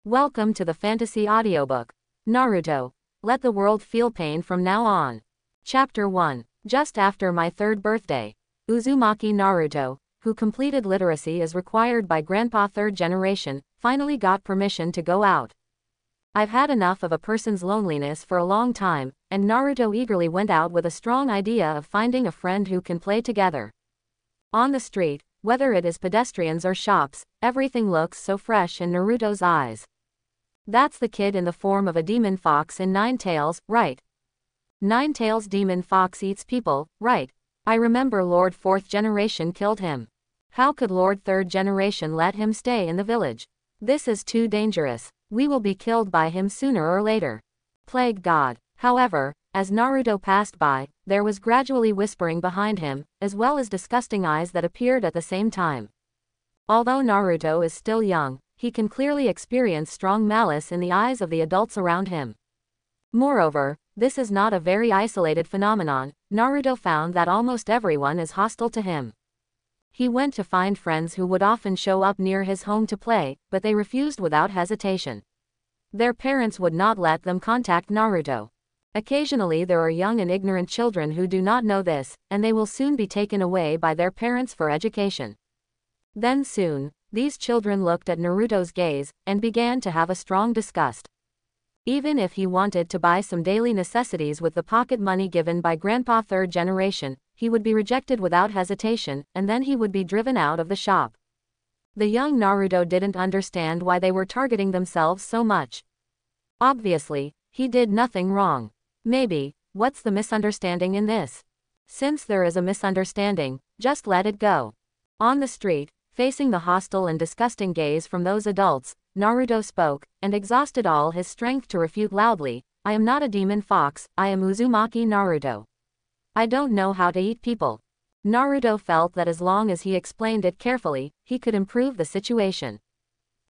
Welcome to the fantasy audiobook. Naruto. Let the world feel pain from now on. Chapter 1. Just after my 3rd birthday. Uzumaki Naruto, who completed literacy as required by Grandpa 3rd generation, finally got permission to go out. I've had enough of a person's loneliness for a long time, and Naruto eagerly went out with a strong idea of finding a friend who can play together. On the street, whether it is pedestrians or shops, everything looks so fresh in Naruto's eyes. That's the kid in the form of a demon fox in Nine Tails, right? Nine Tails demon fox eats people, right? I remember Lord 4th generation killed him. How could Lord 3rd generation let him stay in the village? This is too dangerous. We will be killed by him sooner or later. Plague God. However, as Naruto passed by, there was gradually whispering behind him, as well as disgusting eyes that appeared at the same time. Although Naruto is still young, he can clearly experience strong malice in the eyes of the adults around him. Moreover, this is not a very isolated phenomenon. Naruto found that almost everyone is hostile to him. He went to find friends who would often show up near his home to play, but they refused without hesitation. Their parents would not let them contact Naruto. Occasionally there are young and ignorant children who do not know this, and they will soon be taken away by their parents for education. Then soon, these children looked at Naruto's gaze, and began to have a strong disgust. Even if he wanted to buy some daily necessities with the pocket money given by Grandpa 3rd generation, he would be rejected without hesitation, and then he would be driven out of the shop. The young Naruto didn't understand why they were targeting themselves so much. Obviously, he did nothing wrong. Maybe, what's the misunderstanding in this? Since there is a misunderstanding, just let it go. On the street, facing the hostile and disgusting gaze from those adults, Naruto spoke, and exhausted all his strength to refute loudly, I am not a demon fox, I am Uzumaki Naruto. I don't know how to eat people. Naruto felt that as long as he explained it carefully, he could improve the situation.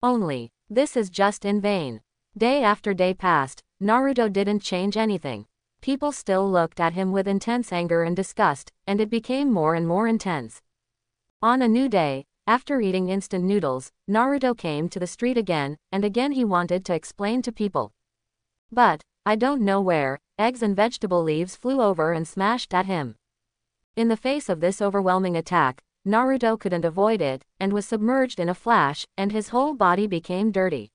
Only, this is just in vain. Day after day passed, Naruto didn't change anything. People still looked at him with intense anger and disgust, and it became more and more intense. On a new day, after eating instant noodles, Naruto came to the street again, and again he wanted to explain to people. But, I don't know where, eggs and vegetable leaves flew over and smashed at him. In the face of this overwhelming attack, Naruto couldn't avoid it, and was submerged in a flash, and his whole body became dirty.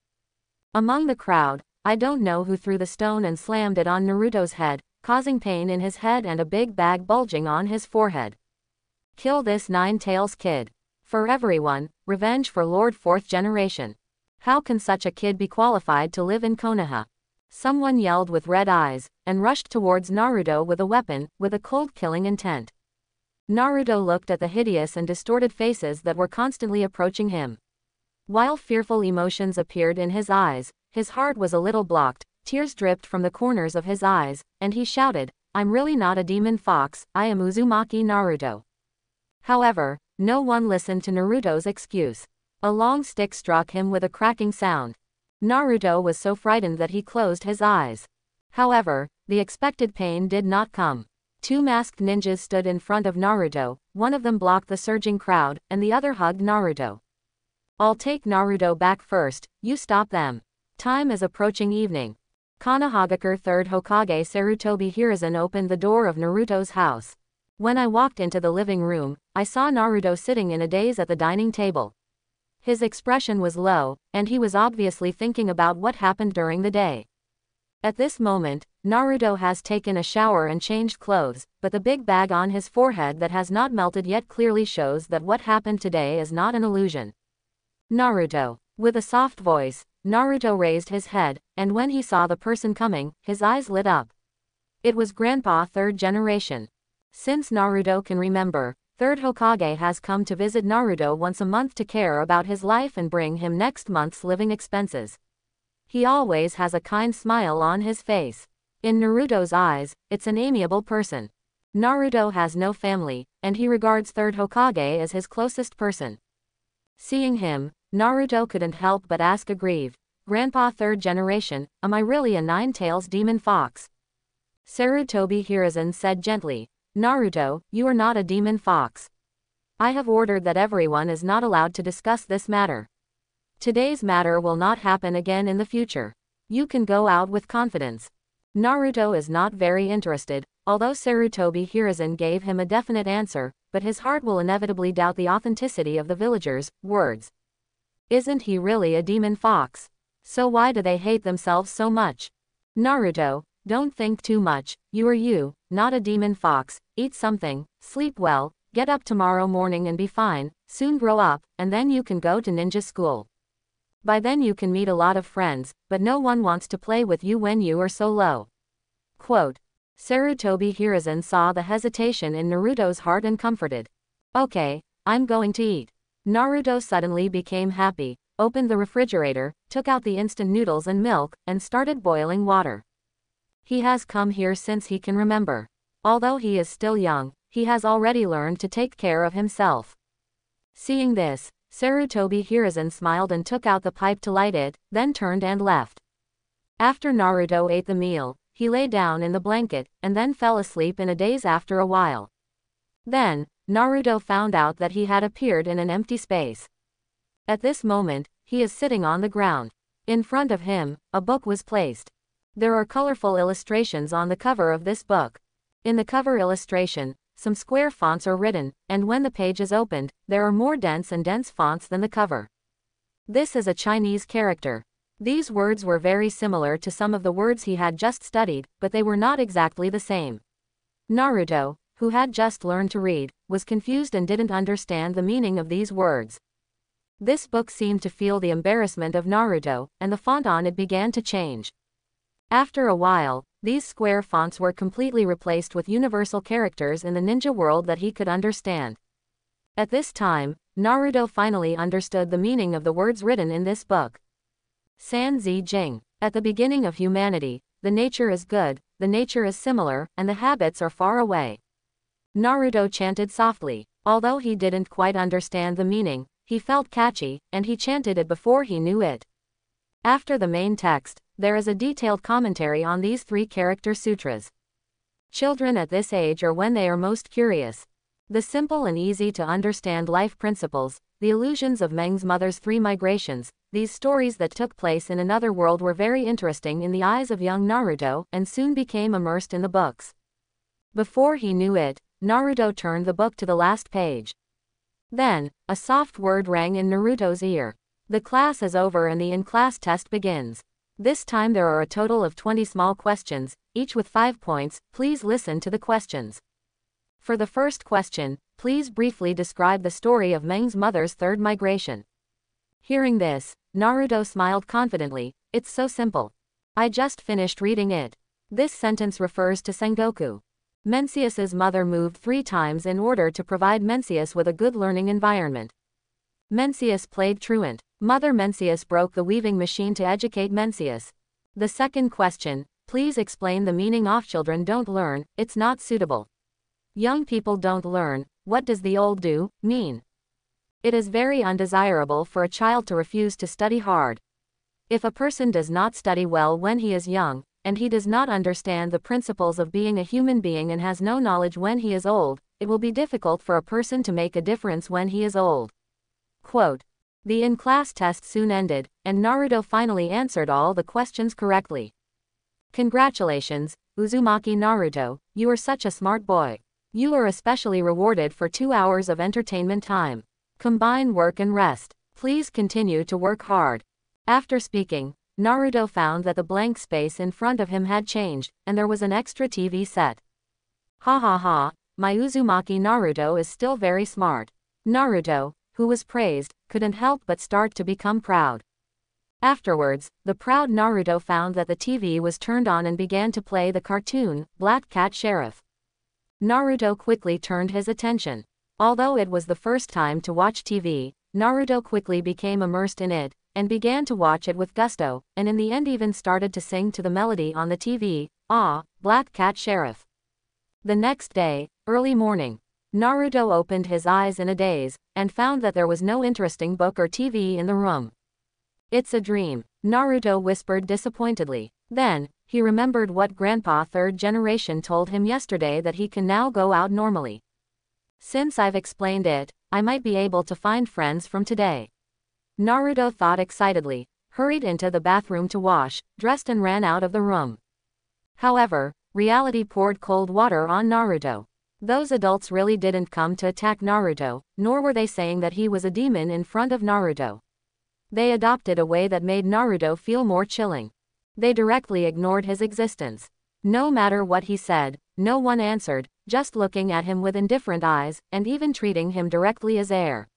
Among the crowd, I don't know who threw the stone and slammed it on Naruto's head, causing pain in his head and a big bag bulging on his forehead. Kill this Nine Tails kid. For everyone, revenge for Lord 4th generation. How can such a kid be qualified to live in Konoha? Someone yelled with red eyes, and rushed towards Naruto with a weapon, with a cold-killing intent. Naruto looked at the hideous and distorted faces that were constantly approaching him. While fearful emotions appeared in his eyes, his heart was a little blocked, tears dripped from the corners of his eyes, and he shouted, I'm really not a demon fox, I am Uzumaki Naruto. However, no one listened to Naruto's excuse. A long stick struck him with a cracking sound. Naruto was so frightened that he closed his eyes. However, the expected pain did not come. 2 masked ninjas stood in front of Naruto, one of them blocked the surging crowd, and the other hugged Naruto. I'll take Naruto back first, you stop them. Time is approaching evening. Konohagakure 3rd Hokage Sarutobi Hiruzen opened the door of Naruto's house. When I walked into the living room, I saw Naruto sitting in a daze at the dining table. His expression was low, and he was obviously thinking about what happened during the day. At this moment, Naruto has taken a shower and changed clothes, but the big bag on his forehead that has not melted yet clearly shows that what happened today is not an illusion. Naruto. With a soft voice, Naruto raised his head, and when he saw the person coming, his eyes lit up. It was Grandpa 3rd generation. Since Naruto can remember, 3rd Hokage has come to visit Naruto once a month to care about his life and bring him next month's living expenses. He always has a kind smile on his face. In Naruto's eyes, it's an amiable person. Naruto has no family, and he regards 3rd Hokage as his closest person. Seeing him, Naruto couldn't help but ask aggrieved, Grandpa 3rd generation, am I really a Nine Tails demon fox? Sarutobi Hiruzen said gently, Naruto, you are not a demon fox. I have ordered that everyone is not allowed to discuss this matter. Today's matter will not happen again in the future. You can go out with confidence. Naruto is not very interested, although Sarutobi Hiruzen gave him a definite answer, but his heart will inevitably doubt the authenticity of the villagers' words. Isn't he really a demon fox? So why do they hate themselves so much? Naruto, don't think too much, you are you, not a demon fox. Eat something, sleep well, get up tomorrow morning and be fine, soon grow up, and then you can go to ninja school. By then you can meet a lot of friends, but no one wants to play with you when you are so low. Quote. Sarutobi Hiruzen saw the hesitation in Naruto's heart and comforted. Okay, I'm going to eat. Naruto suddenly became happy, opened the refrigerator, took out the instant noodles and milk, and started boiling water. He has come here since he can remember. Although he is still young, he has already learned to take care of himself. Seeing this, Sarutobi Hiruzen smiled and took out the pipe to light it, then turned and left. After Naruto ate the meal, he lay down in the blanket, and then fell asleep in a daze after a while. Then, Naruto found out that he had appeared in an empty space. At this moment, he is sitting on the ground. In front of him, a book was placed. There are colorful illustrations on the cover of this book. In the cover illustration, some square fonts are written, and when the page is opened, there are more dense fonts than the cover. This is a Chinese character. These words were very similar to some of the words he had just studied, but they were not exactly the same. Naruto, who had just learned to read, was confused and didn't understand the meaning of these words. This book seemed to feel the embarrassment of Naruto, and the font on it began to change. After a while, these square fonts were completely replaced with universal characters in the ninja world that he could understand. At this time, Naruto finally understood the meaning of the words written in this book. San Zi Jing. At the beginning of humanity, the nature is good, the nature is similar, and the habits are far away. Naruto chanted softly. Although he didn't quite understand the meaning, he felt catchy, and he chanted it before he knew it. After the main text, there is a detailed commentary on these 3 character sutras. Children at this age are when they are most curious. The simple and easy to understand life principles, the illusions of Meng's mother's 3 migrations, these stories that took place in another world were very interesting in the eyes of young Naruto, and soon became immersed in the books. Before he knew it, Naruto turned the book to the last page. Then, a soft word rang in Naruto's ear. The class is over and the in-class test begins. This time there are a total of 20 small questions, each with 5 points. Please listen to the questions. For the first question, please briefly describe the story of Meng's mother's 3rd migration. Hearing this, Naruto smiled confidently. It's so simple. I just finished reading it. This sentence refers to Sengoku. Mencius's mother moved 3 times in order to provide Mencius with a good learning environment. Mencius played truant. Mother Mencius broke the weaving machine to educate Mencius. The second question, please explain the meaning of children don't learn, it's not suitable. Young people don't learn, what does the old do mean? It is very undesirable for a child to refuse to study hard. If a person does not study well when he is young, and he does not understand the principles of being a human being and has no knowledge when he is old, it will be difficult for a person to make a difference when he is old. Quote. The in-class test soon ended, and Naruto finally answered all the questions correctly. Congratulations, Uzumaki Naruto, you are such a smart boy. You are especially rewarded for 2 hours of entertainment time. Combine work and rest. Please continue to work hard. After speaking, Naruto found that the blank space in front of him had changed, and there was an extra TV set. Ha ha ha, my Uzumaki Naruto is still very smart. Naruto, who was praised, couldn't help but start to become proud. Afterwards, the proud Naruto found that the TV was turned on and began to play the cartoon, Black Cat Sheriff. Naruto quickly turned his attention. Although it was the first time to watch TV, Naruto quickly became immersed in it, and began to watch it with gusto, and in the end even started to sing to the melody on the TV, Ah, Black Cat Sheriff. The next day, early morning, Naruto opened his eyes in a daze, and found that there was no interesting book or TV in the room. It's a dream, Naruto whispered disappointedly. Then, he remembered what Grandpa 3rd generation told him yesterday, that he can now go out normally. Since I've explained it, I might be able to find friends from today. Naruto thought excitedly, hurried into the bathroom to wash, dressed and ran out of the room. However, reality poured cold water on Naruto. Those adults really didn't come to attack Naruto, nor were they saying that he was a demon in front of Naruto. They adopted a way that made Naruto feel more chilling. They directly ignored his existence. No matter what he said, no one answered, just looking at him with indifferent eyes, and even treating him directly as air.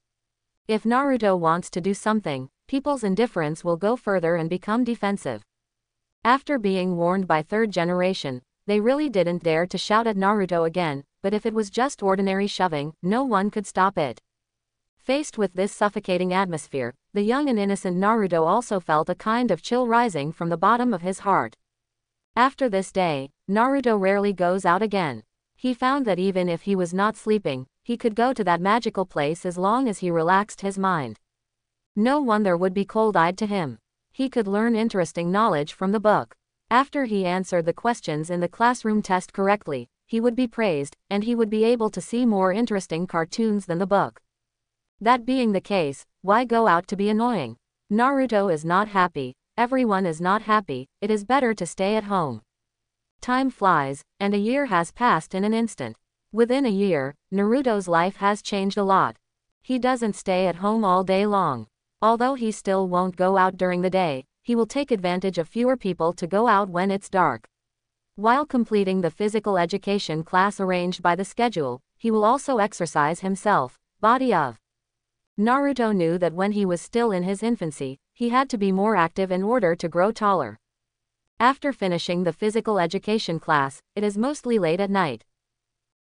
If Naruto wants to do something, people's indifference will go further and become defensive. After being warned by third generation, they really didn't dare to shout at Naruto again, but if it was just ordinary shoving, no one could stop it. Faced with this suffocating atmosphere, the young and innocent Naruto also felt a kind of chill rising from the bottom of his heart. After this day, Naruto rarely goes out again. He found that even if he was not sleeping, he could go to that magical place as long as he relaxed his mind. No one there would be cold-eyed to him. He could learn interesting knowledge from the book. After he answered the questions in the classroom test correctly, he would be praised, and he would be able to see more interesting cartoons than the book. That being the case, why go out to be annoying? Naruto is not happy, everyone is not happy, it is better to stay at home. Time flies, and a year has passed in an instant. Within a year, Naruto's life has changed a lot. He doesn't stay at home all day long. Although he still won't go out during the day, he will take advantage of fewer people to go out when it's dark. While completing the physical education class arranged by the schedule, he will also exercise himself. Body of Naruto knew that when he was still in his infancy, he had to be more active in order to grow taller. After finishing the physical education class, it is mostly late at night.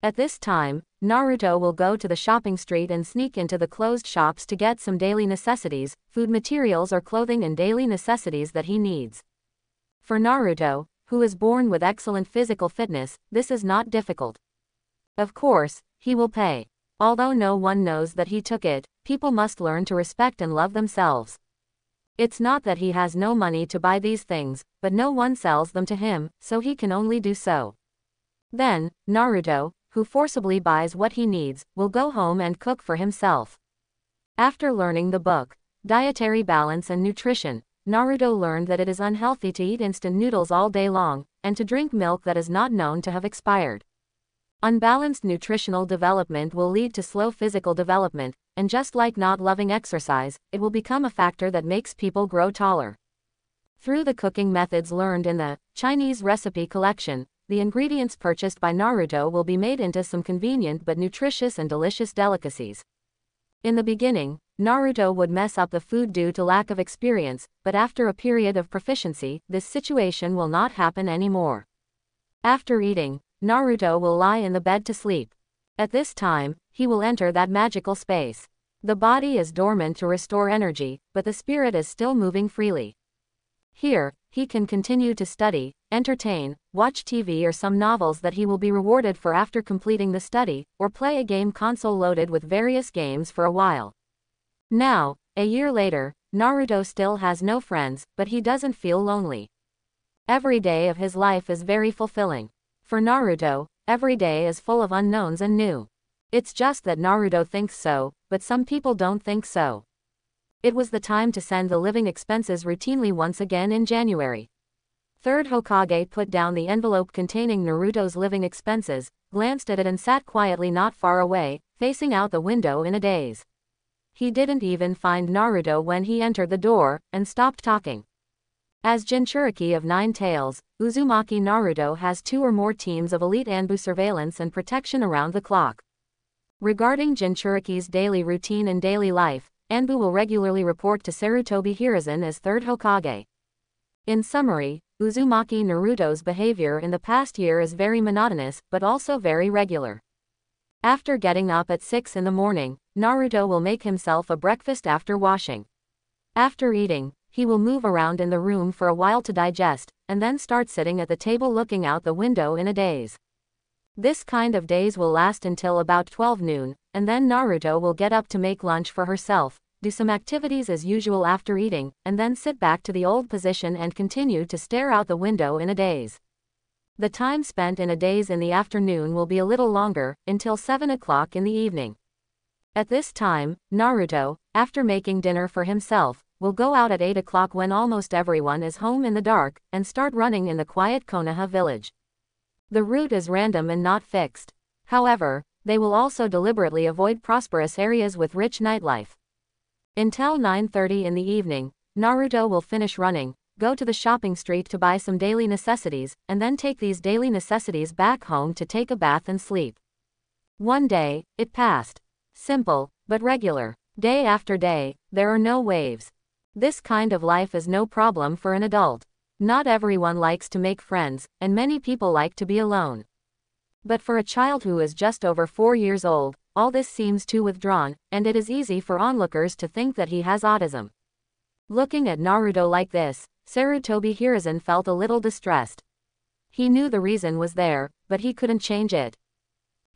At this time, Naruto will go to the shopping street and sneak into the closed shops to get some daily necessities, food materials or clothing and daily necessities that he needs. For Naruto, who is born with excellent physical fitness, this is not difficult. Of course, he will pay. Although no one knows that he took it, people must learn to respect and love themselves. It's not that he has no money to buy these things, but no one sells them to him, so he can only do so. Then, Naruto, who forcibly buys what he needs, will go home and cook for himself. After learning the book, Dietary Balance and Nutrition, Naruto learned that it is unhealthy to eat instant noodles all day long, and to drink milk that is not known to have expired. Unbalanced nutritional development will lead to slow physical development, and just like not loving exercise, it will become a factor that makes people grow taller. Through the cooking methods learned in the Chinese recipe collection, the ingredients purchased by Naruto will be made into some convenient but nutritious and delicious delicacies. In the beginning, Naruto would mess up the food due to lack of experience, but after a period of proficiency, this situation will not happen anymore. After eating, Naruto will lie in the bed to sleep. At this time, he will enter that magical space. The body is dormant to restore energy, but the spirit is still moving freely. Here, he can continue to study, entertain, watch TV or some novels that he will be rewarded for after completing the study, or play a game console loaded with various games for a while. Now, a year later, Naruto still has no friends, but he doesn't feel lonely. Every day of his life is very fulfilling. For Naruto, every day is full of unknowns and new. It's just that Naruto thinks so, but some people don't think so. It was the time to send the living expenses routinely once again in January. Third Hokage put down the envelope containing Naruto's living expenses, glanced at it and sat quietly not far away, facing out the window in a daze. He didn't even find Naruto when he entered the door, and stopped talking. As Jinchuriki of Nine Tails, Uzumaki Naruto has 2 or more teams of elite Anbu surveillance and protection around the clock. Regarding Jinchuriki's daily routine and daily life, Anbu will regularly report to Sarutobi Hiruzen as third Hokage. In summary, Uzumaki Naruto's behavior in the past year is very monotonous, but also very regular. After getting up at 6 in the morning, Naruto will make himself a breakfast after washing. After eating, he will move around in the room for a while to digest, and then start sitting at the table looking out the window in a daze. This kind of daze will last until about 12 noon, and then Naruto will get up to make lunch for herself, do some activities as usual after eating, and then sit back to the old position and continue to stare out the window in a daze. The time spent in a daze in the afternoon will be a little longer, until 7 o'clock in the evening. At this time, Naruto, after making dinner for himself, will go out at 8 o'clock when almost everyone is home in the dark, and start running in the quiet Konoha village. The route is random and not fixed. However, they will also deliberately avoid prosperous areas with rich nightlife. Until 9:30 in the evening, Naruto will finish running, go to the shopping street to buy some daily necessities, and then take these daily necessities back home to take a bath and sleep. One day, it passed. Simple, but regular. Day after day, there are no waves. This kind of life is no problem for an adult. Not everyone likes to make friends, and many people like to be alone. But for a child who is just over 4 years old, all this seems too withdrawn, and it is easy for onlookers to think that he has autism. Looking at Naruto like this, Sarutobi Hiruzen felt a little distressed. He knew the reason was there, but he couldn't change it.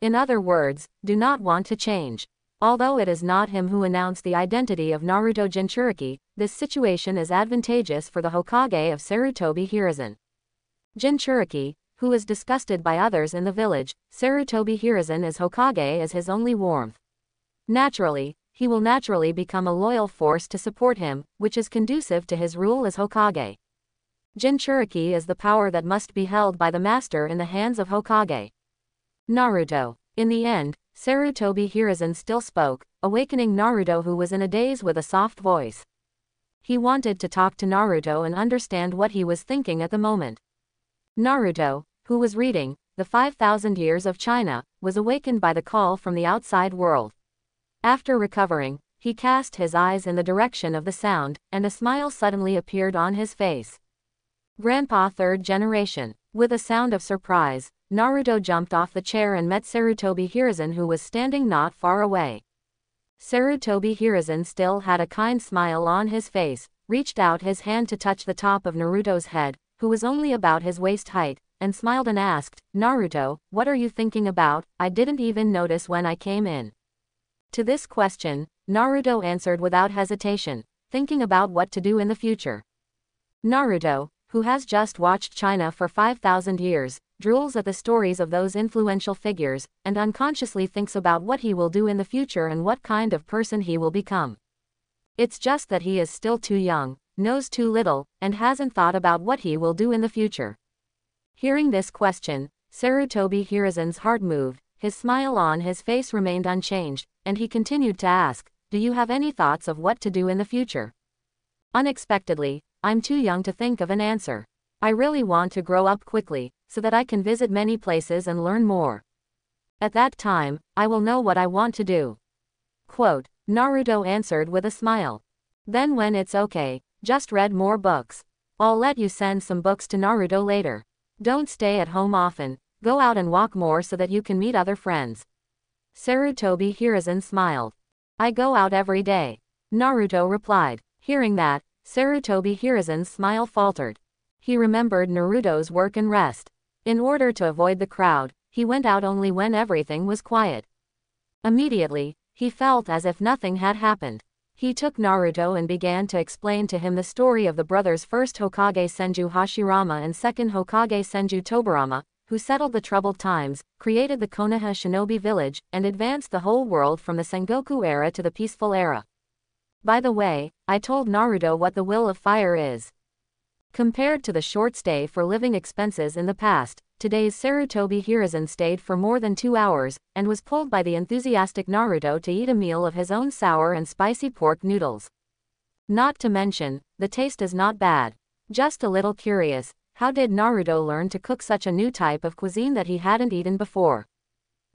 In other words, do not want to change. Although it is not him who announced the identity of Naruto Jinchuriki, this situation is advantageous for the Hokage of Sarutobi Hiruzen. Jinchuriki, who is disgusted by others in the village, Sarutobi Hiruzen is Hokage as his only warmth. Naturally, he will naturally become a loyal force to support him, which is conducive to his rule as Hokage. Jinchuriki is the power that must be held by the master in the hands of Hokage. Naruto. In the end, Sarutobi Hiruzen still spoke, awakening Naruto, who was in a daze with a soft voice. He wanted to talk to Naruto and understand what he was thinking at the moment. Naruto, who was reading The 5,000 Years of China, was awakened by the call from the outside world. After recovering, he cast his eyes in the direction of the sound, and a smile suddenly appeared on his face. Grandpa third generation. With a sound of surprise, Naruto jumped off the chair and met Sarutobi Hiruzen, who was standing not far away. Sarutobi Hiruzen still had a kind smile on his face, reached out his hand to touch the top of Naruto's head, who was only about his waist height, and smiled and asked, "Naruto, what are you thinking about? I didn't even notice when I came in." To this question, Naruto answered without hesitation, thinking about what to do in the future. Naruto, who has just watched China for 5,000 years, drools at the stories of those influential figures, and unconsciously thinks about what he will do in the future and what kind of person he will become. It's just that he is still too young, knows too little, and hasn't thought about what he will do in the future. Hearing this question, Sarutobi Hiruzen's heart moved, his smile on his face remained unchanged, and he continued to ask, "Do you have any thoughts of what to do in the future?" Unexpectedly, "I'm too young to think of an answer. I really want to grow up quickly, so that I can visit many places and learn more. At that time, I will know what I want to do." Quote, Naruto answered with a smile. "Then when it's okay, just read more books. I'll let you send some books to Naruto later. Don't stay at home often, go out and walk more so that you can meet other friends." Sarutobi Hiruzen smiled. "I go out every day," Naruto replied. Hearing that, Sarutobi Hiruzen's smile faltered. He remembered Naruto's work and rest. In order to avoid the crowd, he went out only when everything was quiet. Immediately, he felt as if nothing had happened. He took Naruto and began to explain to him the story of the brothers, first Hokage Senju Hashirama and second Hokage Senju Tobirama, who settled the troubled times, created the Konoha shinobi village, and advanced the whole world from the Sengoku era to the peaceful era. By the way, I told Naruto what the will of fire is. Compared to the short stay for living expenses in the past, today's Sarutobi Hiruzen stayed for more than 2 hours, and was pulled by the enthusiastic Naruto to eat a meal of his own sour and spicy pork noodles. Not to mention, the taste is not bad. Just a little curious, how did Naruto learn to cook such a new type of cuisine that he hadn't eaten before?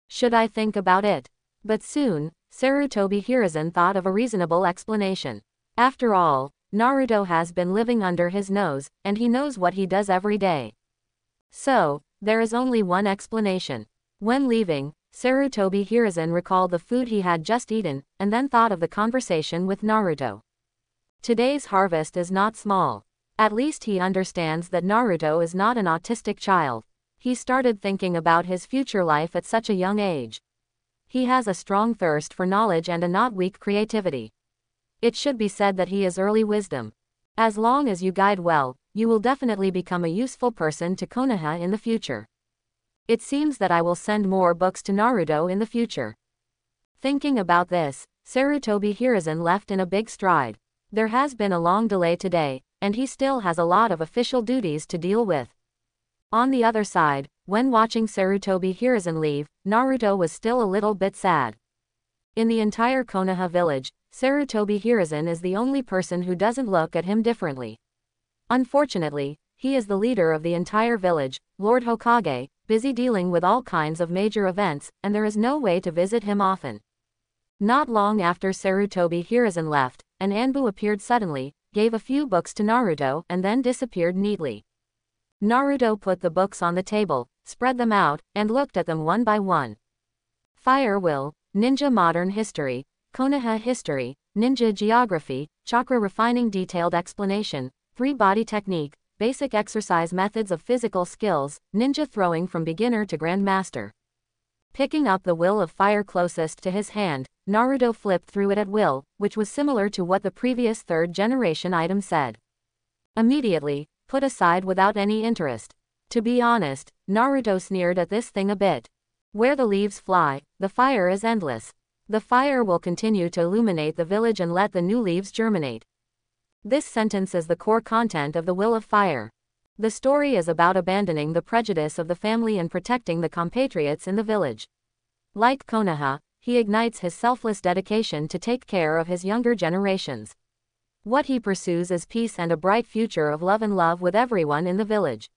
Should I think about it? But soon, Sarutobi Hiruzen thought of a reasonable explanation. After all, Naruto has been living under his nose, and he knows what he does every day. So, there is only one explanation. When leaving, Sarutobi Hiruzen recalled the food he had just eaten, and then thought of the conversation with Naruto. Today's harvest is not small. At least he understands that Naruto is not an autistic child. He started thinking about his future life at such a young age. He has a strong thirst for knowledge and a not weak creativity. It should be said that he is early wisdom. As long as you guide well, you will definitely become a useful person to Konoha in the future. It seems that I will send more books to Naruto in the future. Thinking about this, Sarutobi Hiruzen left in a big stride. There has been a long delay today, and he still has a lot of official duties to deal with. On the other side, when watching Sarutobi Hiruzen leave, Naruto was still a little bit sad. In the entire Konoha village, Sarutobi Hiruzen is the only person who doesn't look at him differently. Unfortunately, he is the leader of the entire village, Lord Hokage, busy dealing with all kinds of major events, and there is no way to visit him often. Not long after Sarutobi Hiruzen left, an Anbu appeared suddenly, gave a few books to Naruto, and then disappeared neatly. Naruto put the books on the table, spread them out, and looked at them one by one. Fire Will, Ninja Modern History, Konoha History, Ninja Geography, Chakra Refining Detailed Explanation, 3-Body Technique, Basic Exercise Methods of Physical Skills, Ninja Throwing from Beginner to Grandmaster. Picking up the Will of Fire closest to his hand, Naruto flipped through it at will, which was similar to what the previous third-generation item said. Immediately, put aside without any interest. To be honest, Naruto sneered at this thing a bit. Where the leaves fly, the fire is endless. The fire will continue to illuminate the village and let the new leaves germinate. This sentence is the core content of the Will of Fire. The story is about abandoning the prejudice of the family and protecting the compatriots in the village. Like Konoha, he ignites his selfless dedication to take care of his younger generations. What he pursues is peace and a bright future of love and love with everyone in the village.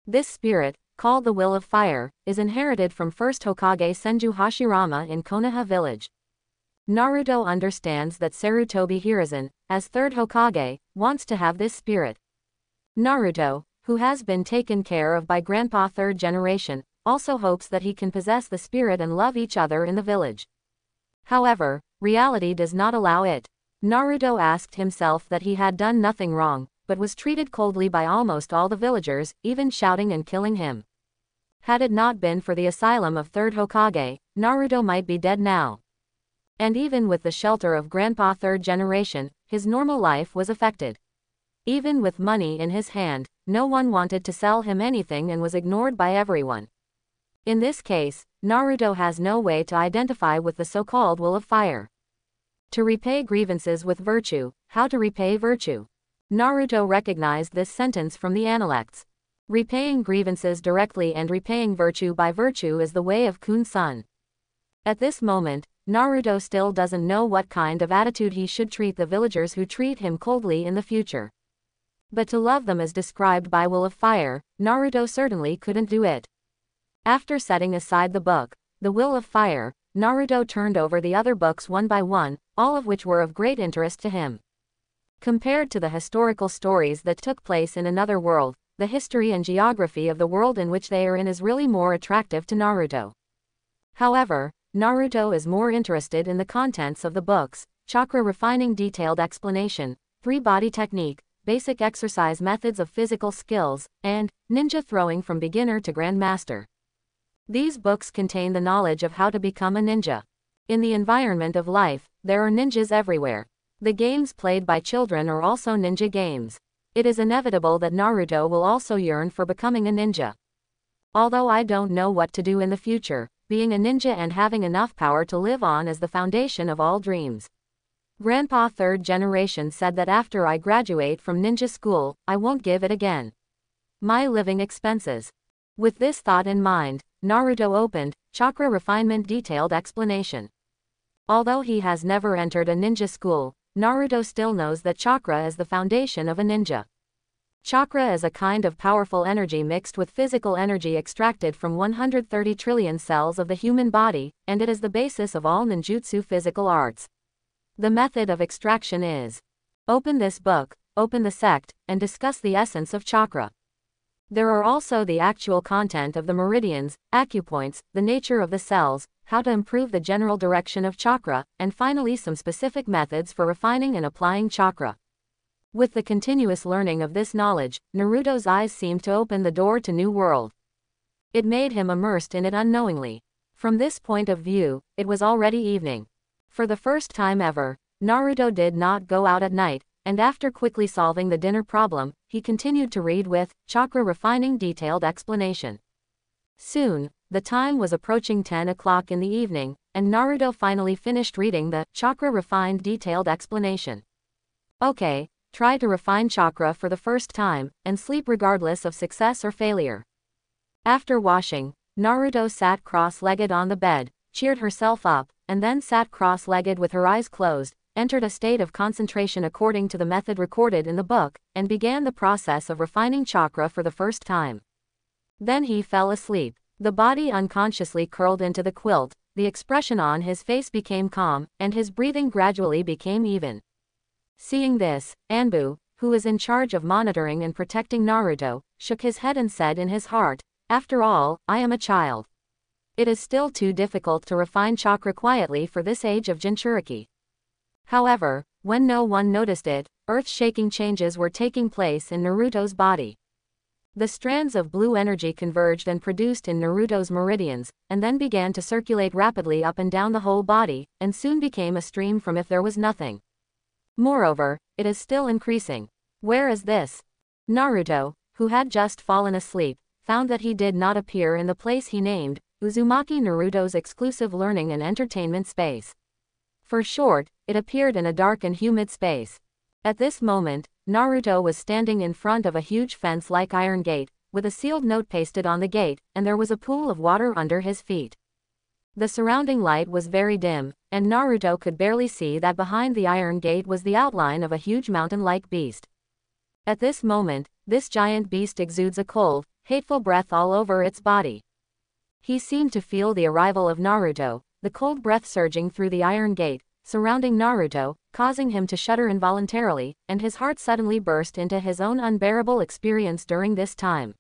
This spirit, called the Will of Fire, is inherited from first Hokage Senju Hashirama in Konoha village. Naruto understands that Sarutobi Hiruzen, as third Hokage, wants to have this spirit. Naruto, who has been taken care of by Grandpa third generation, also hopes that he can possess the spirit and love each other in the village. However, reality does not allow it. Naruto asked himself that he had done nothing wrong, but was treated coldly by almost all the villagers, even shouting and killing him. Had it not been for the asylum of third Hokage, Naruto might be dead now. And even with the shelter of Grandpa third generation, his normal life was affected. Even with money in his hand, no one wanted to sell him anything and was ignored by everyone. In this case, Naruto has no way to identify with the so-called Will of Fire. To repay grievances with virtue, how to repay virtue? Naruto recognized this sentence from the Analects. Repaying grievances directly and repaying virtue by virtue is the way of Kun-san. At this moment, Naruto still doesn't know what kind of attitude he should treat the villagers who treat him coldly in the future. But to love them as described by Will of Fire, Naruto certainly couldn't do it. After setting aside the book, The Will of Fire, Naruto turned over the other books one by one, all of which were of great interest to him. Compared to the historical stories that took place in another world, the history and geography of the world in which they are in is really more attractive to Naruto. However, Naruto is more interested in the contents of the books, Chakra Refining Detailed Explanation, 3-Body Technique, Basic Exercise Methods of Physical Skills, and Ninja Throwing from Beginner to Grandmaster. These books contain the knowledge of how to become a ninja. In the environment of life, there are ninjas everywhere. The games played by children are also ninja games. It is inevitable that Naruto will also yearn for becoming a ninja. Although I don't know what to do in the future, being a ninja and having enough power to live on is the foundation of all dreams. Grandpa third generation said that after I graduate from ninja school, I won't give it again. My living expenses. With this thought in mind, Naruto opened Chakra Refinement Detailed Explanation. Although he has never entered a ninja school, Naruto still knows that chakra is the foundation of a ninja. Chakra is a kind of powerful energy mixed with physical energy extracted from 130 trillion cells of the human body, and it is the basis of all ninjutsu physical arts. The method of extraction is: open this book, open the sect, and discuss the essence of chakra. There are also the actual content of the meridians, acupoints, the nature of the cells, how to improve the general direction of chakra, and finally some specific methods for refining and applying chakra. With the continuous learning of this knowledge, Naruto's eyes seemed to open the door to new world. It made him immersed in it unknowingly. From this point of view, it was already evening. For the first time ever, Naruto did not go out at night, and after quickly solving the dinner problem, he continued to read with Chakra Refining Detailed Explanation. Soon, The time was approaching 10 o'clock in the evening, and Naruto finally finished reading the chakra refined detailed explanation. Okay, try to refine chakra for the first time, and sleep regardless of success or failure. After washing, Naruto sat cross-legged on the bed, cheered herself up, and then sat cross-legged with her eyes closed, entered a state of concentration according to the method recorded in the book, and began the process of refining chakra for the first time. Then he fell asleep. The body unconsciously curled into the quilt, the expression on his face became calm, and his breathing gradually became even. Seeing this, Anbu, who is in charge of monitoring and protecting Naruto, shook his head and said in his heart, "After all, I am a child. It is still too difficult to refine chakra quietly for this age of Jinchuriki." However, when no one noticed it, earth-shaking changes were taking place in Naruto's body. The strands of blue energy converged and produced in Naruto's meridians, and then began to circulate rapidly up and down the whole body, and soon became a stream from if there was nothing. Moreover, it is still increasing. Where is this? Naruto, who had just fallen asleep, found that he did not appear in the place he named, Uzumaki Naruto's exclusive learning and entertainment space. For short, it appeared in a dark and humid space. At this moment, Naruto was standing in front of a huge fence-like iron gate, with a sealed note pasted on the gate, and there was a pool of water under his feet. The surrounding light was very dim, and Naruto could barely see that behind the iron gate was the outline of a huge mountain-like beast. At this moment, this giant beast exudes a cold, hateful breath all over its body. He seemed to feel the arrival of Naruto, the cold breath surging through the iron gate, surrounding Naruto, causing him to shudder involuntarily, and his heart suddenly burst into his own unbearable experience during this time.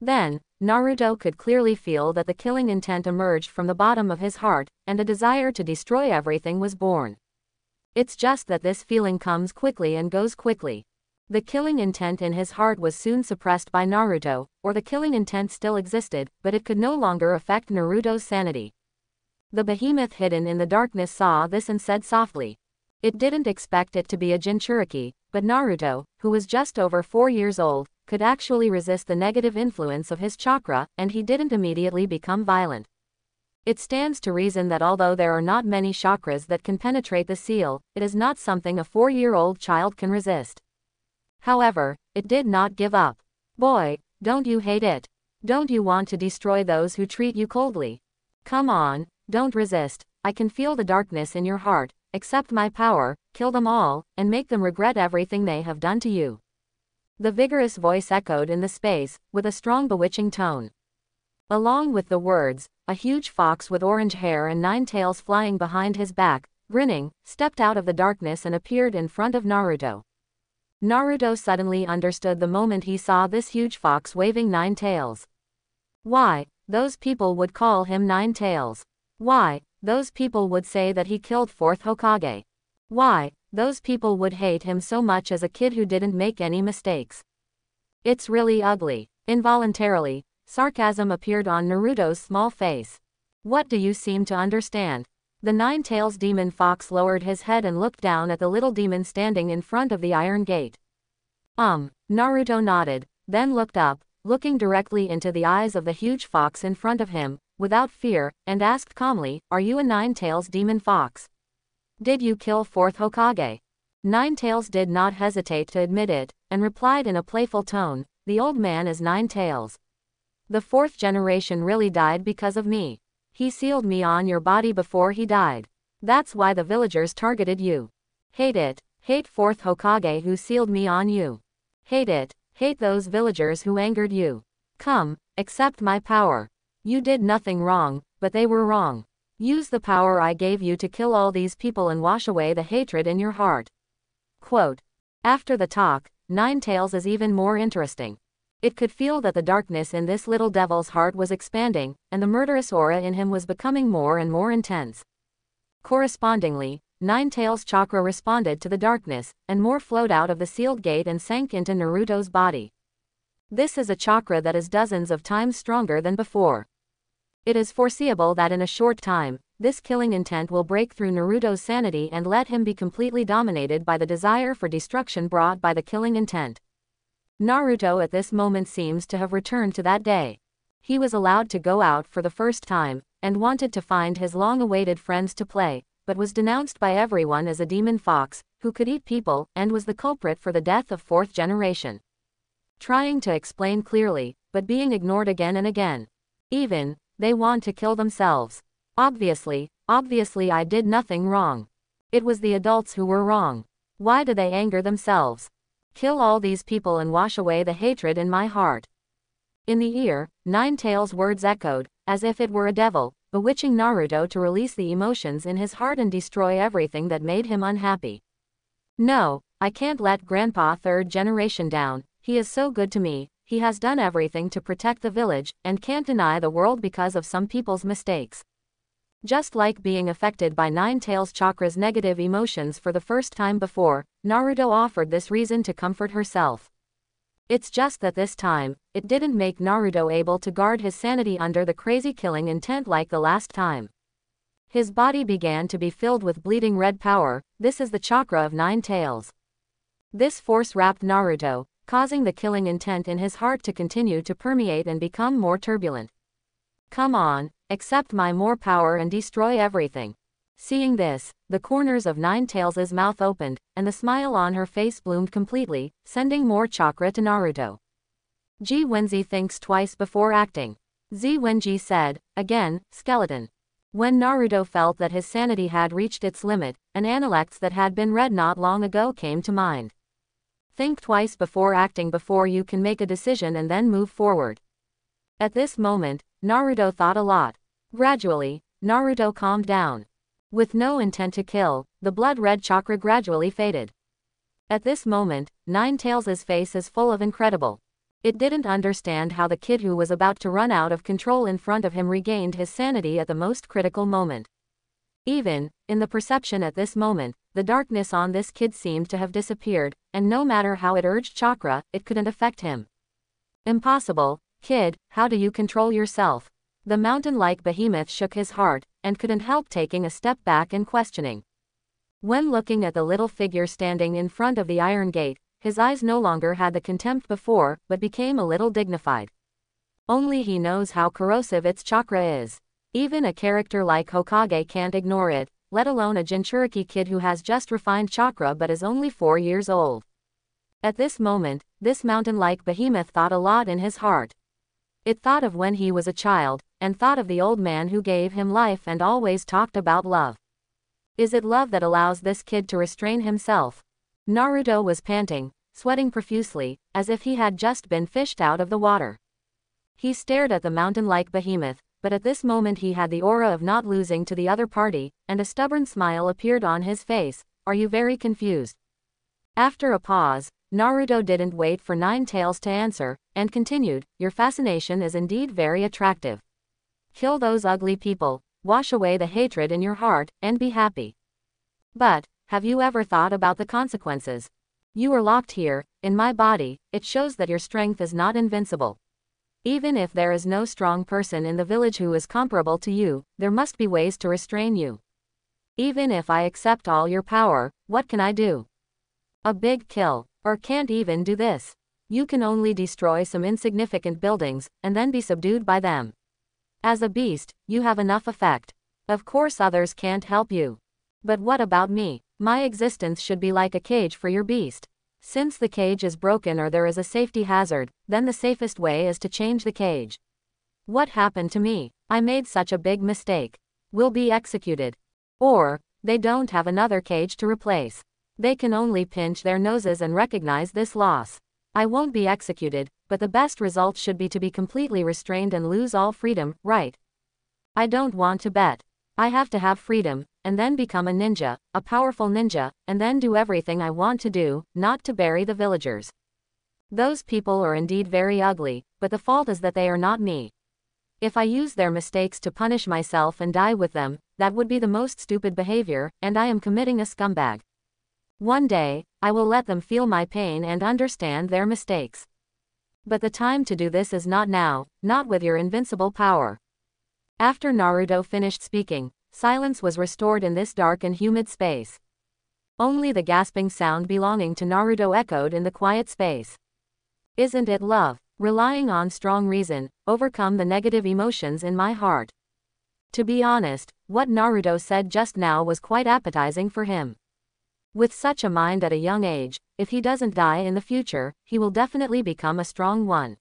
Then, Naruto could clearly feel that the killing intent emerged from the bottom of his heart, and a desire to destroy everything was born. It's just that this feeling comes quickly and goes quickly. The killing intent in his heart was soon suppressed by Naruto, or the killing intent still existed, but it could no longer affect Naruto's sanity. The behemoth hidden in the darkness saw this and said softly. It didn't expect it to be a Jinchuriki, but Naruto, who was just over 4 years old, could actually resist the negative influence of his chakra, and he didn't immediately become violent. It stands to reason that although there are not many chakras that can penetrate the seal, it is not something a 4-year-old child can resist. However, it did not give up. Boy, don't you hate it? Don't you want to destroy those who treat you coldly? Come on, don't resist. I can feel the darkness in your heart. Accept my power, kill them all, and make them regret everything they have done to you. The vigorous voice echoed in the space, with a strong bewitching tone. Along with the words, a huge fox with orange hair and 9 tails flying behind his back, grinning, stepped out of the darkness and appeared in front of Naruto. Naruto suddenly understood the moment he saw this huge fox waving 9 tails. Why, those people would call him 9 tails. Why, those people would say that he killed 4th Hokage. Why, those people would hate him so much as a kid who didn't make any mistakes. It's really ugly. Involuntarily, sarcasm appeared on Naruto's small face. What do you seem to understand? The 9 tails demon fox lowered his head and looked down at the little demon standing in front of the iron gate. Naruto nodded, then looked up, looking directly into the eyes of the huge fox in front of him, without fear, and asked calmly, "Are you a 9 tails demon fox? Did you kill 4th Hokage?" 9 tails did not hesitate to admit it, and replied in a playful tone, "The old man is 9 tails. The 4th generation really died because of me. He sealed me on your body before he died. That's why the villagers targeted you. Hate it, hate 4th Hokage who sealed me on you. Hate it, hate those villagers who angered you. Come, accept my power. You did nothing wrong, but they were wrong. Use the power I gave you to kill all these people and wash away the hatred in your heart." Quote. After the talk, 9 tails is even more interesting. It could feel that the darkness in this little devil's heart was expanding, and the murderous aura in him was becoming more and more intense. Correspondingly, 9 tails chakra responded to the darkness, and more flowed out of the sealed gate and sank into Naruto's body. This is a chakra that is dozens of times stronger than before. It is foreseeable that in a short time, this killing intent will break through Naruto's sanity and let him be completely dominated by the desire for destruction brought by the killing intent. Naruto at this moment seems to have returned to that day. He was allowed to go out for the first time, and wanted to find his long-awaited friends to play, but was denounced by everyone as a demon fox, who could eat people, and was the culprit for the death of fourth generation. Trying to explain clearly, but being ignored again and again. Even, they want to kill themselves. Obviously I did nothing wrong. It was the adults who were wrong. Why do they anger themselves? Kill all these people and wash away the hatred in my heart. In the ear, Nine-Tails' words echoed, as if it were a devil, bewitching Naruto to release the emotions in his heart and destroy everything that made him unhappy. No, I can't let Grandpa third generation down, he is so good to me, he has done everything to protect the village, and can't deny the world because of some people's mistakes. Just like being affected by Nine-Tails Chakra's negative emotions for the first time before, Naruto offered this reason to comfort herself. It's just that this time, it didn't make Naruto able to guard his sanity under the crazy killing intent like the last time. His body began to be filled with bleeding red power. This is the chakra of Nine-Tails. This force wrapped Naruto, causing the killing intent in his heart to continue to permeate and become more turbulent. Come on, accept my more power and destroy everything. Seeing this, the corners of Nine-Tails' mouth opened, and the smile on her face bloomed completely, sending more chakra to Naruto. Ji Wenzi thinks twice before acting. Zi Wenji said, again, skeleton. When Naruto felt that his sanity had reached its limit, an analects that had been read not long ago came to mind. Think twice before acting before you can make a decision and then move forward. At this moment, Naruto thought a lot. Gradually, Naruto calmed down. With no intent to kill, the blood-red chakra gradually faded. At this moment, Nine-Tails' face is full of incredible. It didn't understand how the kid who was about to run out of control in front of him regained his sanity at the most critical moment. Even, in the perception at this moment, the darkness on this kid seemed to have disappeared, and no matter how it urged chakra, it couldn't affect him. Impossible, kid, how do you control yourself? The mountain-like behemoth shook his heart, and couldn't help taking a step back and questioning. When looking at the little figure standing in front of the iron gate, his eyes no longer had the contempt before, but became a little dignified. Only he knows how corrosive its chakra is. Even a character like Hokage can't ignore it, let alone a Jinchuriki kid who has just refined chakra but is only 4 years old. At this moment, this mountain-like behemoth thought a lot in his heart. It thought of when he was a child, and thought of the old man who gave him life and always talked about love. Is it love that allows this kid to restrain himself? Naruto was panting, sweating profusely, as if he had just been fished out of the water. He stared at the mountain-like behemoth, but at this moment he had the aura of not losing to the other party, and a stubborn smile appeared on his face. Are you very confused? After a pause, Naruto didn't wait for Nine-Tails to answer, and continued, your fascination is indeed very attractive. Kill those ugly people, wash away the hatred in your heart, and be happy. But, have you ever thought about the consequences? You are locked here, in my body, it shows that your strength is not invincible. Even if there is no strong person in the village who is comparable to you, there must be ways to restrain you. Even if I accept all your power, what can I do? A big kill, or can't even do this. You can only destroy some insignificant buildings, and then be subdued by them. As a beast, you have enough effect. Of course others can't help you. But what about me? My existence should be like a cage for your beast. Since the cage is broken or there is a safety hazard, then the safest way is to change the cage. What happened to me? I made such a big mistake. Will be executed. Or, they don't have another cage to replace. They can only pinch their noses and recognize this loss. I won't be executed, but the best result should be to be completely restrained and lose all freedom, right? I don't want to bet. I have to have freedom, and then become a ninja, a powerful ninja, and then do everything I want to do, not to bury the villagers. Those people are indeed very ugly, but the fault is that they are not me. If I use their mistakes to punish myself and die with them, that would be the most stupid behavior, and I am committing a scumbag. One day, I will let them feel my pain and understand their mistakes. But the time to do this is not now, not with your invincible power. After Naruto finished speaking, silence was restored in this dark and humid space. Only the gasping sound belonging to Naruto echoed in the quiet space. Isn't it love? relying on strong reason, overcome the negative emotions in my heart. To be honest, what Naruto said just now was quite appetizing for him. With such a mind at a young age, if he doesn't die in the future, he will definitely become a strong one.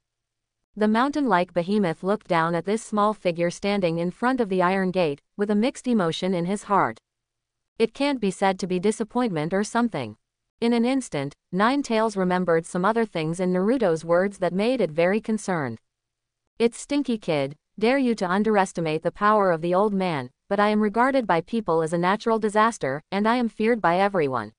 The mountain-like behemoth looked down at this small figure standing in front of the iron gate, with a mixed emotion in his heart. It can't be said to be disappointment or something. In an instant, Nine-Tails remembered some other things in Naruto's words that made it very concerned. "It's stinky kid, dare you to underestimate the power of the old man, but I am regarded by people as a natural disaster, and I am feared by everyone."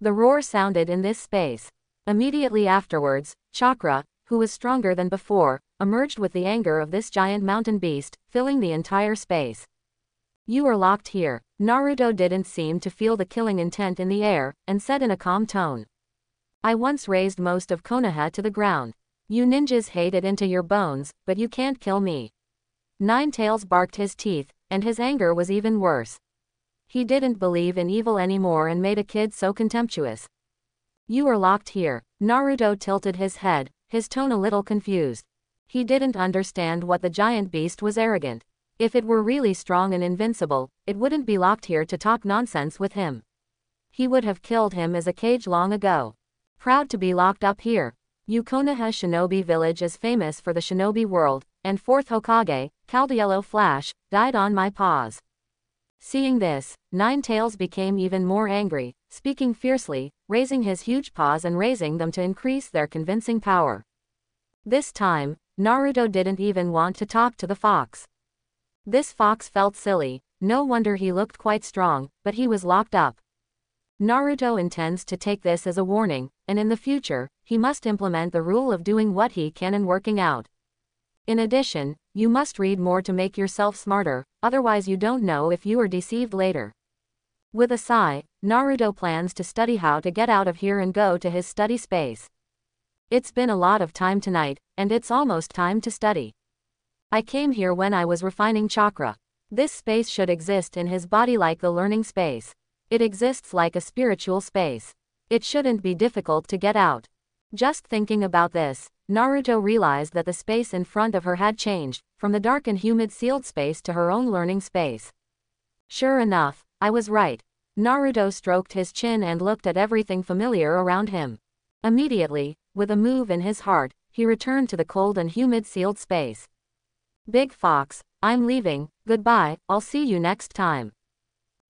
The roar sounded in this space. Immediately afterwards, Chakra, who was stronger than before, emerged with the anger of this giant mountain beast, filling the entire space. "You are locked here." Naruto didn't seem to feel the killing intent in the air, and said in a calm tone. "I once raised most of Konoha to the ground. You ninjas hate it into your bones, but you can't kill me." Nine-Tails barked his teeth, and his anger was even worse. He didn't believe in evil anymore and made a kid so contemptuous. "You are locked here." Naruto tilted his head, his tone a little confused. He didn't understand what the giant beast was arrogant. If it were really strong and invincible, it wouldn't be locked here to talk nonsense with him. He would have killed him as a cage long ago. "Proud to be locked up here. Konoha Shinobi Village is famous for the shinobi world, and 4th Hokage, Caldiello Flash, died on my paws." Seeing this, Nine-Tails became even more angry, speaking fiercely, raising his huge paws and raising them to increase their convincing power. This time, Naruto didn't even want to talk to the fox. This fox felt silly, no wonder he looked quite strong, but he was locked up. Naruto intends to take this as a warning, and in the future, he must implement the rule of doing what he can and working out. In addition, you must read more to make yourself smarter, otherwise you don't know if you are deceived later. With a sigh, Naruto plans to study how to get out of here and go to his study space. "It's been a lot of time tonight, and it's almost time to study. I came here when I was refining chakra. This space should exist in his body like the learning space. It exists like a spiritual space. It shouldn't be difficult to get out." Just thinking about this, Naruto realized that the space in front of her had changed, from the dark and humid sealed space to her own learning space. Sure enough, I was right. Naruto stroked his chin and looked at everything familiar around him. Immediately, with a move in his heart, he returned to the cold and humid sealed space. "Big Fox, I'm leaving, goodbye, I'll see you next time."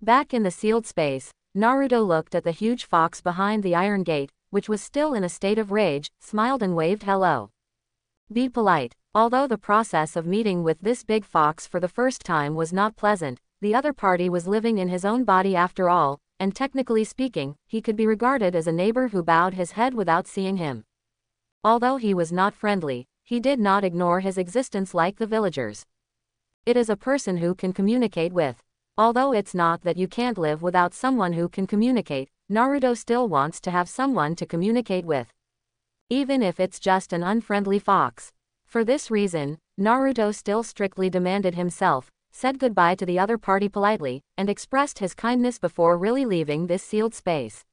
Back in the sealed space, Naruto looked at the huge fox behind the iron gate, which was still in a state of rage, smiled and waved hello. Be polite. Although the process of meeting with this big fox for the first time was not pleasant, the other party was living in his own body after all, and technically speaking, he could be regarded as a neighbor who bowed his head without seeing him. Although he was not friendly, he did not ignore his existence like the villagers. It is a person who can communicate with. Although it's not that you can't live without someone who can communicate, Naruto still wants to have someone to communicate with. Even if it's just an unfriendly fox. For this reason, Naruto still strictly demanded himself, said goodbye to the other party politely, and expressed his kindness before really leaving this sealed space.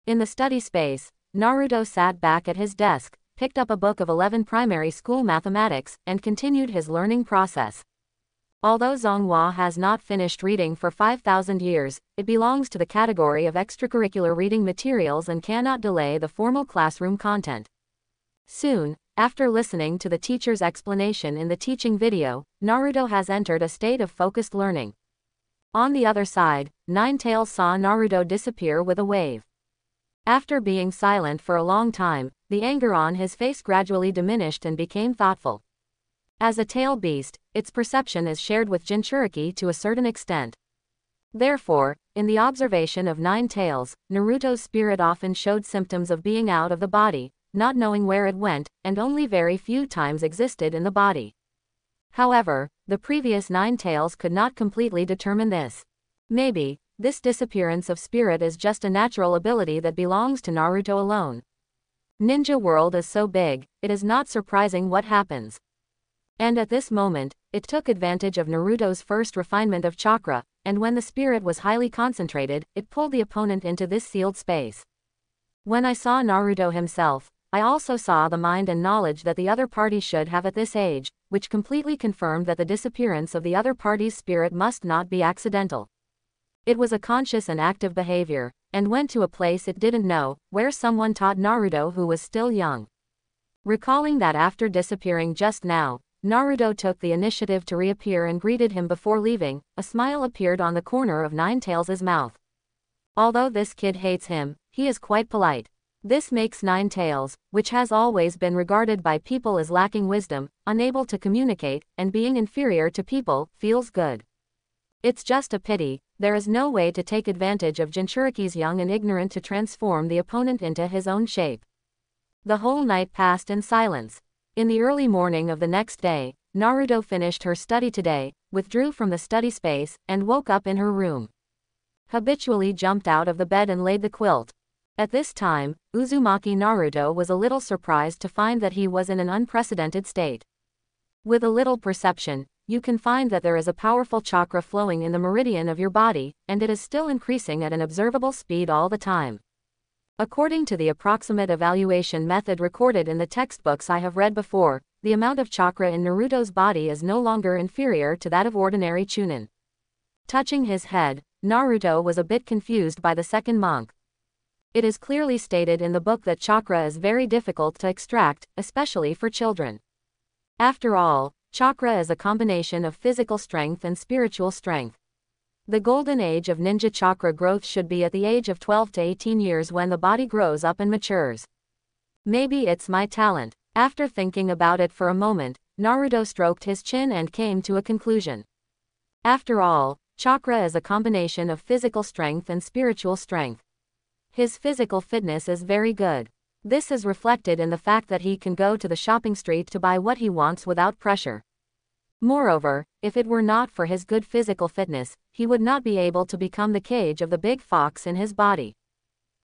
In the study space, Naruto sat back at his desk, picked up a book of 11 primary school mathematics, and continued his learning process. Although Zhonghua has not finished reading for 5,000 years, it belongs to the category of extracurricular reading materials and cannot delay the formal classroom content. Soon, after listening to the teacher's explanation in the teaching video, Naruto has entered a state of focused learning. On the other side, Nine-Tails saw Naruto disappear with a wave. After being silent for a long time, the anger on his face gradually diminished and became thoughtful. As a tail beast, its perception is shared with Jinchuriki to a certain extent. Therefore, in the observation of Nine-Tails, Naruto's spirit often showed symptoms of being out of the body, not knowing where it went, and only very few times existed in the body. However, the previous Nine-Tails could not completely determine this. Maybe, this disappearance of spirit is just a natural ability that belongs to Naruto alone. Ninja world is so big, it is not surprising what happens. And at this moment, it took advantage of Naruto's first refinement of chakra, and when the spirit was highly concentrated, it pulled the opponent into this sealed space. When I saw Naruto himself, I also saw the mind and knowledge that the other party should have at this age, which completely confirmed that the disappearance of the other party's spirit must not be accidental. It was a conscious and active behavior, and went to a place it didn't know, where someone taught Naruto who was still young. Recalling that after disappearing just now, Naruto took the initiative to reappear and greeted him before leaving, a smile appeared on the corner of Ninetales' mouth. Although this kid hates him, he is quite polite. This makes Ninetales, which has always been regarded by people as lacking wisdom, unable to communicate, and being inferior to people, feels good. It's just a pity, there is no way to take advantage of Jinchuriki's young and ignorant to transform the opponent into his own shape. The whole night passed in silence. In the early morning of the next day, Naruto finished her study today, withdrew from the study space, and woke up in her room. Habitually jumped out of the bed and laid the quilt. At this time, Uzumaki Naruto was a little surprised to find that he was in an unprecedented state. With a little perception, you can find that there is a powerful chakra flowing in the meridian of your body, and it is still increasing at an observable speed all the time. According to the approximate evaluation method recorded in the textbooks I have read before, the amount of chakra in Naruto's body is no longer inferior to that of ordinary Chunin. Touching his head, Naruto was a bit confused by the second monk. It is clearly stated in the book that chakra is very difficult to extract, especially for children. After all, chakra is a combination of physical strength and spiritual strength. The golden age of ninja chakra growth should be at the age of 12 to 18 years when the body grows up and matures. Maybe it's my talent. After thinking about it for a moment, Naruto stroked his chin and came to a conclusion. After all, chakra is a combination of physical strength and spiritual strength. His physical fitness is very good. This is reflected in the fact that he can go to the shopping street to buy what he wants without pressure. Moreover, if it were not for his good physical fitness, he would not be able to become the cage of the big fox in his body.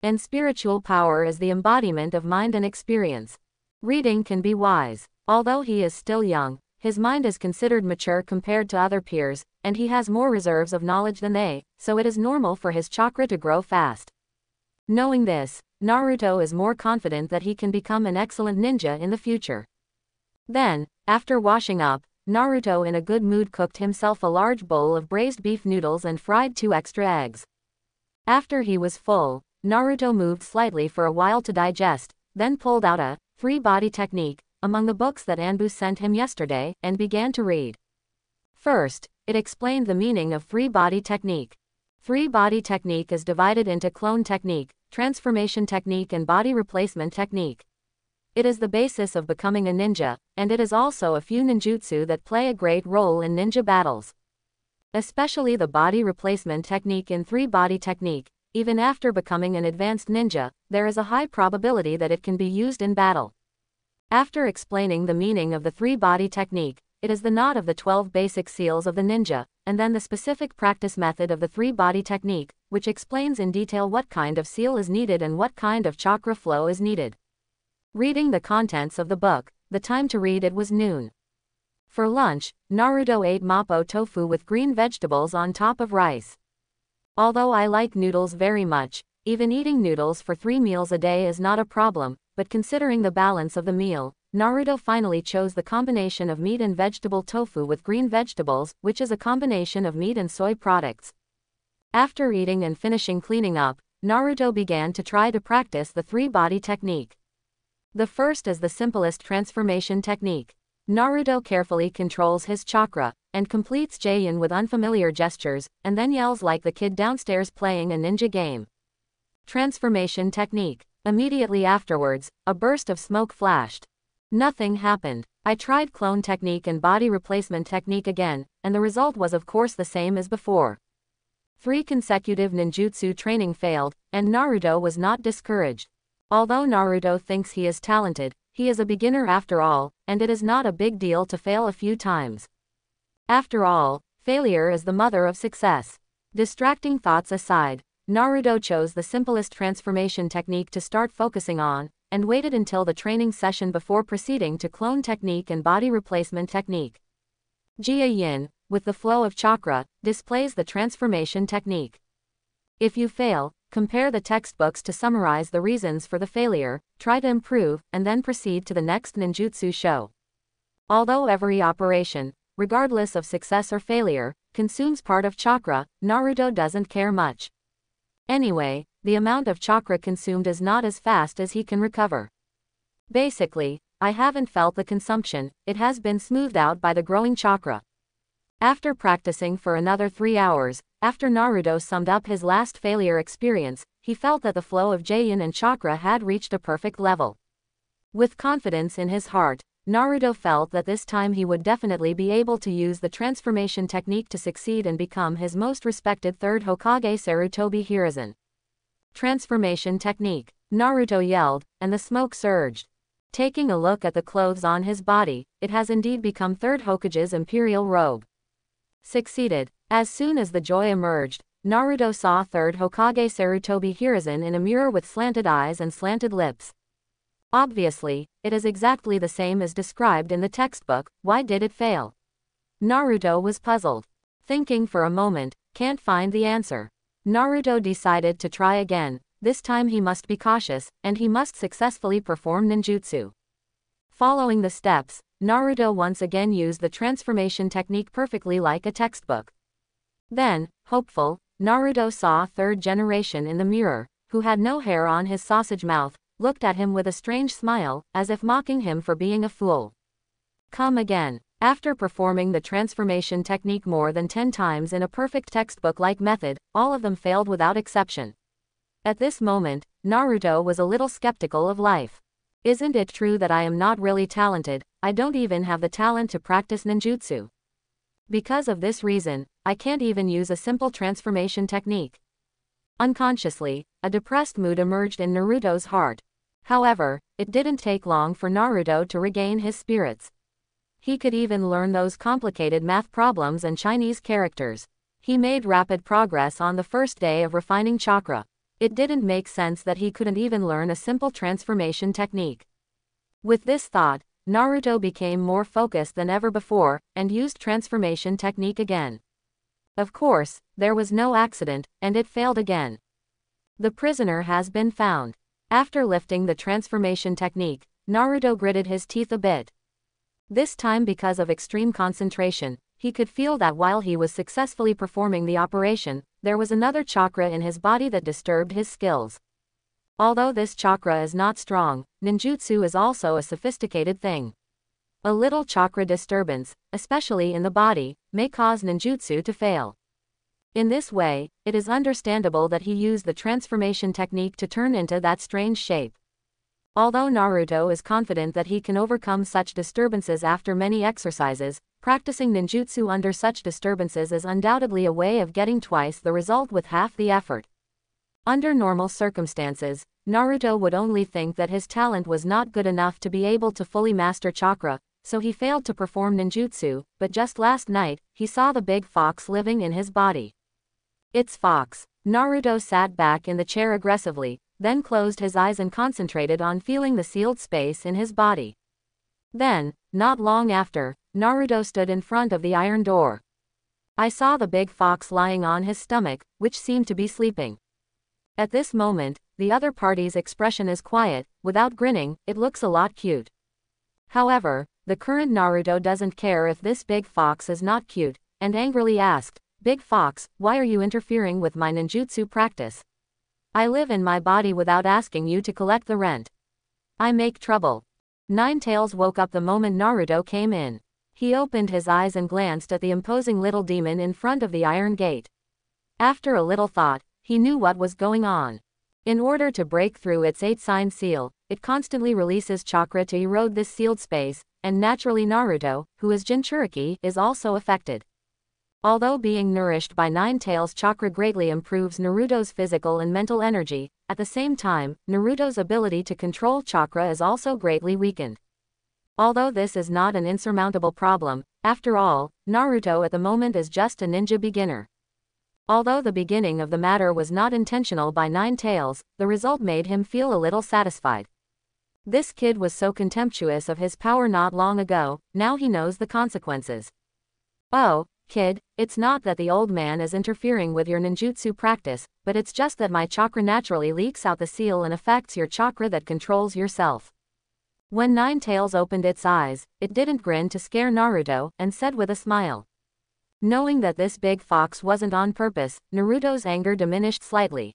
And spiritual power is the embodiment of mind and experience. Reading can be wise. Although he is still young, his mind is considered mature compared to other peers, and he has more reserves of knowledge than they, so it is normal for his chakra to grow fast. Knowing this, Naruto is more confident that he can become an excellent ninja in the future. Then, after washing up, Naruto in a good mood cooked himself a large bowl of braised beef noodles and fried 2 extra eggs. After he was full, Naruto moved slightly for a while to digest, then pulled out a 3-body technique among the books that Anbu sent him yesterday, and began to read. First, it explained the meaning of 3-body technique. 3-body technique is divided into clone technique, transformation technique and body replacement technique. It is the basis of becoming a ninja, and it is also a few ninjutsu that play a great role in ninja battles. Especially the body replacement technique in 3-body technique, even after becoming an advanced ninja, there is a high probability that it can be used in battle. After explaining the meaning of the 3-body technique, it is the knot of the 12 basic seals of the ninja, and then the specific practice method of the 3-body technique, which explains in detail what kind of seal is needed and what kind of chakra flow is needed. Reading the contents of the book, the time to read it was noon. For lunch, Naruto ate mapo tofu with green vegetables on top of rice. Although I like noodles very much, even eating noodles for 3 meals a day is not a problem, but considering the balance of the meal, Naruto finally chose the combination of meat and vegetable tofu with green vegetables, which is a combination of meat and soy products. After eating and finishing cleaning up, Naruto began to try to practice the 3-body technique. The first is the simplest transformation technique. Naruto carefully controls his chakra, and completes Jayin with unfamiliar gestures, and then yells like the kid downstairs playing a ninja game. Transformation technique. Immediately afterwards, a burst of smoke flashed. Nothing happened. I tried clone technique and body replacement technique again, and the result was of course the same as before. 3 consecutive ninjutsu training failed, and Naruto was not discouraged. Although Naruto thinks he is talented, he is a beginner after all, and it is not a big deal to fail a few times. After all, failure is the mother of success. Distracting thoughts aside, Naruto chose the simplest transformation technique to start focusing on, and waited until the training session before proceeding to clone technique and body replacement technique. Jia Yin, with the flow of chakra, displays the transformation technique. If you fail, compare the textbooks to summarize the reasons for the failure, try to improve, and then proceed to the next ninjutsu show. Although every operation, regardless of success or failure, consumes part of chakra, Naruto doesn't care much. Anyway, the amount of chakra consumed is not as fast as he can recover. Basically, I haven't felt the consumption, it has been smoothed out by the growing chakra. After practicing for another 3 hours, after Naruto summed up his last failure experience, he felt that the flow of Jain and chakra had reached a perfect level. With confidence in his heart, Naruto felt that this time he would definitely be able to use the transformation technique to succeed and become his most respected third Hokage Sarutobi Hiruzen. Transformation technique, Naruto yelled, and the smoke surged. Taking a look at the clothes on his body, it has indeed become third Hokage's imperial robe. Succeeded. As soon as the joy emerged, Naruto saw third Hokage Sarutobi Hiruzen in a mirror with slanted eyes and slanted lips. Obviously, it is exactly the same as described in the textbook. Why did it fail? Naruto was puzzled. Thinking for a moment, can't find the answer. Naruto decided to try again. This time he must be cautious, and he must successfully perform ninjutsu. Following the steps, Naruto once again used the transformation technique perfectly like a textbook. Then, hopeful, Naruto saw third generation in the mirror, who had no hair on his sausage mouth, looked at him with a strange smile, as if mocking him for being a fool. Come again. After performing the transformation technique more than 10 times in a perfect textbook-like method, all of them failed without exception. At this moment, Naruto was a little skeptical of life. Isn't it true that I am not really talented? I don't even have the talent to practice ninjutsu. Because of this reason, I can't even use a simple transformation technique. Unconsciously, a depressed mood emerged in Naruto's heart. However, it didn't take long for Naruto to regain his spirits. He could even learn those complicated math problems and Chinese characters. He made rapid progress on the first day of refining chakra. It didn't make sense that he couldn't even learn a simple transformation technique. With this thought, Naruto became more focused than ever before, and used transformation technique again. Of course, there was no accident, and it failed again. The prisoner has been found. After lifting the transformation technique, Naruto gritted his teeth a bit. This time, because of extreme concentration, he could feel that while he was successfully performing the operation, there was another chakra in his body that disturbed his skills. Although this chakra is not strong, ninjutsu is also a sophisticated thing. A little chakra disturbance, especially in the body, may cause ninjutsu to fail. In this way, it is understandable that he used the transformation technique to turn into that strange shape. Although Naruto is confident that he can overcome such disturbances after many exercises, practicing ninjutsu under such disturbances is undoubtedly a way of getting twice the result with half the effort. Under normal circumstances, Naruto would only think that his talent was not good enough to be able to fully master chakra, so he failed to perform ninjutsu, but just last night, he saw the big fox living in his body. It's Fox. Naruto sat back in the chair aggressively, then closed his eyes and concentrated on feeling the sealed space in his body. Then, not long after, Naruto stood in front of the iron door. I saw the big fox lying on his stomach, which seemed to be sleeping. At this moment, the other party's expression is quiet, without grinning, it looks a lot cute. However, the current Naruto doesn't care if this big fox is not cute, and angrily asked, "Big fox, why are you interfering with my ninjutsu practice? I live in my body without asking you to collect the rent. I make trouble." Ninetales woke up the moment Naruto came in. He opened his eyes and glanced at the imposing little demon in front of the iron gate. After a little thought, he knew what was going on. In order to break through its 8-sign seal, it constantly releases chakra to erode this sealed space, and naturally Naruto, who is Jinchuriki, is also affected. Although being nourished by Ninetales chakra greatly improves Naruto's physical and mental energy, at the same time, Naruto's ability to control chakra is also greatly weakened. Although this is not an insurmountable problem, after all, Naruto at the moment is just a ninja beginner. Although the beginning of the matter was not intentional by Ninetales, the result made him feel a little satisfied. This kid was so contemptuous of his power not long ago, now he knows the consequences. Oh, Kid, it's not that the old man is interfering with your ninjutsu practice, but it's just that my chakra naturally leaks out the seal and affects your chakra that controls yourself. When Ninetales opened its eyes, it didn't grin to scare Naruto, and said with a smile. Knowing that this big fox wasn't on purpose, Naruto's anger diminished slightly.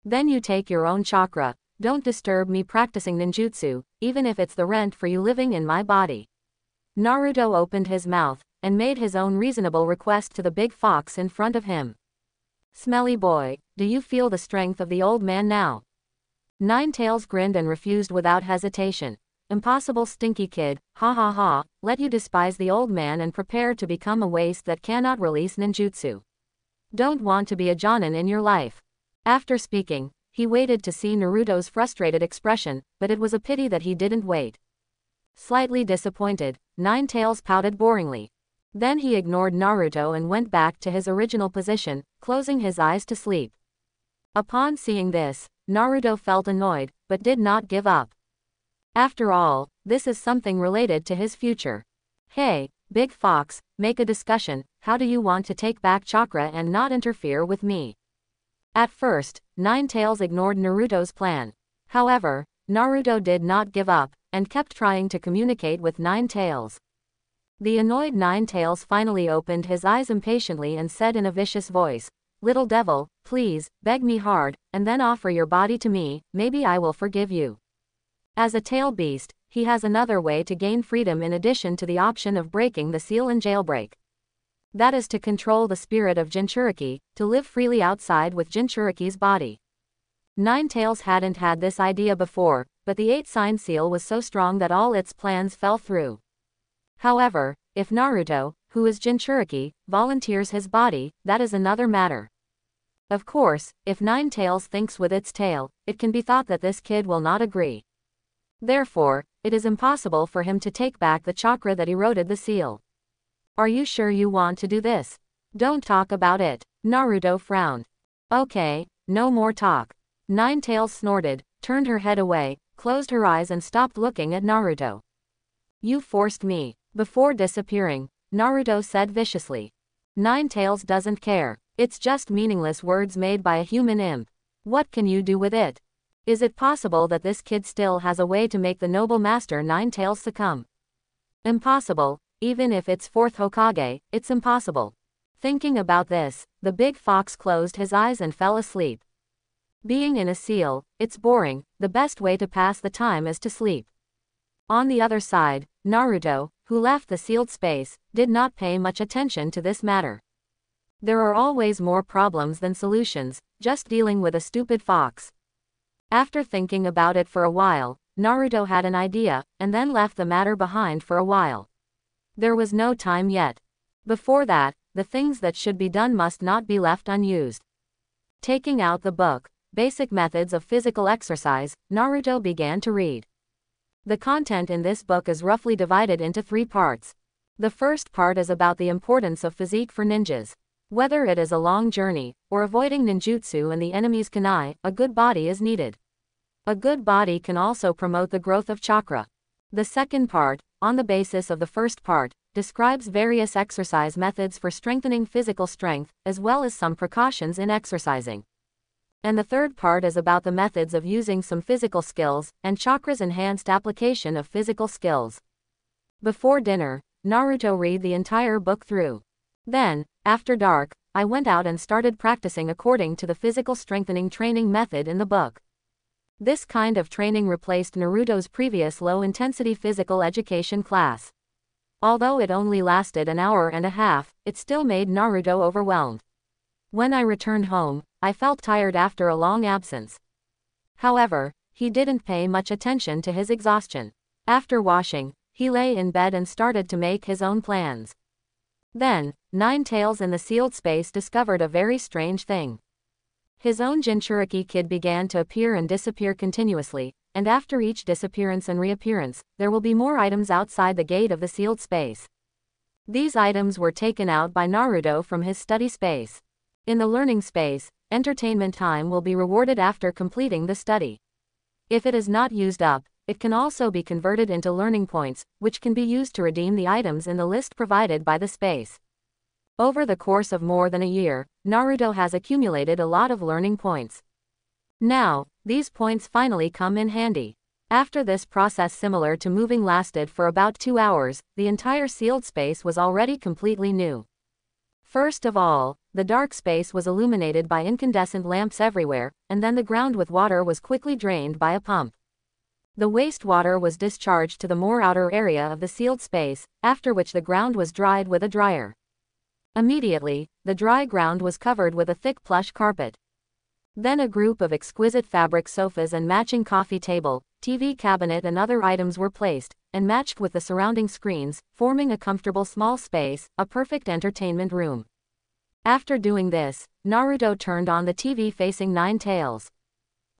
Then you take your own chakra, don't disturb me practicing ninjutsu, even if it's the rent for you living in my body. Naruto opened his mouth, and made his own reasonable request to the big fox in front of him. Smelly boy, do you feel the strength of the old man now? Ninetales grinned and refused without hesitation. Impossible stinky kid, ha ha ha, let you despise the old man and prepare to become a waste that cannot release ninjutsu. Don't want to be a jonin in your life. After speaking, he waited to see Naruto's frustrated expression, but it was a pity that he didn't wait. Slightly disappointed, Ninetales pouted boringly. Then he ignored Naruto and went back to his original position, closing his eyes to sleep. Upon seeing this, Naruto felt annoyed, but did not give up. After all, this is something related to his future. Hey, Big Fox, make a discussion, how do you want to take back chakra and not interfere with me? At first, Ninetales ignored Naruto's plan. However, Naruto did not give up, and kept trying to communicate with Ninetales. The annoyed Ninetales finally opened his eyes impatiently and said in a vicious voice, "Little devil, please, beg me hard, and then offer your body to me, maybe I will forgive you." As a tail beast, he has another way to gain freedom in addition to the option of breaking the seal and jailbreak. That is to control the spirit of Jinchuriki, to live freely outside with Jinchuriki's body. Ninetales hadn't had this idea before, but the 8-sign seal was so strong that all its plans fell through. However, if Naruto, who is Jinchuriki, volunteers his body, that is another matter. Of course, if Ninetales thinks with its tail, it can be thought that this kid will not agree. Therefore, it is impossible for him to take back the chakra that eroded the seal. Are you sure you want to do this? Don't talk about it. Naruto frowned. Okay, no more talk. Ninetales snorted, turned her head away, closed her eyes and stopped looking at Naruto. You forced me. Before disappearing, Naruto said viciously. Ninetales doesn't care. It's just meaningless words made by a human imp. What can you do with it? Is it possible that this kid still has a way to make the noble master Ninetales succumb? Impossible, even if it's 4th Hokage, it's impossible. Thinking about this, the big fox closed his eyes and fell asleep. Being in a seal, it's boring, the best way to pass the time is to sleep. On the other side, Naruto, who left the sealed space, did not pay much attention to this matter. There are always more problems than solutions, just dealing with a stupid fox. After thinking about it for a while, Naruto had an idea, and then left the matter behind for a while. There was no time yet. Before that, the things that should be done must not be left unused. Taking out the book, Basic Methods of Physical Exercise, Naruto began to read. The content in this book is roughly divided into 3 parts. The first part is about the importance of physique for ninjas. Whether it is a long journey, or avoiding ninjutsu and the enemy's kunai, a good body is needed. A good body can also promote the growth of chakra. The second part, on the basis of the first part, describes various exercise methods for strengthening physical strength, as well as some precautions in exercising. And the third part is about the methods of using some physical skills, and chakra's enhanced application of physical skills. Before dinner, Naruto read the entire book through. Then, after dark, I went out and started practicing according to the physical strengthening training method in the book. This kind of training replaced Naruto's previous low-intensity physical education class. Although it only lasted an hour and a half, it still made Naruto overwhelmed. When I returned home, I felt tired after a long absence. However, he didn't pay much attention to his exhaustion. After washing, he lay in bed and started to make his own plans. Then, Ninetales in the sealed space discovered a very strange thing. His own Jinchuriki kid began to appear and disappear continuously, and after each disappearance and reappearance, there will be more items outside the gate of the sealed space. These items were taken out by Naruto from his study space. In the learning space, entertainment time will be rewarded after completing the study. If it is not used up, it can also be converted into learning points, which can be used to redeem the items in the list provided by the space. Over the course of more than a year, Naruto has accumulated a lot of learning points. Now, these points finally come in handy. After this process similar to moving lasted for about 2 hours, the entire sealed space was already completely new. First of all, the dark space was illuminated by incandescent lamps everywhere, and then the ground with water was quickly drained by a pump. The wastewater was discharged to the more outer area of the sealed space, after which the ground was dried with a dryer. Immediately, the dry ground was covered with a thick plush carpet. Then a group of exquisite fabric sofas and matching coffee table, TV cabinet and other items were placed, and matched with the surrounding screens, forming a comfortable small space, a perfect entertainment room. After doing this, Naruto turned on the TV facing Nine Tails.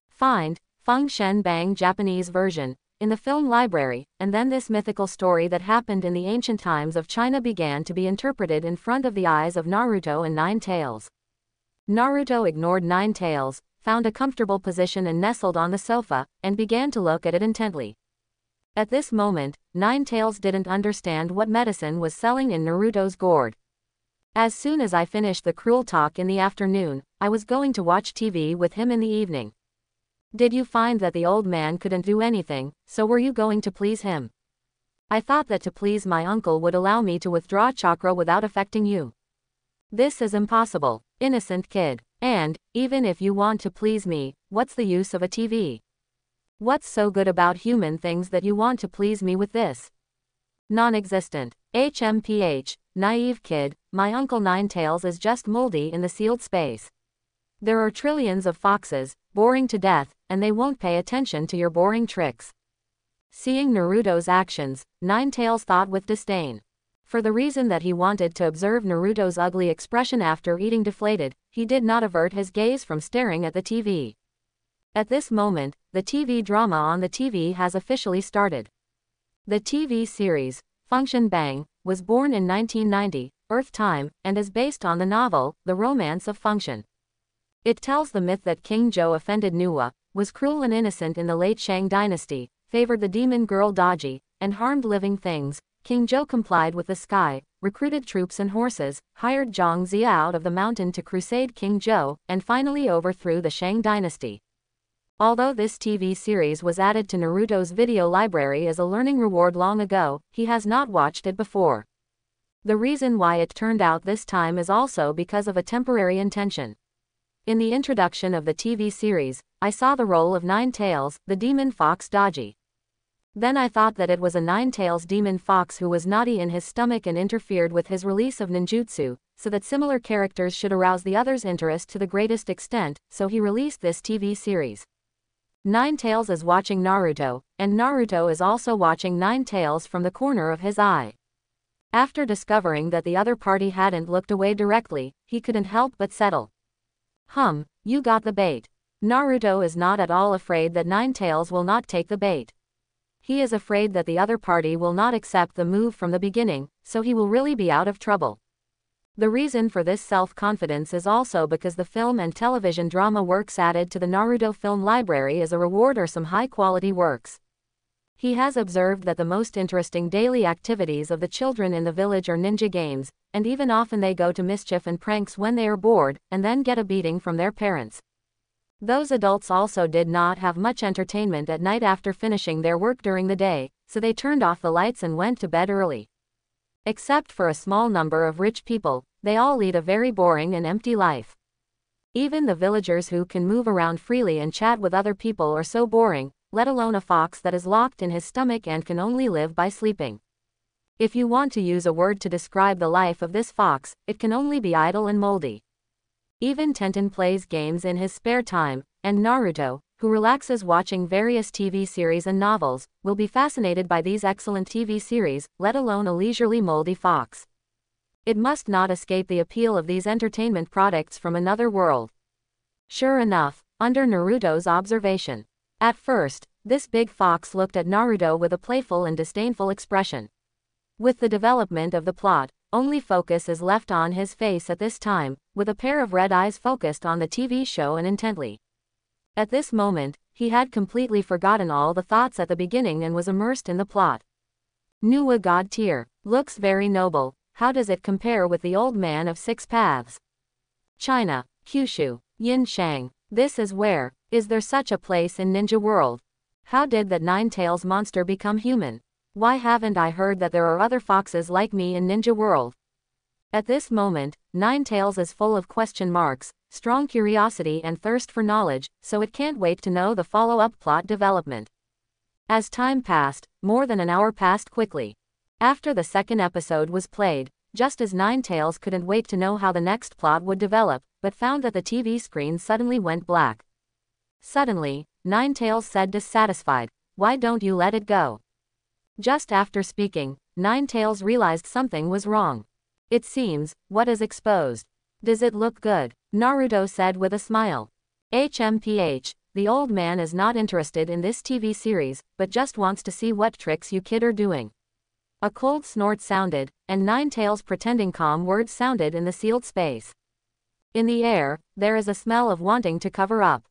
Find Feng Shen Bang Japanese version in the film library, and then this mythical story that happened in the ancient times of China began to be interpreted in front of the eyes of Naruto and Nine Tails. Naruto ignored Nine Tails, found a comfortable position and nestled on the sofa, and began to look at it intently. At this moment, Nine Tails didn't understand what medicine was selling in Naruto's gourd. As soon as I finished the cruel talk in the afternoon, I was going to watch TV with him in the evening. Did you find that the old man couldn't do anything, so were you going to please him? I thought that to please my uncle would allow me to withdraw chakra without affecting you. This is impossible, innocent kid. And, even if you want to please me, what's the use of a TV? What's so good about human things that you want to please me with this? Non-existent. HMPH, naive kid, my uncle Nine Tails is just moldy in the sealed space. There are trillions of foxes, boring to death, and they won't pay attention to your boring tricks. Seeing Naruto's actions, Nine Tails thought with disdain. For the reason that he wanted to observe Naruto's ugly expression after eating deflated, he did not avert his gaze from staring at the TV. At this moment, the TV drama on the TV has officially started. The TV series, Feng Shen Bang, was born in 1990, Earth time, and is based on the novel, The Romance of Feng Shen. It tells the myth that King Zhou offended Nuwa, was cruel and innocent in the late Shang dynasty, favored the demon girl Daji, and harmed living things. King Zhou complied with the sky, recruited troops and horses, hired Zhang Xia out of the mountain to crusade King Zhou, and finally overthrew the Shang dynasty. Although this TV series was added to Naruto's video library as a learning reward long ago, he has not watched it before. The reason why it turned out this time is also because of a temporary intention. In the introduction of the TV series, I saw the role of Nine Tails, the demon fox Daji. Then I thought that it was a Nine Tails demon fox who was naughty in his stomach and interfered with his release of ninjutsu, so that similar characters should arouse the other's interest to the greatest extent, so he released this TV series. Nine Tails is watching Naruto, and Naruto is also watching Nine Tails from the corner of his eye. After discovering that the other party hadn't looked away directly, he couldn't help but settle. You got the bait. Naruto is not at all afraid that Nine Tails will not take the bait. He is afraid that the other party will not accept the move from the beginning, so he will really be out of trouble. The reason for this self-confidence is also because the film and television drama works added to the Naruto film library as a reward are some high-quality works. He has observed that the most interesting daily activities of the children in the village are ninja games, and even often they go to mischief and pranks when they are bored, and then get a beating from their parents. Those adults also did not have much entertainment at night after finishing their work during the day, so they turned off the lights and went to bed early. Except for a small number of rich people, they all lead a very boring and empty life. Even the villagers who can move around freely and chat with other people are so boring, let alone a fox that is locked in his stomach and can only live by sleeping. If you want to use a word to describe the life of this fox, it can only be idle and moldy. Even Tenten plays games in his spare time, and Naruto, who relaxes watching various TV series and novels, will be fascinated by these excellent TV series, let alone a leisurely moldy fox. It must not escape the appeal of these entertainment products from another world. Sure enough, under Naruto's observation, at first, this big fox looked at Naruto with a playful and disdainful expression. With the development of the plot, only focus is left on his face at this time, with a pair of red eyes focused on the TV show and intently. At this moment, he had completely forgotten all the thoughts at the beginning and was immersed in the plot. Nuwa God tier, looks very noble. How does it compare with the Old Man of Six Paths? China, Kyushu, Yinshan. This is where. Is there such a place in Ninja World? How did that Nine-Tails monster become human? Why haven't I heard that there are other foxes like me in Ninja World? At this moment, Nine-Tails is full of question marks, strong curiosity and thirst for knowledge, so it can't wait to know the follow-up plot development. As time passed, more than an hour passed quickly. After the second episode was played, just as Nine-Tails couldn't wait to know how the next plot would develop, but found that the TV screen suddenly went black. Suddenly, Nine-Tails said dissatisfied, "Why don't you let it go?" Just after speaking, Nine-Tails realized something was wrong. It seems, what is exposed? Does it look good? Naruto said with a smile. HMPH, the old man is not interested in this TV series, but just wants to see what tricks you kid are doing. A cold snort sounded, and Nine-Tails' pretending calm words sounded in the sealed space. In the air, there is a smell of wanting to cover up.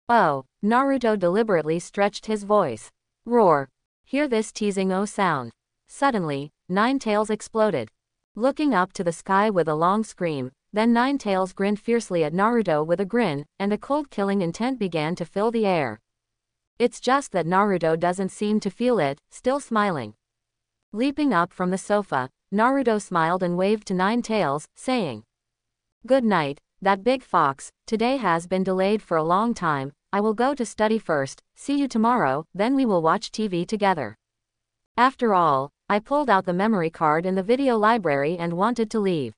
Oh, Naruto deliberately stretched his voice. Roar. Hear this teasing oh sound. Suddenly, Nine-Tails exploded. Looking up to the sky with a long scream, then Nine-Tails grinned fiercely at Naruto with a grin, and a cold killing intent began to fill the air. It's just that Naruto doesn't seem to feel it, still smiling. Leaping up from the sofa, Naruto smiled and waved to Nine-Tails, saying, "Good night, that big fox, today has been delayed for a long time, I will go to study first, see you tomorrow, then we will watch TV together." After all, I pulled out the memory card in the video library and wanted to leave.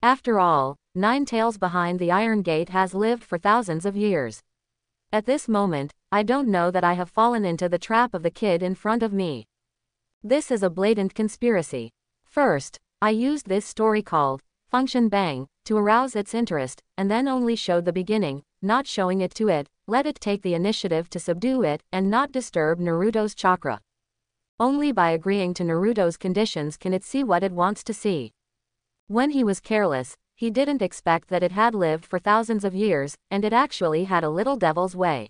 After all, Nine-Tails behind the Iron Gate has lived for thousands of years. At this moment, I don't know that I have fallen into the trap of the kid in front of me. This is a blatant conspiracy. First, I used this story called Function Bang to arouse its interest, and then only showed the beginning, not showing it to it, let it take the initiative to subdue it, and not disturb Naruto's chakra. Only by agreeing to Naruto's conditions can it see what it wants to see. When he was careless, he didn't expect that it had lived for thousands of years, and it actually had a little devil's way.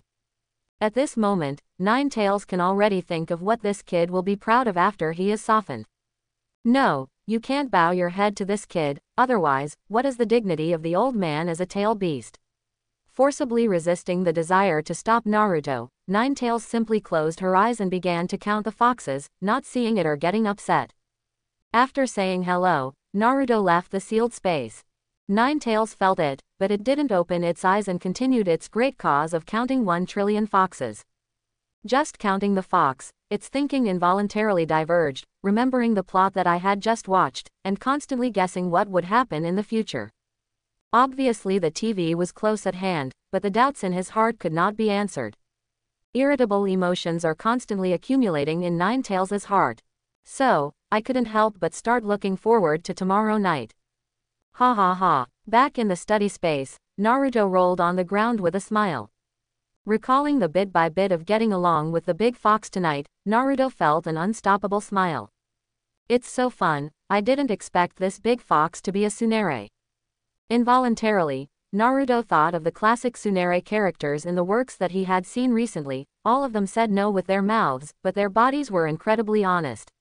At this moment, Nine-Tails can already think of what this kid will be proud of after he is softened. No, you can't bow your head to this kid, otherwise, what is the dignity of the old man as a tail beast? Forcibly resisting the desire to stop Naruto, Nine-Tails simply closed her eyes and began to count the foxes, not seeing it or getting upset. After saying hello, Naruto left the sealed space. Nine-Tails felt it, but it didn't open its eyes and continued its great cause of counting 1 trillion foxes. Just counting the fox, its thinking involuntarily diverged, remembering the plot that I had just watched, and constantly guessing what would happen in the future. Obviously the TV was close at hand, but the doubts in his heart could not be answered. Irritable emotions are constantly accumulating in Nine-Tails' heart. So, I couldn't help but start looking forward to tomorrow night. Ha ha ha. Back in the study space, Naruto rolled on the ground with a smile. Recalling the bit by bit of getting along with the big fox tonight, Naruto felt an unstoppable smile. It's so fun, I didn't expect this big fox to be a tsundere. Involuntarily, Naruto thought of the classic tsundere characters in the works that he had seen recently. All of them said no with their mouths, but their bodies were incredibly honest.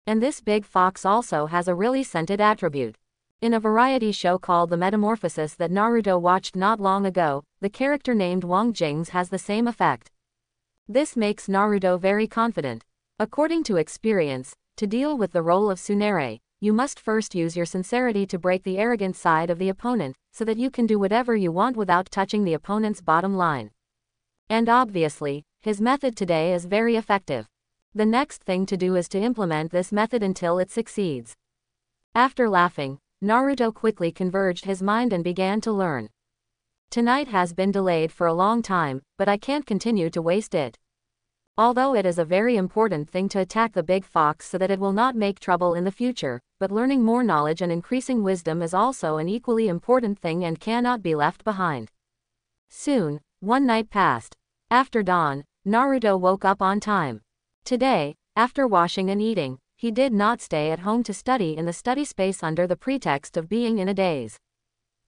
And this big fox also has a really scented attribute. In a variety show called The Metamorphosis that Naruto watched not long ago, the character named Wang Jing's has the same effect. This makes Naruto very confident. According to experience, to deal with the role of tsundere, you must first use your sincerity to break the arrogant side of the opponent, so that you can do whatever you want without touching the opponent's bottom line. And obviously, his method today is very effective. The next thing to do is to implement this method until it succeeds. After laughing, Naruto quickly converged his mind and began to learn. Tonight has been delayed for a long time, but I can't continue to waste it. Although it is a very important thing to attack the big fox so that it will not make trouble in the future, but learning more knowledge and increasing wisdom is also an equally important thing and cannot be left behind. Soon, one night passed. After dawn, Naruto woke up on time. Today, after washing and eating, he did not stay at home to study in the study space under the pretext of being in a daze.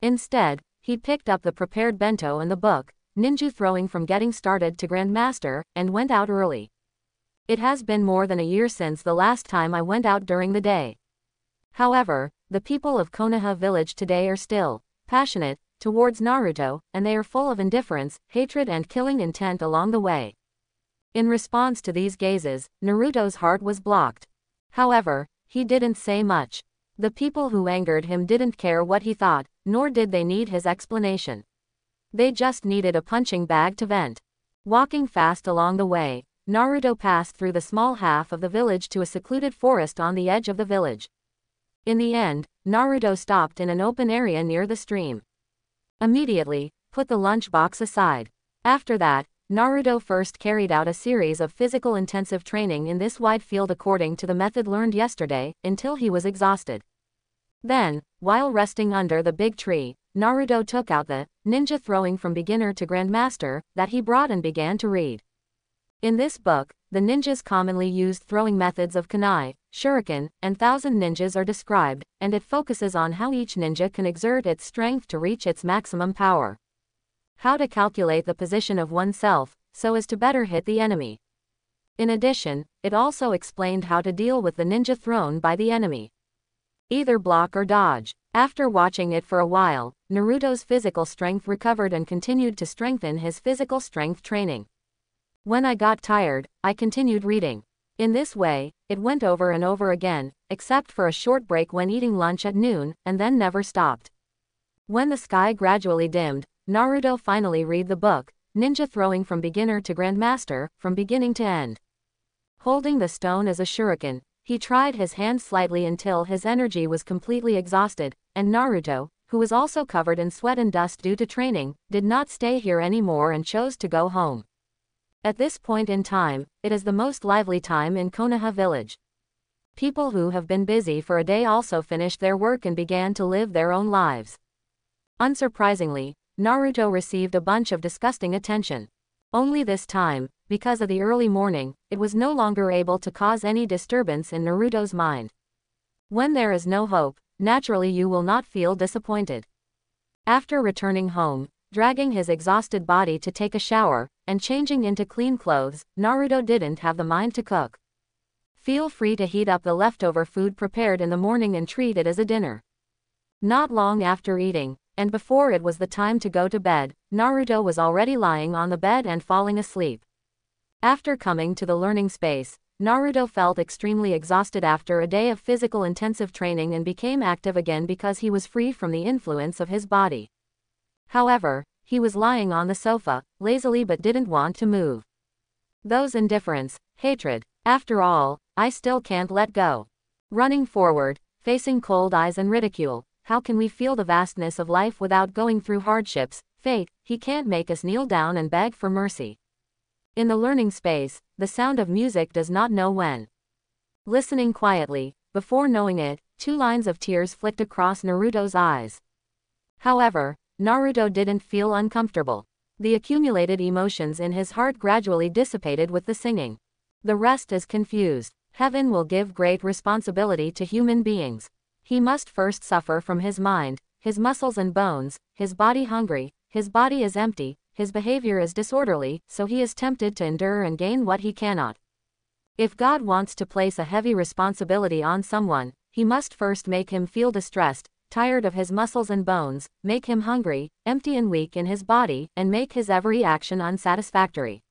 Instead, he picked up the prepared bento and the book, Ninja Throwing from Getting Started to Grandmaster, and went out early. It has been more than a year since the last time I went out during the day. However, the people of Konoha village today are still passionate towards Naruto, and they are full of indifference, hatred and killing intent along the way. In response to these gazes, Naruto's heart was blocked. However, he didn't say much. The people who angered him didn't care what he thought, nor did they need his explanation. They just needed a punching bag to vent. Walking fast along the way, Naruto passed through the small half of the village to a secluded forest on the edge of the village. In the end, Naruto stopped in an open area near the stream. Immediately, put the lunchbox aside. After that, Naruto first carried out a series of physical intensive training in this wide field according to the method learned yesterday, until he was exhausted. Then, while resting under the big tree, Naruto took out the ninja throwing from beginner to grandmaster that he brought and began to read. In this book, the ninjas commonly used throwing methods of kunai, shuriken, and thousand ninjas are described, and it focuses on how each ninja can exert its strength to reach its maximum power. How to calculate the position of oneself, so as to better hit the enemy. In addition, it also explained how to deal with the ninja thrown by the enemy. Either block or dodge. After watching it for a while, Naruto's physical strength recovered and continued to strengthen his physical strength training. When I got tired, I continued reading. In this way, it went over and over again, except for a short break when eating lunch at noon, and then never stopped. When the sky gradually dimmed, Naruto finally read the book, Ninja Throwing from Beginner to Grandmaster, from beginning to end. Holding the stone as a shuriken, he tried his hand slightly until his energy was completely exhausted, and Naruto, who was also covered in sweat and dust due to training, did not stay here anymore and chose to go home. At this point in time, it is the most lively time in Konoha village. People who have been busy for a day also finished their work and began to live their own lives. Unsurprisingly, Naruto received a bunch of disgusting attention. Only this time, because of the early morning, it was no longer able to cause any disturbance in Naruto's mind. When there is no hope, naturally you will not feel disappointed. After returning home, dragging his exhausted body to take a shower, and changing into clean clothes, Naruto didn't have the mind to cook. Feel free to heat up the leftover food prepared in the morning and treat it as a dinner. Not long after eating, and before it was the time to go to bed, Naruto was already lying on the bed and falling asleep. After coming to the learning space, Naruto felt extremely exhausted after a day of physical intensive training and became active again because he was free from the influence of his body. However, he was lying on the sofa, lazily but didn't want to move. Those indifference, hatred, after all, I still can't let go. Running forward, facing cold eyes and ridicule, how can we feel the vastness of life without going through hardships? Fate, he can't make us kneel down and beg for mercy. In the learning space, the sound of music does not know when. Listening quietly, before knowing it, 2 lines of tears flicked across Naruto's eyes. However, Naruto didn't feel uncomfortable. The accumulated emotions in his heart gradually dissipated with the singing. The rest is confused. Heaven will give great responsibility to human beings. He must first suffer from his mind, his muscles and bones, his body hungry, his body is empty, his behavior is disorderly, so he is tempted to endure and gain what he cannot. If God wants to place a heavy responsibility on someone, he must first make him feel distressed, tired of his muscles and bones, make him hungry, empty and weak in his body, and make his every action unsatisfactory.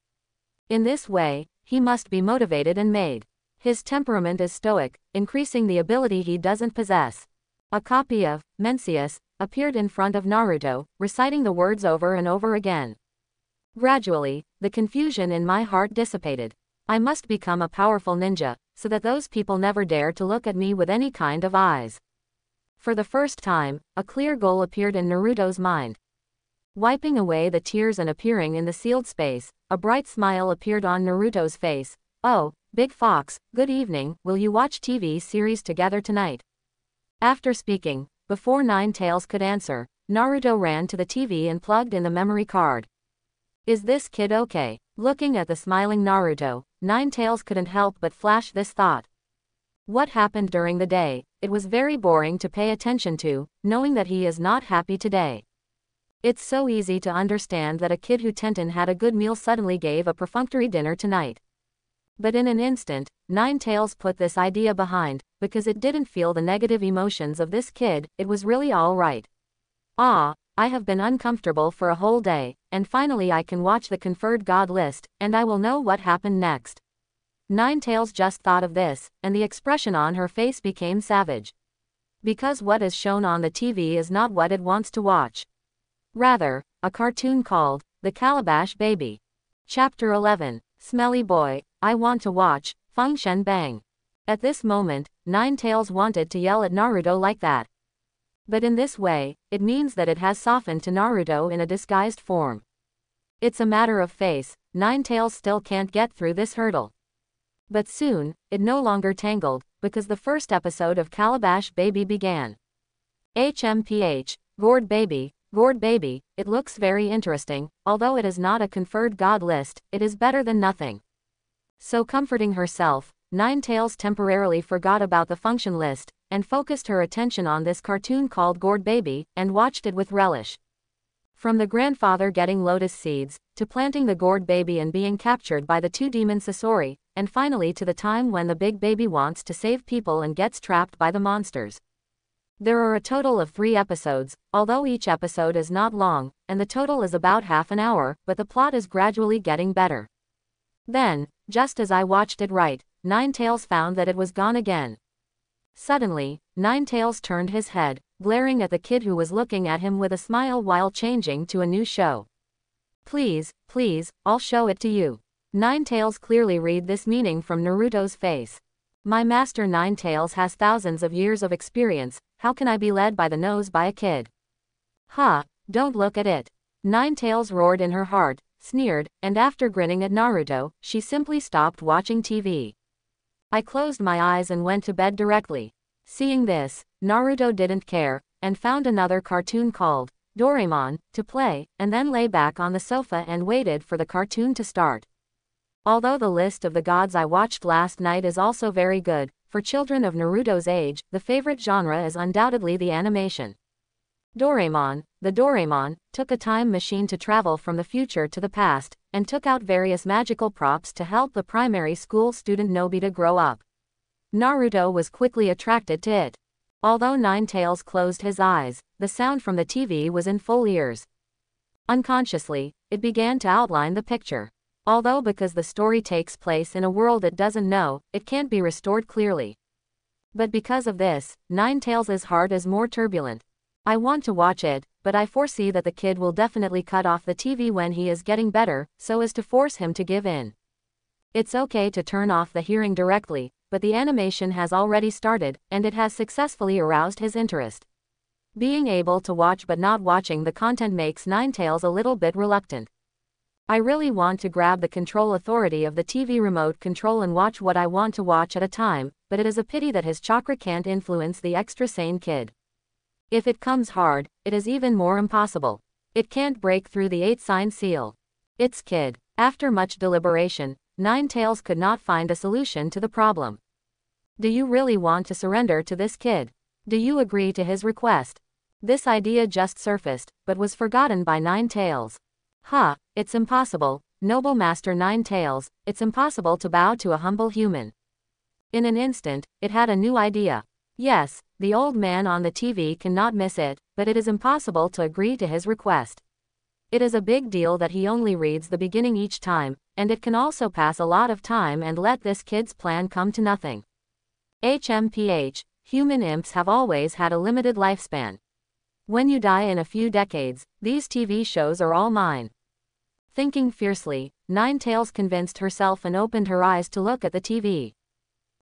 In this way, he must be motivated and made. His temperament is stoic, increasing the ability he doesn't possess. A copy of Mencius appeared in front of Naruto, reciting the words over and over again. Gradually, the confusion in my heart dissipated. I must become a powerful ninja, so that those people never dare to look at me with any kind of eyes. For the first time, a clear goal appeared in Naruto's mind. Wiping away the tears and appearing in the sealed space, a bright smile appeared on Naruto's face. Oh, Big Fox, good evening, will you watch TV series together tonight? After speaking, before Nine Tails could answer, Naruto ran to the TV and plugged in the memory card. Is this kid okay? Looking at the smiling Naruto, Nine Tails couldn't help but flash this thought. What happened during the day? It was very boring to pay attention to, knowing that he is not happy today. It's so easy to understand that a kid who Tenten had a good meal suddenly gave a perfunctory dinner tonight. But in an instant, Ninetales put this idea behind, because it didn't feel the negative emotions of this kid, it was really alright. Ah, I have been uncomfortable for a whole day, and finally I can watch the conferred god list, and I will know what happened next. Ninetales just thought of this, and the expression on her face became savage. Because what is shown on the TV is not what it wants to watch. Rather, a cartoon called The Calabash Baby. Chapter 11. Smelly Boy, I Want to Watch, Feng Shen Bang. At this moment, Ninetales wanted to yell at Naruto like that. But in this way, it means that it has softened to Naruto in a disguised form. It's a matter of face, Ninetales still can't get through this hurdle. But soon, it no longer tangled, because the first episode of Calabash Baby began. HMPH, Gourd Baby, it looks very interesting, although it is not a conferred god list, it is better than nothing. So comforting herself, Ninetales temporarily forgot about the function list, and focused her attention on this cartoon called Gourd Baby, and watched it with relish. From the grandfather getting lotus seeds, to planting the Gourd Baby and being captured by the two demon Sasori, and finally to the time when the big baby wants to save people and gets trapped by the monsters. There are a total of 3 episodes, although each episode is not long, and the total is about half an hour, but the plot is gradually getting better. Then, just as I watched it right, Ninetales found that it was gone again. Suddenly, Ninetales turned his head, glaring at the kid who was looking at him with a smile while changing to a new show. Please, I'll show it to you. Ninetales clearly read this meaning from Naruto's face. My master Ninetales has thousands of years of experience, how can I be led by the nose by a kid? Ha, don't look at it. Ninetales roared in her heart, sneered, and after grinning at Naruto, she simply stopped watching TV. I closed my eyes and went to bed directly. Seeing this, Naruto didn't care, and found another cartoon called Doraemon to play, and then lay back on the sofa and waited for the cartoon to start. Although the list of the gods I watched last night is also very good, for children of Naruto's age, the favorite genre is undoubtedly the animation. Doraemon, the Doraemon, took a time machine to travel from the future to the past, and took out various magical props to help the primary school student Nobita grow up. Naruto was quickly attracted to it. Although Ninetales closed his eyes, the sound from the TV was in full ears. Unconsciously, it began to outline the picture. Although because the story takes place in a world it doesn't know, it can't be restored clearly. But because of this, Ninetales' heart is more turbulent. I want to watch it, but I foresee that the kid will definitely cut off the TV when he is getting better, so as to force him to give in. It's okay to turn off the hearing directly, but the animation has already started, and it has successfully aroused his interest. Being able to watch but not watching the content makes Ninetales a little bit reluctant. I really want to grab the control authority of the TV remote control and watch what I want to watch at a time, but it is a pity that his chakra can't influence the extra sane kid. If it comes hard, it is even more impossible. It can't break through the 8-sign seal. It's kid. After much deliberation, Ninetales could not find a solution to the problem. Do you really want to surrender to this kid? Do you agree to his request? This idea just surfaced, but was forgotten by Ninetales. Ha, it's impossible, noble Master Ninetales, it's impossible to bow to a humble human. In an instant, it had a new idea. Yes, the old man on the TV cannot miss it, but it is impossible to agree to his request. It is a big deal that he only reads the beginning each time, and it can also pass a lot of time and let this kid's plan come to nothing. HMPH, human imps have always had a limited lifespan. When you die in a few decades, these TV shows are all mine. Thinking fiercely, Ninetales convinced herself and opened her eyes to look at the TV.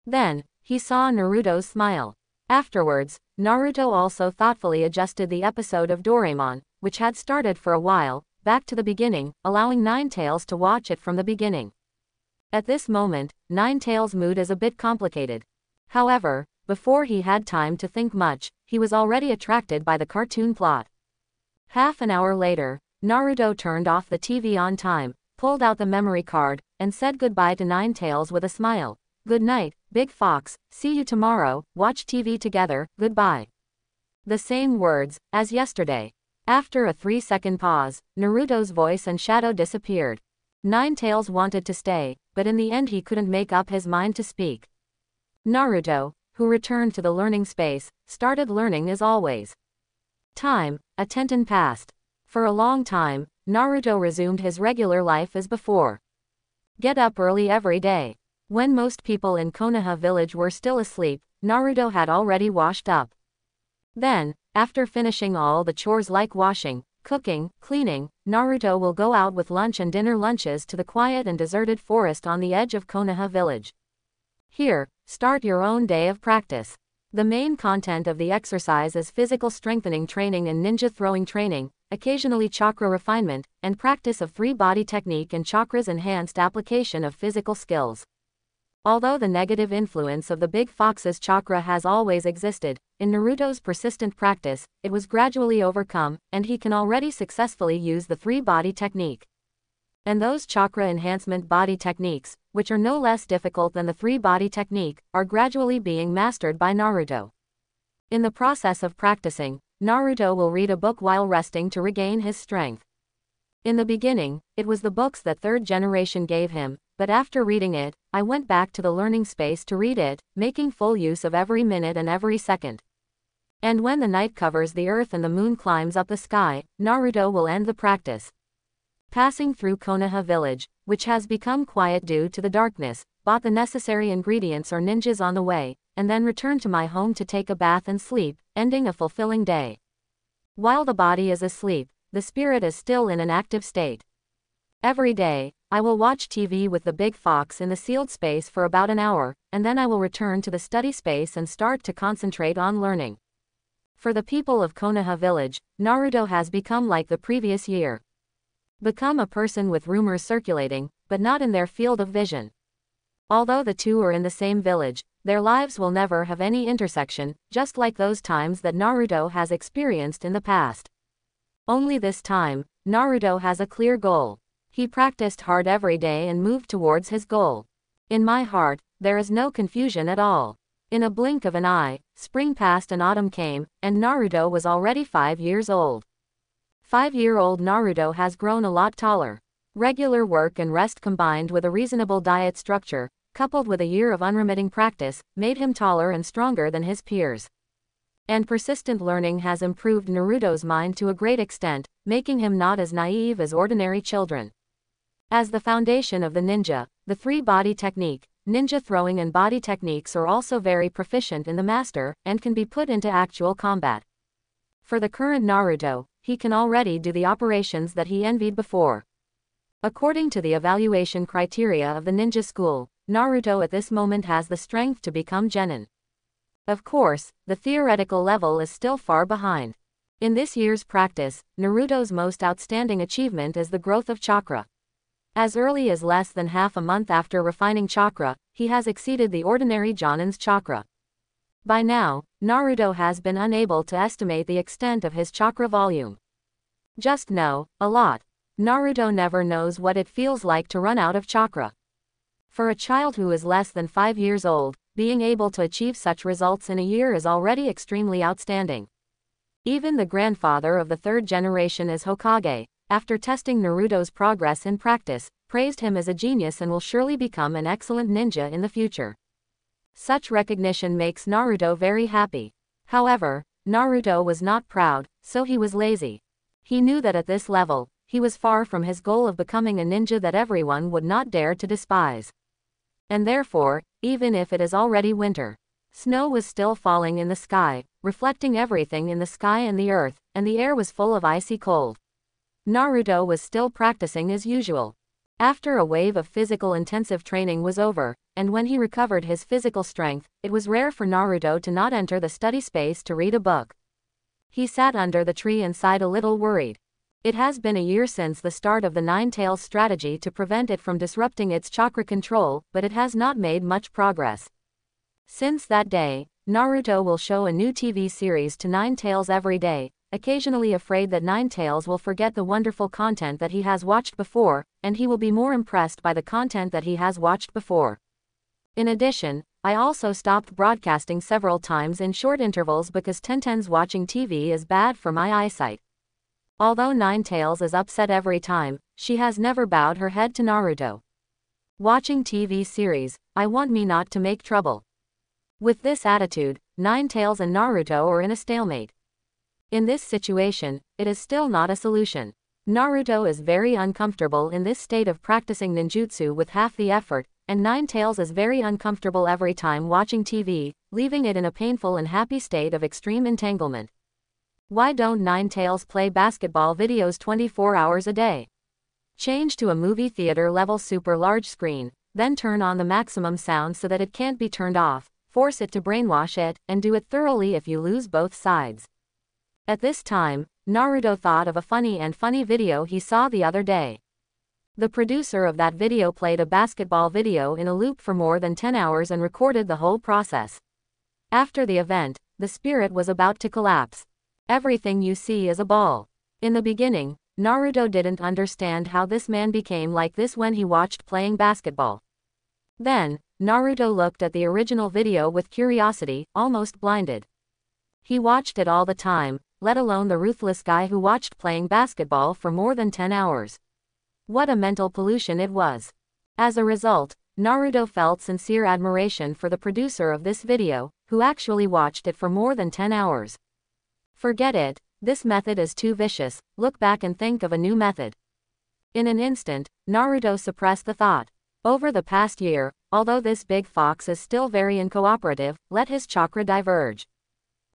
Then, he saw Naruto's smile. Afterwards, Naruto also thoughtfully adjusted the episode of Doraemon, which had started for a while, back to the beginning, allowing Ninetales to watch it from the beginning. At this moment, Ninetales' mood is a bit complicated. However, before he had time to think much, he was already attracted by the cartoon plot. Half an hour later, Naruto turned off the TV on time, pulled out the memory card, and said goodbye to Ninetales with a smile. Good night, Big Fox, see you tomorrow, watch TV together, goodbye. The same words, as yesterday. After a 3-second pause, Naruto's voice and shadow disappeared. Ninetales wanted to stay, but in the end he couldn't make up his mind to speak. Naruto, who returned to the learning space, started learning as always. Time, a Tenten passed. For a long time, Naruto resumed his regular life as before. Get up early every day. When most people in Konoha village were still asleep, Naruto had already washed up. Then, after finishing all the chores like washing, cooking, cleaning, Naruto will go out with lunch and dinner lunches to the quiet and deserted forest on the edge of Konoha village. Here, start your own day of practice. The main content of the exercise is physical strengthening training and ninja throwing training, occasionally chakra refinement, and practice of 3-body technique and chakra's enhanced application of physical skills. Although the negative influence of the big fox's chakra has always existed, in Naruto's persistent practice, it was gradually overcome, and he can already successfully use the 3-body technique. And those chakra enhancement body techniques, which are no less difficult than the 3-body technique, are gradually being mastered by Naruto. In the process of practicing, Naruto will read a book while resting to regain his strength. In the beginning, it was the books that third generation gave him, but after reading it, I went back to the learning space to read it, making full use of every minute and every second. And when the night covers the earth and the moon climbs up the sky, Naruto will end the practice. Passing through Konoha village, which has become quiet due to the darkness, bought the necessary ingredients or ninjas on the way, and then returned to my home to take a bath and sleep, ending a fulfilling day. While the body is asleep, the spirit is still in an active state. Every day, I will watch TV with the big fox in the sealed space for about an hour, and then I will return to the study space and start to concentrate on learning. For the people of Konoha village, Naruto has become like the previous year. Become a person with rumors circulating, but not in their field of vision. Although the two are in the same village, their lives will never have any intersection, just like those times that Naruto has experienced in the past. Only this time, Naruto has a clear goal. He practiced hard every day and moved towards his goal. In my heart, there is no confusion at all. In a blink of an eye, spring passed and autumn came, and Naruto was already 5 years old. 5-year-old Naruto has grown a lot taller. Regular work and rest combined with a reasonable diet structure, coupled with a year of unremitting practice, made him taller and stronger than his peers. And persistent learning has improved Naruto's mind to a great extent, making him not as naive as ordinary children. As the foundation of the ninja, the 3-body technique, ninja throwing and body techniques are also very proficient in the master, and can be put into actual combat. For the current Naruto, he can already do the operations that he envied before. According to the evaluation criteria of the ninja school, Naruto at this moment has the strength to become genin. Of course, the theoretical level is still far behind. In this year's practice, Naruto's most outstanding achievement is the growth of chakra. As early as less than half a month after refining chakra, he has exceeded the ordinary Jonin's chakra. By now, Naruto has been unable to estimate the extent of his chakra volume. Just know, a lot. Naruto never knows what it feels like to run out of chakra. For a child who is less than 5 years old, being able to achieve such results in a year is already extremely outstanding. Even the grandfather of the third generation as Hokage, after testing Naruto's progress in practice, praised him as a genius and will surely become an excellent ninja in the future. Such recognition makes Naruto very happy. However, Naruto was not proud, so he was lazy. He knew that at this level, he was far from his goal of becoming a ninja that everyone would not dare to despise. And therefore, even if it is already winter, snow was still falling in the sky, reflecting everything in the sky and the earth, and the air was full of icy cold. Naruto was still practicing as usual. After a wave of physical intensive training was over, and when he recovered his physical strength, it was rare for Naruto to not enter the study space to read a book. He sat under the tree and sighed a little worried. It has been a year since the start of the Nine-Tails strategy to prevent it from disrupting its chakra control, but it has not made much progress. Since that day, Naruto will show a new TV series to Nine-Tails every day, occasionally afraid that Nine-Tails will forget the wonderful content that he has watched before, and he will be more impressed by the content that he has watched before. In addition, I also stopped broadcasting several times in short intervals because Tenten's watching TV is bad for my eyesight. Although Nine-Tails is upset every time, She has never bowed her head to Naruto. Watching TV series, I want me not to make trouble. With this attitude, Ninetales and Naruto are in a stalemate. In this situation, it is still not a solution. Naruto is very uncomfortable in this state of practicing ninjutsu with half the effort, and Ninetales is very uncomfortable every time watching TV, leaving it in a painful and happy state of extreme entanglement. Why don't Ninetales play basketball videos 24 hours a day? Change to a movie theater level super large screen, then turn on the maximum sound so that it can't be turned off, force it to brainwash it, and do it thoroughly if you lose both sides. At this time, Naruto thought of a funny video he saw the other day. The producer of that video played a basketball video in a loop for more than 10 hours and recorded the whole process. After the event, the spirit was about to collapse. Everything you see is a ball. In the beginning, Naruto didn't understand how this man became like this when he watched playing basketball. Then, Naruto looked at the original video with curiosity, almost blinded. He watched it all the time, let alone the ruthless guy who watched playing basketball for more than 10 hours. What a mental pollution it was. As a result, Naruto felt sincere admiration for the producer of this video, who actually watched it for more than 10 hours. Forget it, this method is too vicious, look back and think of a new method. In an instant, Naruto suppressed the thought. Over the past year, although this big fox is still very uncooperative, let his chakra diverge.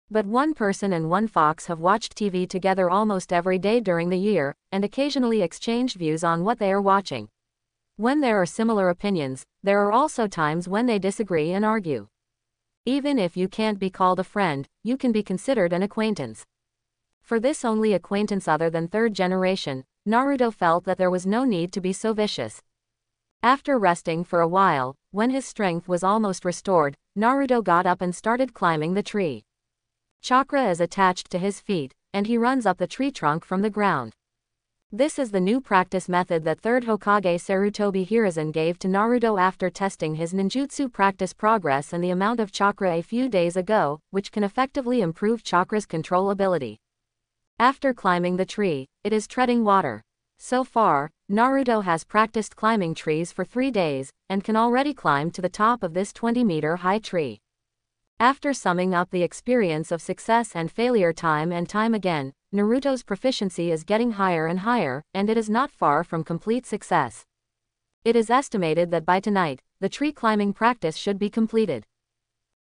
But one person and one fox have watched TV together almost every day during the year, and occasionally exchanged views on what they are watching. When there are similar opinions, there are also times when they disagree and argue. Even if you can't be called a friend, you can be considered an acquaintance. For this only acquaintance other than third generation, Naruto felt that there was no need to be so vicious. After resting for a while, when his strength was almost restored, Naruto got up and started climbing the tree. Chakra is attached to his feet, and he runs up the tree trunk from the ground. This is the new practice method that 3rd Hokage Sarutobi Hiruzen gave to Naruto after testing his ninjutsu practice progress and the amount of chakra a few days ago, which can effectively improve chakra's control ability. After climbing the tree, it is treading water. So far, Naruto has practiced climbing trees for 3 days, and can already climb to the top of this 20-meter high tree. After summing up the experience of success and failure time and time again, Naruto's proficiency is getting higher and higher, and it is not far from complete success. It is estimated that by tonight, the tree climbing practice should be completed.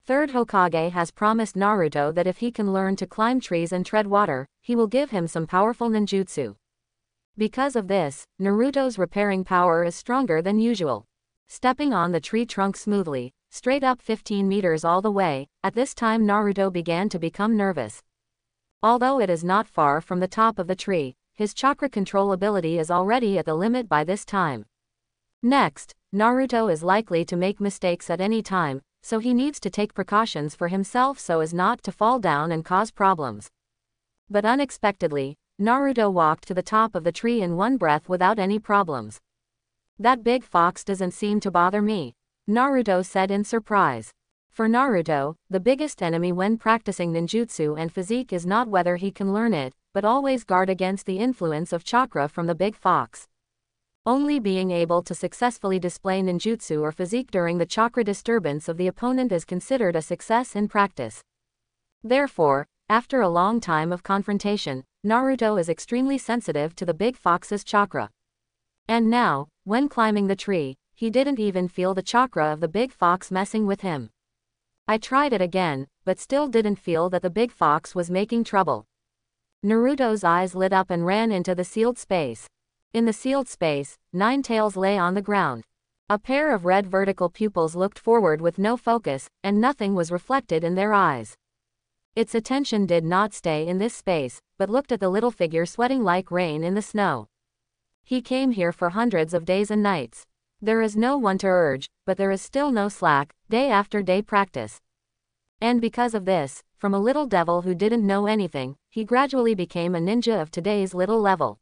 3rd Hokage has promised Naruto that if he can learn to climb trees and tread water, he will give him some powerful ninjutsu. Because of this, Naruto's repairing power is stronger than usual. Stepping on the tree trunk smoothly, straight up 15 meters all the way, at this time Naruto began to become nervous. Although it is not far from the top of the tree, his chakra control ability is already at the limit by this time. Next, Naruto is likely to make mistakes at any time, so he needs to take precautions for himself so as not to fall down and cause problems. But unexpectedly, Naruto walked to the top of the tree in one breath without any problems. "That big fox doesn't seem to bother me," Naruto said in surprise. For Naruto, the biggest enemy when practicing ninjutsu and physique is not whether he can learn it, but always guard against the influence of chakra from the big fox. Only being able to successfully display ninjutsu or physique during the chakra disturbance of the opponent is considered a success in practice. Therefore, after a long time of confrontation, Naruto is extremely sensitive to the big fox's chakra. And now, when climbing the tree, he didn't even feel the chakra of the big fox messing with him. I tried it again, but still didn't feel that the big fox was making trouble. Naruto's eyes lit up and ran into the sealed space. In the sealed space, Ninetales lay on the ground. A pair of red vertical pupils looked forward with no focus, and nothing was reflected in their eyes. Its attention did not stay in this space, but looked at the little figure sweating like rain in the snow. He came here for hundreds of days and nights. There is no one to urge, but there is still no slack, day after day practice. And because of this, from a little devil who didn't know anything, he gradually became a ninja of today's little level.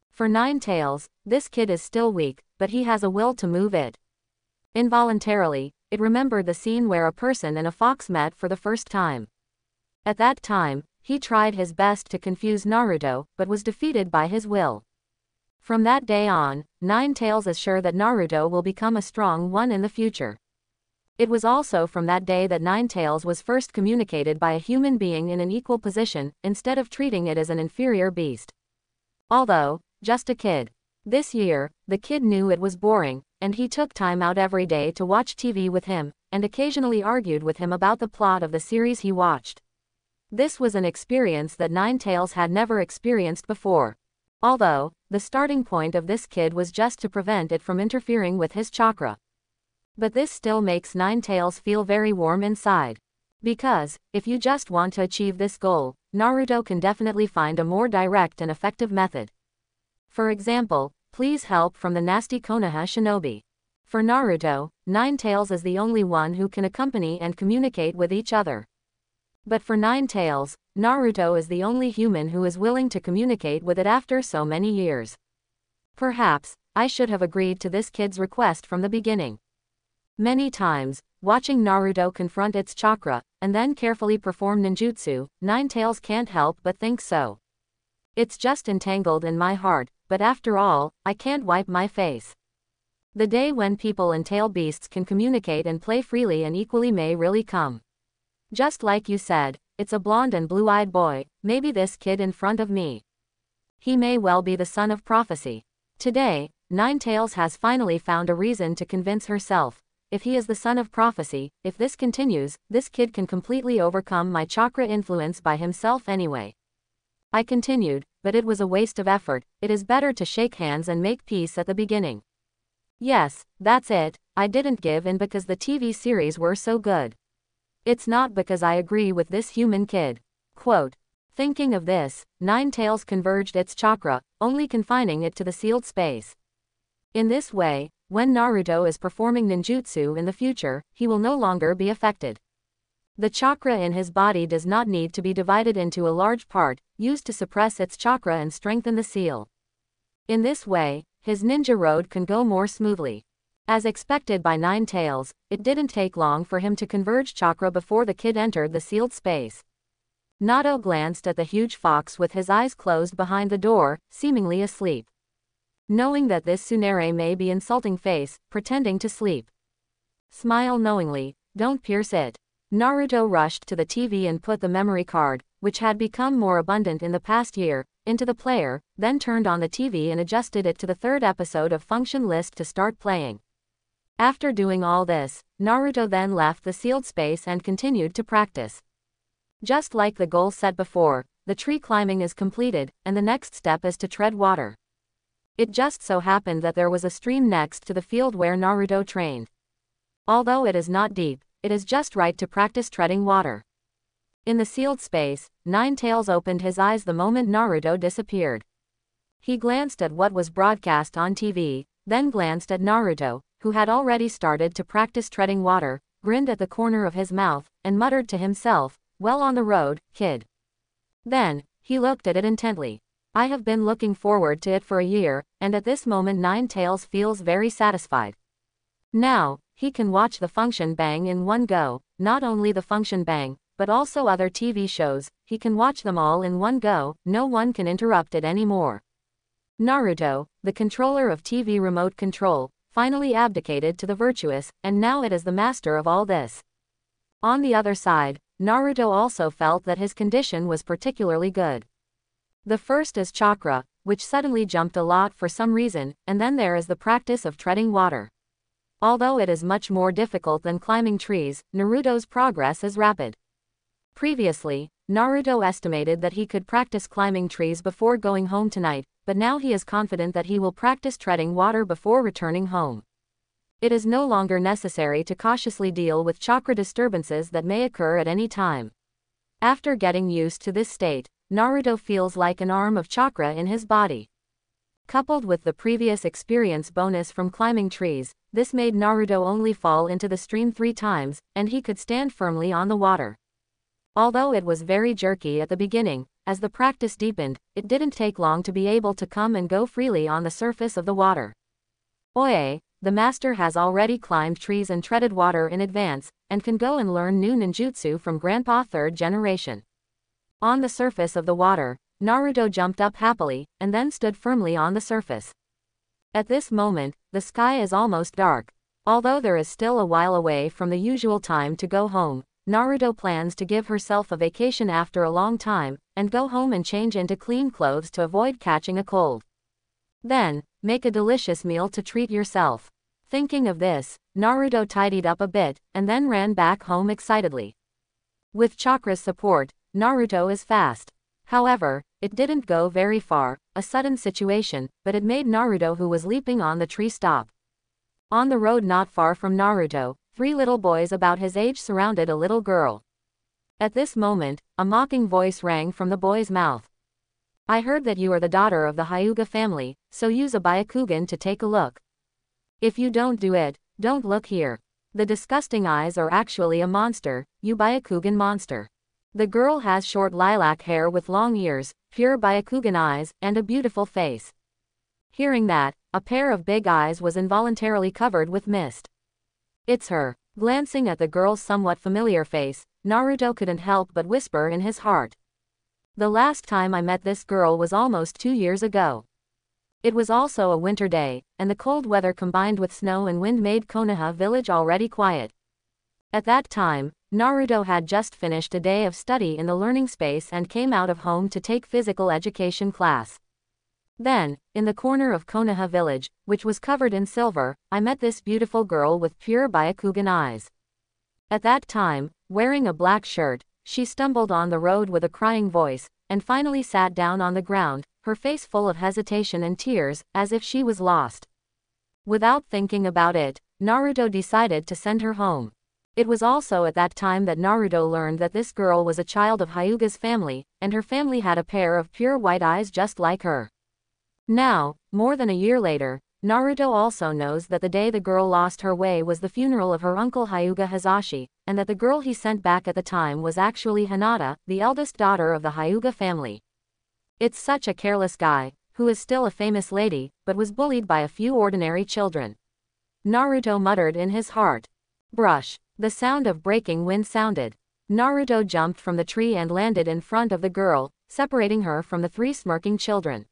For Ninetales, this kid is still weak, but he has a will to move it. Involuntarily, it remembered the scene where a person and a fox met for the first time. At that time, he tried his best to confuse Naruto, but was defeated by his will. From that day on, Ninetales is sure that Naruto will become a strong one in the future. It was also from that day that Ninetales was first communicated by a human being in an equal position, instead of treating it as an inferior beast. Although just a kid. This year, the kid knew it was boring, and he took time out every day to watch TV with him, and occasionally argued with him about the plot of the series he watched. This was an experience that Ninetales had never experienced before. Although, the starting point of this kid was just to prevent it from interfering with his chakra. But this still makes Ninetales feel very warm inside. Because, if you just want to achieve this goal, Naruto can definitely find a more direct and effective method. For example, please help from the nasty Konoha shinobi. For Naruto, Ninetales is the only one who can accompany and communicate with each other. But for Ninetales, Naruto is the only human who is willing to communicate with it after so many years. Perhaps, I should have agreed to this kid's request from the beginning. Many times, watching Naruto confront its chakra, and then carefully perform ninjutsu, Ninetales can't help but think so. It's just entangled in my heart, but after all, I can't wipe my face. The day when people and tail beasts can communicate and play freely and equally may really come. Just like you said, it's a blonde and blue-eyed boy, maybe this kid in front of me. He may well be the son of prophecy. Today, Ninetales has finally found a reason to convince herself. If he is the son of prophecy, if this continues, this kid can completely overcome my chakra influence by himself anyway. I continued, but it was a waste of effort. It is better to shake hands and make peace at the beginning. Yes, that's it, I didn't give in because the TV series were so good. It's not because I agree with this human kid. Quote. Thinking of this, Ninetales converged its chakra, only confining it to the sealed space. In this way, when Naruto is performing ninjutsu in the future, he will no longer be affected. The chakra in his body does not need to be divided into a large part, used to suppress its chakra and strengthen the seal. In this way, his ninja road can go more smoothly. As expected by Ninetales, it didn't take long for him to converge chakra before the kid entered the sealed space. Naruto glanced at the huge fox with his eyes closed behind the door, seemingly asleep. Knowing that this tsundere may be insulting face, pretending to sleep. Smile knowingly, don't pierce it. Naruto rushed to the TV and put the memory card, which had become more abundant in the past year, into the player, then turned on the TV and adjusted it to the third episode of Function List to start playing. After doing all this, Naruto then left the sealed space and continued to practice. Just like the goal set before, the tree climbing is completed, and the next step is to tread water. It just so happened that there was a stream next to the field where Naruto trained. Although it is not deep, it is just right to practice treading water. In the sealed space, Ninetales opened his eyes the moment Naruto disappeared. He glanced at what was broadcast on TV, then glanced at Naruto, who had already started to practice treading water, grinned at the corner of his mouth, and muttered to himself, well on the road, kid. Then, he looked at it intently. I have been looking forward to it for a year, and at this moment Ninetales feels very satisfied. Now, he can watch the Function Bang in one go, not only the Function Bang, but also other TV shows, he can watch them all in one go, no one can interrupt it anymore. Naruto, the controller of TV remote control, finally abdicated to the virtuous, and now it is the master of all this. On the other side, Naruto also felt that his condition was particularly good. The first is chakra, which suddenly jumped a lot for some reason, and then there is the practice of treading water. Although it is much more difficult than climbing trees, Naruto's progress is rapid. Previously, Naruto estimated that he could practice climbing trees before going home tonight, but now he is confident that he will practice treading water before returning home. It is no longer necessary to cautiously deal with chakra disturbances that may occur at any time. After getting used to this state, Naruto feels like an arm of chakra in his body. Coupled with the previous experience bonus from climbing trees, this made Naruto only fall into the stream 3 times, and he could stand firmly on the water. Although it was very jerky at the beginning, as the practice deepened, it didn't take long to be able to come and go freely on the surface of the water. Oye, the master has already climbed trees and treaded water in advance, and can go and learn new ninjutsu from Grandpa 3rd generation. On the surface of the water, Naruto jumped up happily, and then stood firmly on the surface. At this moment, the sky is almost dark. Although there is still a while away from the usual time to go home, Naruto plans to give herself a vacation after a long time, and go home and change into clean clothes to avoid catching a cold. Then, make a delicious meal to treat yourself. Thinking of this, Naruto tidied up a bit, and then ran back home excitedly. With Chakra's support, Naruto is fast. However, it didn't go very far, a sudden situation, but it made Naruto, who was leaping on the tree, stop. On the road not far from Naruto, 3 little boys about his age surrounded a little girl. At this moment, a mocking voice rang from the boy's mouth. I heard that you are the daughter of the Hyuga family, so use a Byakugan to take a look. If you don't do it, don't look here. The disgusting eyes are actually a monster, you Byakugan monster. The girl has short lilac hair with long ears, pure Byakugan eyes, and a beautiful face. Hearing that, a pair of big eyes was involuntarily covered with mist. It's her. Glancing at the girl's somewhat familiar face, Naruto couldn't help but whisper in his heart. The last time I met this girl was almost 2 years ago. It was also a winter day, and the cold weather combined with snow and wind made Konoha village already quiet. At that time, Naruto had just finished a day of study in the learning space and came out of home to take physical education class. Then, in the corner of Konoha village, which was covered in silver, I met this beautiful girl with pure Byakugan eyes. At that time, wearing a black shirt, she stumbled on the road with a crying voice, and finally sat down on the ground, her face full of hesitation and tears, as if she was lost. Without thinking about it, Naruto decided to send her home. It was also at that time that Naruto learned that this girl was a child of Hyuga's family, and her family had a pair of pure white eyes just like her. Now, more than a year later, Naruto also knows that the day the girl lost her way was the funeral of her uncle Hyuga Hazashi, and that the girl he sent back at the time was actually Hinata, the eldest daughter of the Hyuga family. It's such a careless guy, who is still a famous lady, but was bullied by a few ordinary children. Naruto muttered in his heart. Brush. The sound of breaking wind sounded. Naruto jumped from the tree and landed in front of the girl, separating her from the 3 smirking children.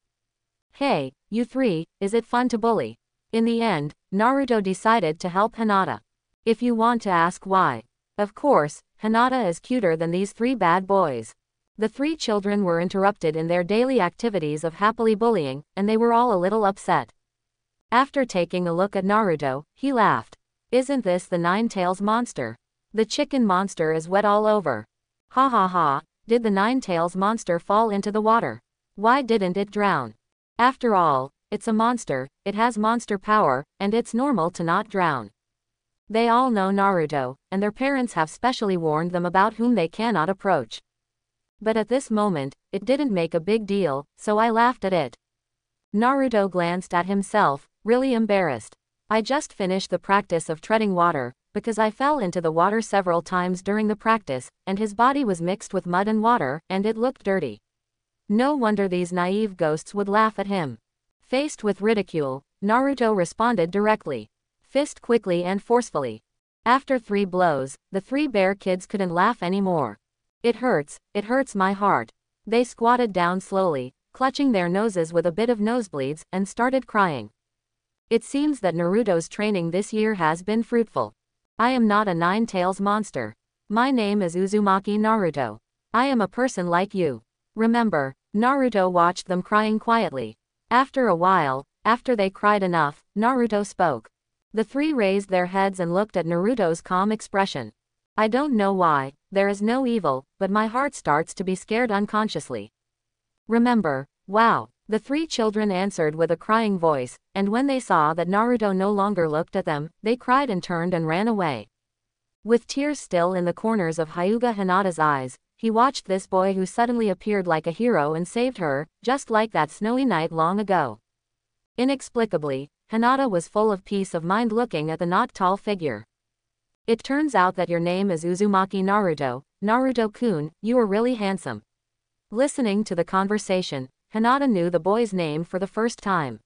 Hey, you 3, is it fun to bully? In the end, Naruto decided to help Hinata. If you want to ask why. Of course, Hinata is cuter than these 3 bad boys. The 3 children were interrupted in their daily activities of happily bullying, and they were all a little upset. After taking a look at Naruto, he laughed. Isn't this the 9-tails monster? The chicken monster is wet all over. Ha ha ha, did the 9-tails monster fall into the water? Why didn't it drown? After all, it's a monster, it has monster power, and it's normal to not drown. They all know Naruto, and their parents have specially warned them about whom they cannot approach. But at this moment, it didn't make a big deal, so I laughed at it. Naruto glanced at himself, really embarrassed. I just finished the practice of treading water, because I fell into the water several times during the practice, and his body was mixed with mud and water, and it looked dirty. No wonder these naive ghosts would laugh at him. Faced with ridicule, Naruto responded directly. Fist quickly and forcefully. After 3 blows, the 3 bear kids couldn't laugh anymore. It hurts my heart. They squatted down slowly, clutching their noses with a bit of nosebleeds, and started crying. It seems that Naruto's training this year has been fruitful. I am not a 9-tails monster. My name is Uzumaki Naruto. I am a person like you. Remember, Naruto watched them crying quietly. After a while, after they cried enough, Naruto spoke. The 3 raised their heads and looked at Naruto's calm expression. I don't know why, there is no evil, but my heart starts to be scared unconsciously. Remember, wow. The 3 children answered with a crying voice, and when they saw that Naruto no longer looked at them, they cried and turned and ran away. With tears still in the corners of Hyuga Hinata's eyes, he watched this boy who suddenly appeared like a hero and saved her, just like that snowy night long ago. Inexplicably, Hinata was full of peace of mind looking at the not tall figure. It turns out that your name is Uzumaki Naruto, Naruto-kun, you are really handsome. Listening to the conversation, Hinata knew the boy's name for the first time.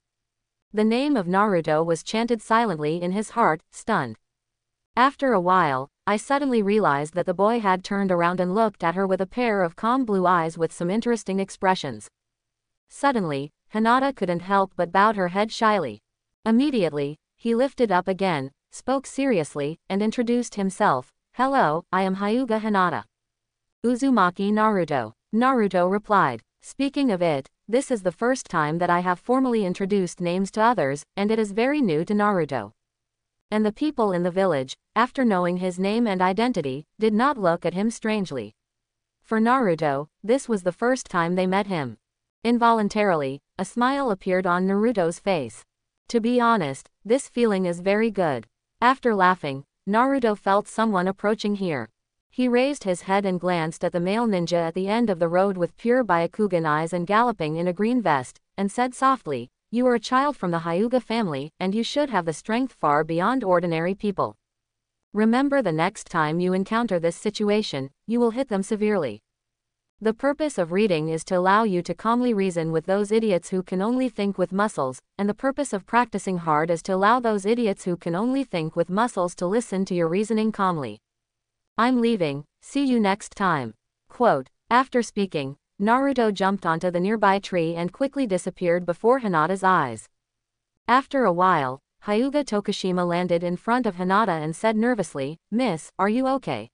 The name of Naruto was chanted silently in his heart, stunned. After a while, I suddenly realized that the boy had turned around and looked at her with a pair of calm blue eyes with some interesting expressions. Suddenly, Hinata couldn't help but bowed her head shyly. Immediately, he lifted up again, spoke seriously, and introduced himself. "Hello, I am Hyuga Hinata. Uzumaki Naruto." Naruto replied. "Speaking of it, this is the first time that I have formally introduced names to others, and it is very new to Naruto." And the people in the village, after knowing his name and identity, did not look at him strangely. For Naruto, this was the first time they met him. Involuntarily, a smile appeared on Naruto's face. To be honest, this feeling is very good. After laughing, Naruto felt someone approaching here. He raised his head and glanced at the male ninja at the end of the road with pure Byakugan eyes and galloping in a green vest, and said softly, "You are a child from the Hyuga family, and you should have the strength far beyond ordinary people. Remember, the next time you encounter this situation, you will hit them severely. The purpose of reading is to allow you to calmly reason with those idiots who can only think with muscles, and the purpose of practicing hard is to allow those idiots who can only think with muscles to listen to your reasoning calmly. I'm leaving, see you next time." Quote. After speaking, Naruto jumped onto the nearby tree and quickly disappeared before Hinata's eyes. After a while, Hyuga Tokushima landed in front of Hinata and said nervously, "Miss, are you okay?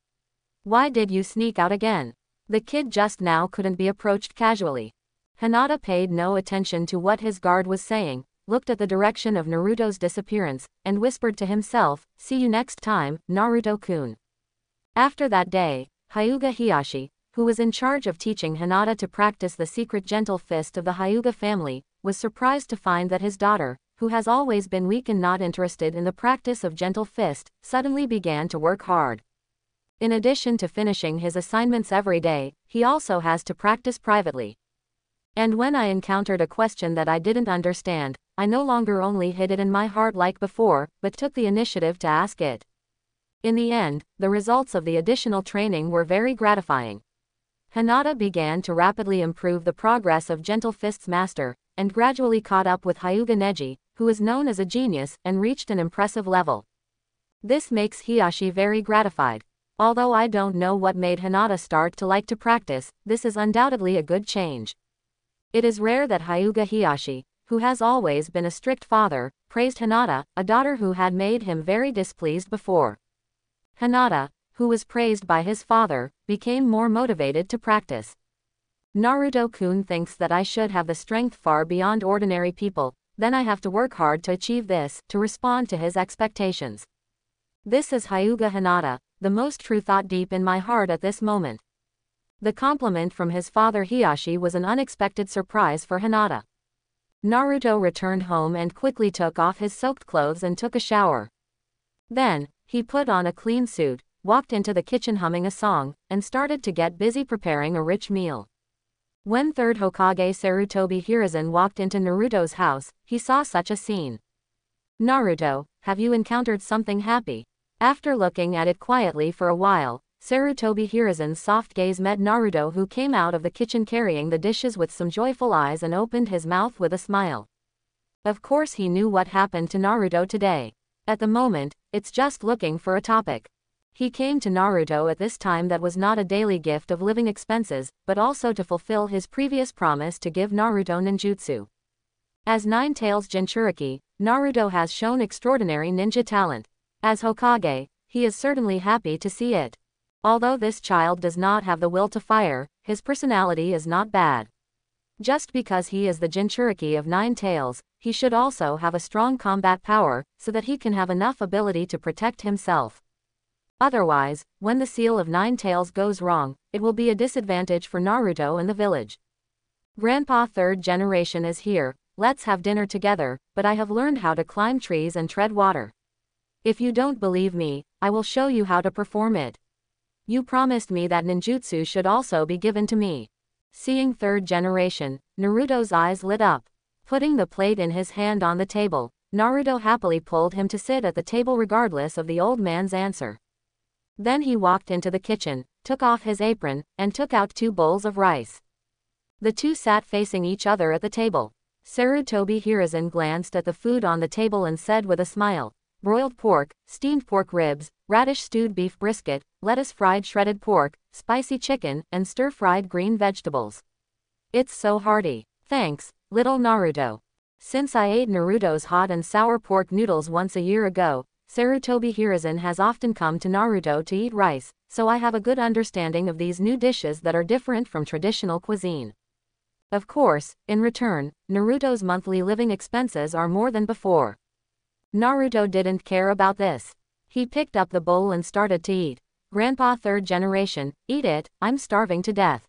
Why did you sneak out again? The kid just now couldn't be approached casually." Hinata paid no attention to what his guard was saying, looked at the direction of Naruto's disappearance, and whispered to himself, "See you next time, Naruto-kun." After that day, Hyuga Hiyashi, who was in charge of teaching Hinata to practice the secret gentle fist of the Hyuga family, was surprised to find that his daughter, who has always been weak and not interested in the practice of gentle fist, suddenly began to work hard. In addition to finishing his assignments every day, he also has to practice privately. And when I encountered a question that I didn't understand, I no longer only hid it in my heart like before, but took the initiative to ask it. In the end, the results of the additional training were very gratifying. Hinata began to rapidly improve the progress of Gentle Fist's master, and gradually caught up with Hyuga Neji, who is known as a genius, and reached an impressive level. This makes Hiyashi very gratified. Although I don't know what made Hinata start to like to practice, this is undoubtedly a good change. It is rare that Hyuga Hiyashi, who has always been a strict father, praised Hinata, a daughter who had made him very displeased before. Hinata, who was praised by his father, became more motivated to practice. Naruto-kun thinks that I should have the strength far beyond ordinary people, then I have to work hard to achieve this, to respond to his expectations. This is Hyuga Hinata, the most true thought deep in my heart at this moment. The compliment from his father Hiyashi was an unexpected surprise for Hinata. Naruto returned home and quickly took off his soaked clothes and took a shower. Then, he put on a clean suit, walked into the kitchen humming a song, and started to get busy preparing a rich meal. When third Hokage Sarutobi Hiruzen walked into Naruto's house, he saw such a scene. "Naruto, have you encountered something happy?" After looking at it quietly for a while, Sarutobi Hiruzen's soft gaze met Naruto, who came out of the kitchen carrying the dishes with some joyful eyes and opened his mouth with a smile. Of course he knew what happened to Naruto today. At the moment, it's just looking for a topic. He came to Naruto at this time that was not a daily gift of living expenses, but also to fulfill his previous promise to give Naruto ninjutsu. As Nine-Tails Jinchuriki, Naruto has shown extraordinary ninja talent. As Hokage, he is certainly happy to see it. Although this child does not have the will to fire, his personality is not bad. Just because he is the Jinchuriki of Nine-Tails, he should also have a strong combat power, so that he can have enough ability to protect himself. Otherwise, when the seal of Nine-Tails goes wrong, it will be a disadvantage for Naruto and the village. "Grandpa, third generation is here, let's have dinner together, but I have learned how to climb trees and tread water. If you don't believe me, I will show you how to perform it. You promised me that ninjutsu should also be given to me." Seeing third generation, Naruto's eyes lit up. Putting the plate in his hand on the table, Naruto happily pulled him to sit at the table regardless of the old man's answer. Then he walked into the kitchen, took off his apron, and took out 2 bowls of rice. The two sat facing each other at the table. Sarutobi Hiruzen glanced at the food on the table and said with a smile, "Broiled pork, steamed pork ribs, radish stewed beef brisket, lettuce fried shredded pork, spicy chicken, and stir-fried green vegetables. It's so hearty. Thanks, little Naruto. Since I ate Naruto's hot and sour pork noodles once a year ago, Sarutobi Hiruzen has often come to Naruto to eat rice, so I have a good understanding of these new dishes that are different from traditional cuisine. Of course, in return, Naruto's monthly living expenses are more than before. Naruto didn't care about this. He picked up the bowl and started to eat. Grandpa third generation, eat it, I'm starving to death.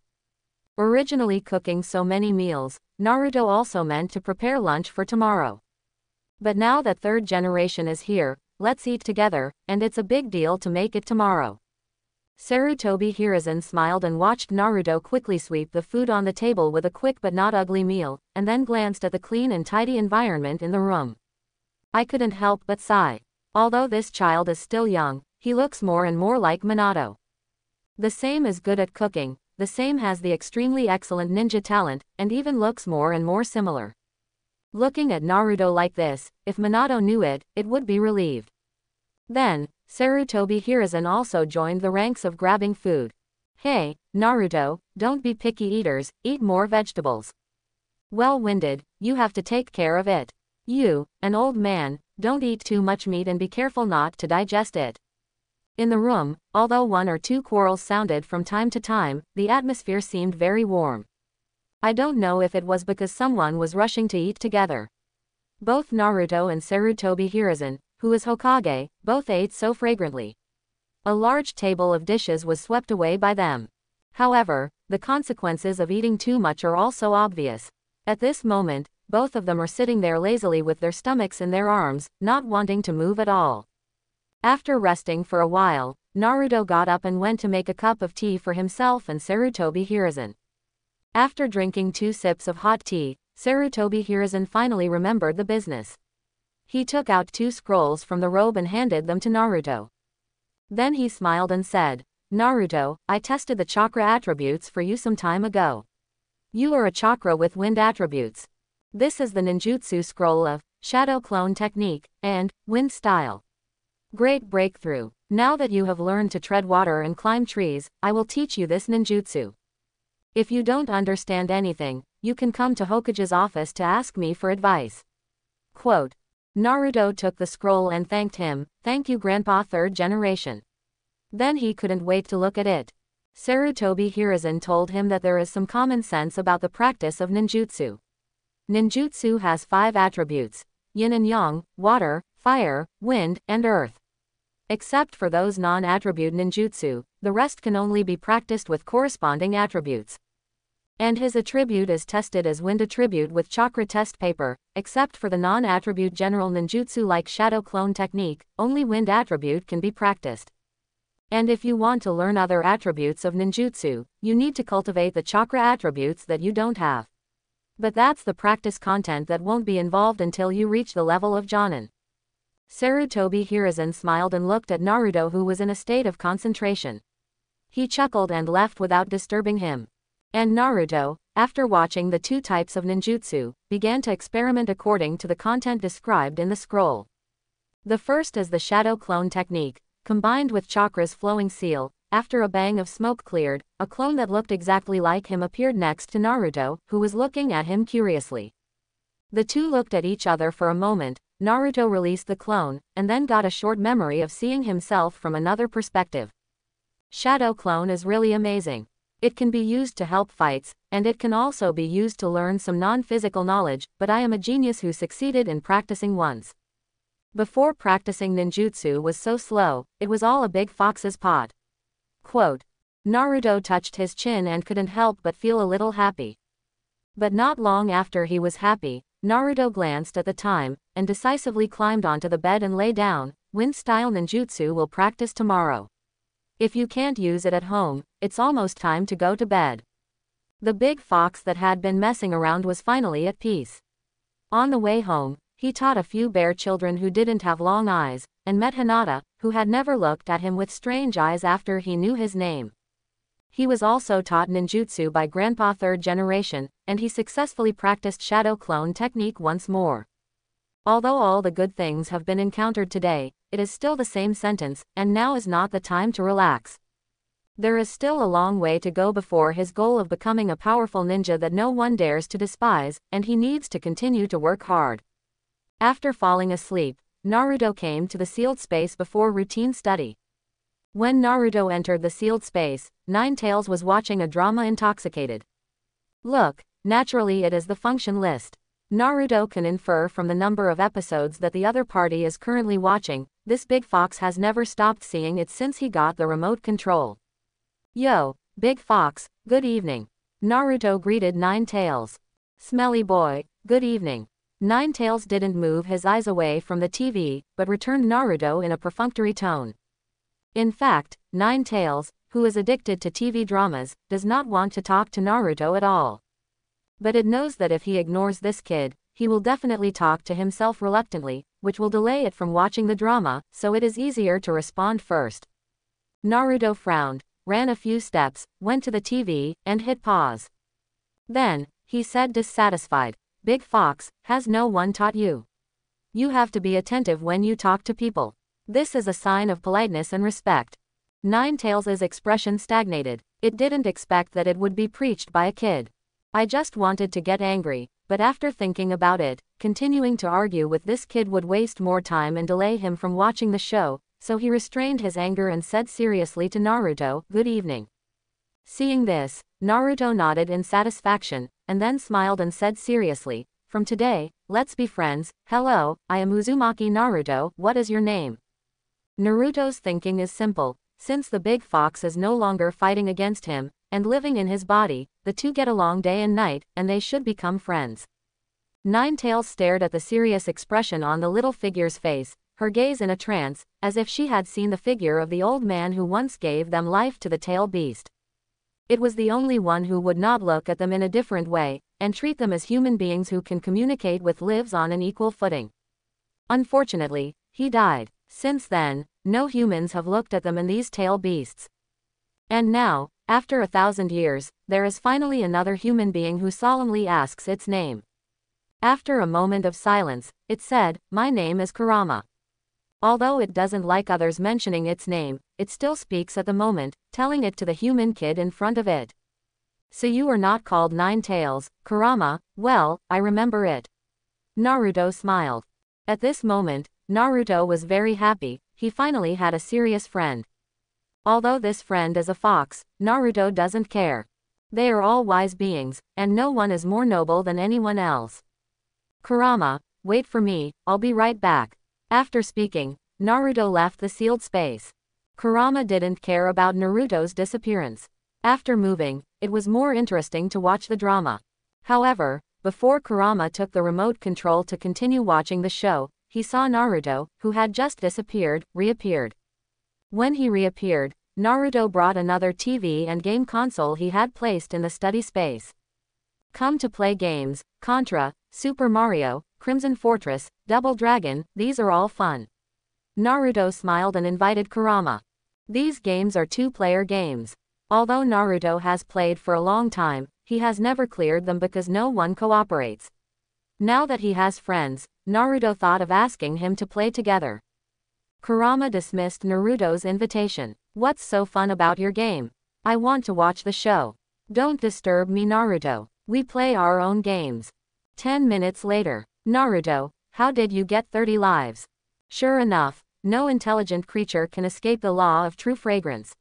Originally cooking so many meals, Naruto also meant to prepare lunch for tomorrow. But now that third generation is here, let's eat together, and it's a big deal to make it tomorrow. Sarutobi Hiruzen smiled and watched Naruto quickly sweep the food on the table with a quick but not ugly meal, and then glanced at the clean and tidy environment in the room. I couldn't help but sigh. Although this child is still young, he looks more and more like Minato. The same is good at cooking, the same has the extremely excellent ninja talent, and even looks more and more similar. Looking at Naruto like this, if Minato knew it, it would be relieved. Then, Sarutobi Hiruzen also joined the ranks of grabbing food. Hey, Naruto, don't be picky eaters, eat more vegetables. Well-winded, you have to take care of it. You, an old man, don't eat too much meat and be careful not to digest it. In the room, although one or two quarrels sounded from time to time, the atmosphere seemed very warm. I don't know if it was because someone was rushing to eat together. Both Naruto and Sarutobi Hiruzen, who is Hokage, both ate so fragrantly. A large table of dishes was swept away by them. However, the consequences of eating too much are also obvious. At this moment, both of them are sitting there lazily with their stomachs in their arms, not wanting to move at all. After resting for a while, Naruto got up and went to make a cup of tea for himself and Sarutobi Hiruzen. After drinking 2 sips of hot tea, Sarutobi Hiruzen finally remembered the business. He took out 2 scrolls from the robe and handed them to Naruto. Then he smiled and said, Naruto, I tested the chakra attributes for you some time ago. You are a chakra with wind attributes. This is the ninjutsu scroll of Shadow Clone Technique and Wind Style. Great breakthrough. Now that you have learned to tread water and climb trees, I will teach you this ninjutsu. If you don't understand anything, you can come to Hokage's office to ask me for advice. Quote. Naruto took the scroll and thanked him, thank you Grandpa third generation. Then he couldn't wait to look at it. Sarutobi Hiruzen told him that there is some common sense about the practice of ninjutsu. Ninjutsu has 5 attributes: yin and yang, water, fire, wind, and earth. Except for those non-attribute ninjutsu, the rest can only be practiced with corresponding attributes. And his attribute is tested as wind attribute with chakra test paper, except for the non-attribute general ninjutsu like Shadow Clone Technique, only wind attribute can be practiced. And if you want to learn other attributes of ninjutsu, you need to cultivate the chakra attributes that you don't have. But that's the practice content that won't be involved until you reach the level of Jonin. Sarutobi Hiruzen smiled and looked at Naruto, who was in a state of concentration. He chuckled and left without disturbing him. And Naruto, after watching the 2 types of ninjutsu, began to experiment according to the content described in the scroll. The first is the Shadow Clone Technique, combined with Chakra's flowing seal. After a bang of smoke cleared, a clone that looked exactly like him appeared next to Naruto, who was looking at him curiously. The two looked at each other for a moment. Naruto released the clone, and then got a short memory of seeing himself from another perspective. Shadow Clone is really amazing. It can be used to help fights, and it can also be used to learn some non-physical knowledge, but I am a genius who succeeded in practicing once. Before practicing ninjutsu was so slow, it was all a big fox's pot. Quote. Naruto touched his chin and couldn't help but feel a little happy. But not long after he was happy, Naruto glanced at the time, and decisively climbed onto the bed and lay down. Wind-style ninjutsu will practice tomorrow. If you can't use it at home, it's almost time to go to bed. The big fox that had been messing around was finally at peace. On the way home, he taught a few bear children who didn't have long eyes, and met Hinata, who had never looked at him with strange eyes after he knew his name. He was also taught ninjutsu by Grandpa third generation, and he successfully practiced Shadow Clone Technique once more. Although all the good things have been encountered today, it is still the same sentence, and now is not the time to relax. There is still a long way to go before his goal of becoming a powerful ninja that no one dares to despise, and he needs to continue to work hard. After falling asleep, Naruto came to the sealed space before routine study. When Naruto entered the sealed space, Ninetales was watching a drama intoxicated. Look, naturally it is the function list. Naruto can infer from the number of episodes that the other party is currently watching. This big fox has never stopped seeing it since he got the remote control. Yo, Big Fox, good evening. Naruto greeted Ninetales. Smelly boy, good evening. Ninetales didn't move his eyes away from the TV, but returned Naruto in a perfunctory tone. In fact, Ninetales, who is addicted to TV dramas, does not want to talk to Naruto at all. But it knows that if he ignores this kid, he will definitely talk to himself reluctantly, which will delay it from watching the drama, so it is easier to respond first. Naruto frowned, ran a few steps, went to the TV, and hit pause. Then, he said dissatisfied, Big Fox, has no one taught you? You have to be attentive when you talk to people. This is a sign of politeness and respect. Ninetales' expression stagnated. It didn't expect that it would be preached by a kid. I just wanted to get angry, but after thinking about it, continuing to argue with this kid would waste more time and delay him from watching the show, so he restrained his anger and said seriously to Naruto, good evening. Seeing this, Naruto nodded in satisfaction, and then smiled and said seriously, from today, let's be friends. Hello, I am Uzumaki Naruto, what is your name? Naruto's thinking is simple. Since the big fox is no longer fighting against him, and living in his body, the two get along day and night, and they should become friends. Ninetales stared at the serious expression on the little figure's face, her gaze in a trance, as if she had seen the figure of the old man who once gave them life to the tail beast. It was the only one who would not look at them in a different way, and treat them as human beings who can communicate with lives on an equal footing. Unfortunately, he died. Since then, no humans have looked at them in these tail beasts. And now, after 1,000 years, there is finally another human being who solemnly asks its name. After a moment of silence, it said, my name is Kurama. Although it doesn't like others mentioning its name, it still speaks at the moment, telling it to the human kid in front of it. So you are not called Ninetales, Kurama? Well, I remember it. Naruto smiled. At this moment, Naruto was very happy. He finally had a serious friend. Although this friend is a fox, Naruto doesn't care. They are all wise beings, and no one is more noble than anyone else. Kurama, wait for me, I'll be right back. After speaking, Naruto left the sealed space. Kurama didn't care about Naruto's disappearance. After moving, it was more interesting to watch the drama. However, before Kurama took the remote control to continue watching the show, he saw Naruto, who had just disappeared, reappeared. When he reappeared, Naruto brought another TV and game console he had placed in the study space. Come to play games, Contra, Super Mario, Crimson Fortress, Double Dragon, these are all fun. Naruto smiled and invited Kurama. These games are two-player games. Although Naruto has played for a long time, he has never cleared them because no one cooperates. Now that he has friends, Naruto thought of asking him to play together. Kurama dismissed Naruto's invitation. What's so fun about your game? I want to watch the show. Don't disturb me, Naruto. We play our own games. 10 minutes later. Naruto, how did you get 30 lives? Sure enough, no intelligent creature can escape the law of true fragrance.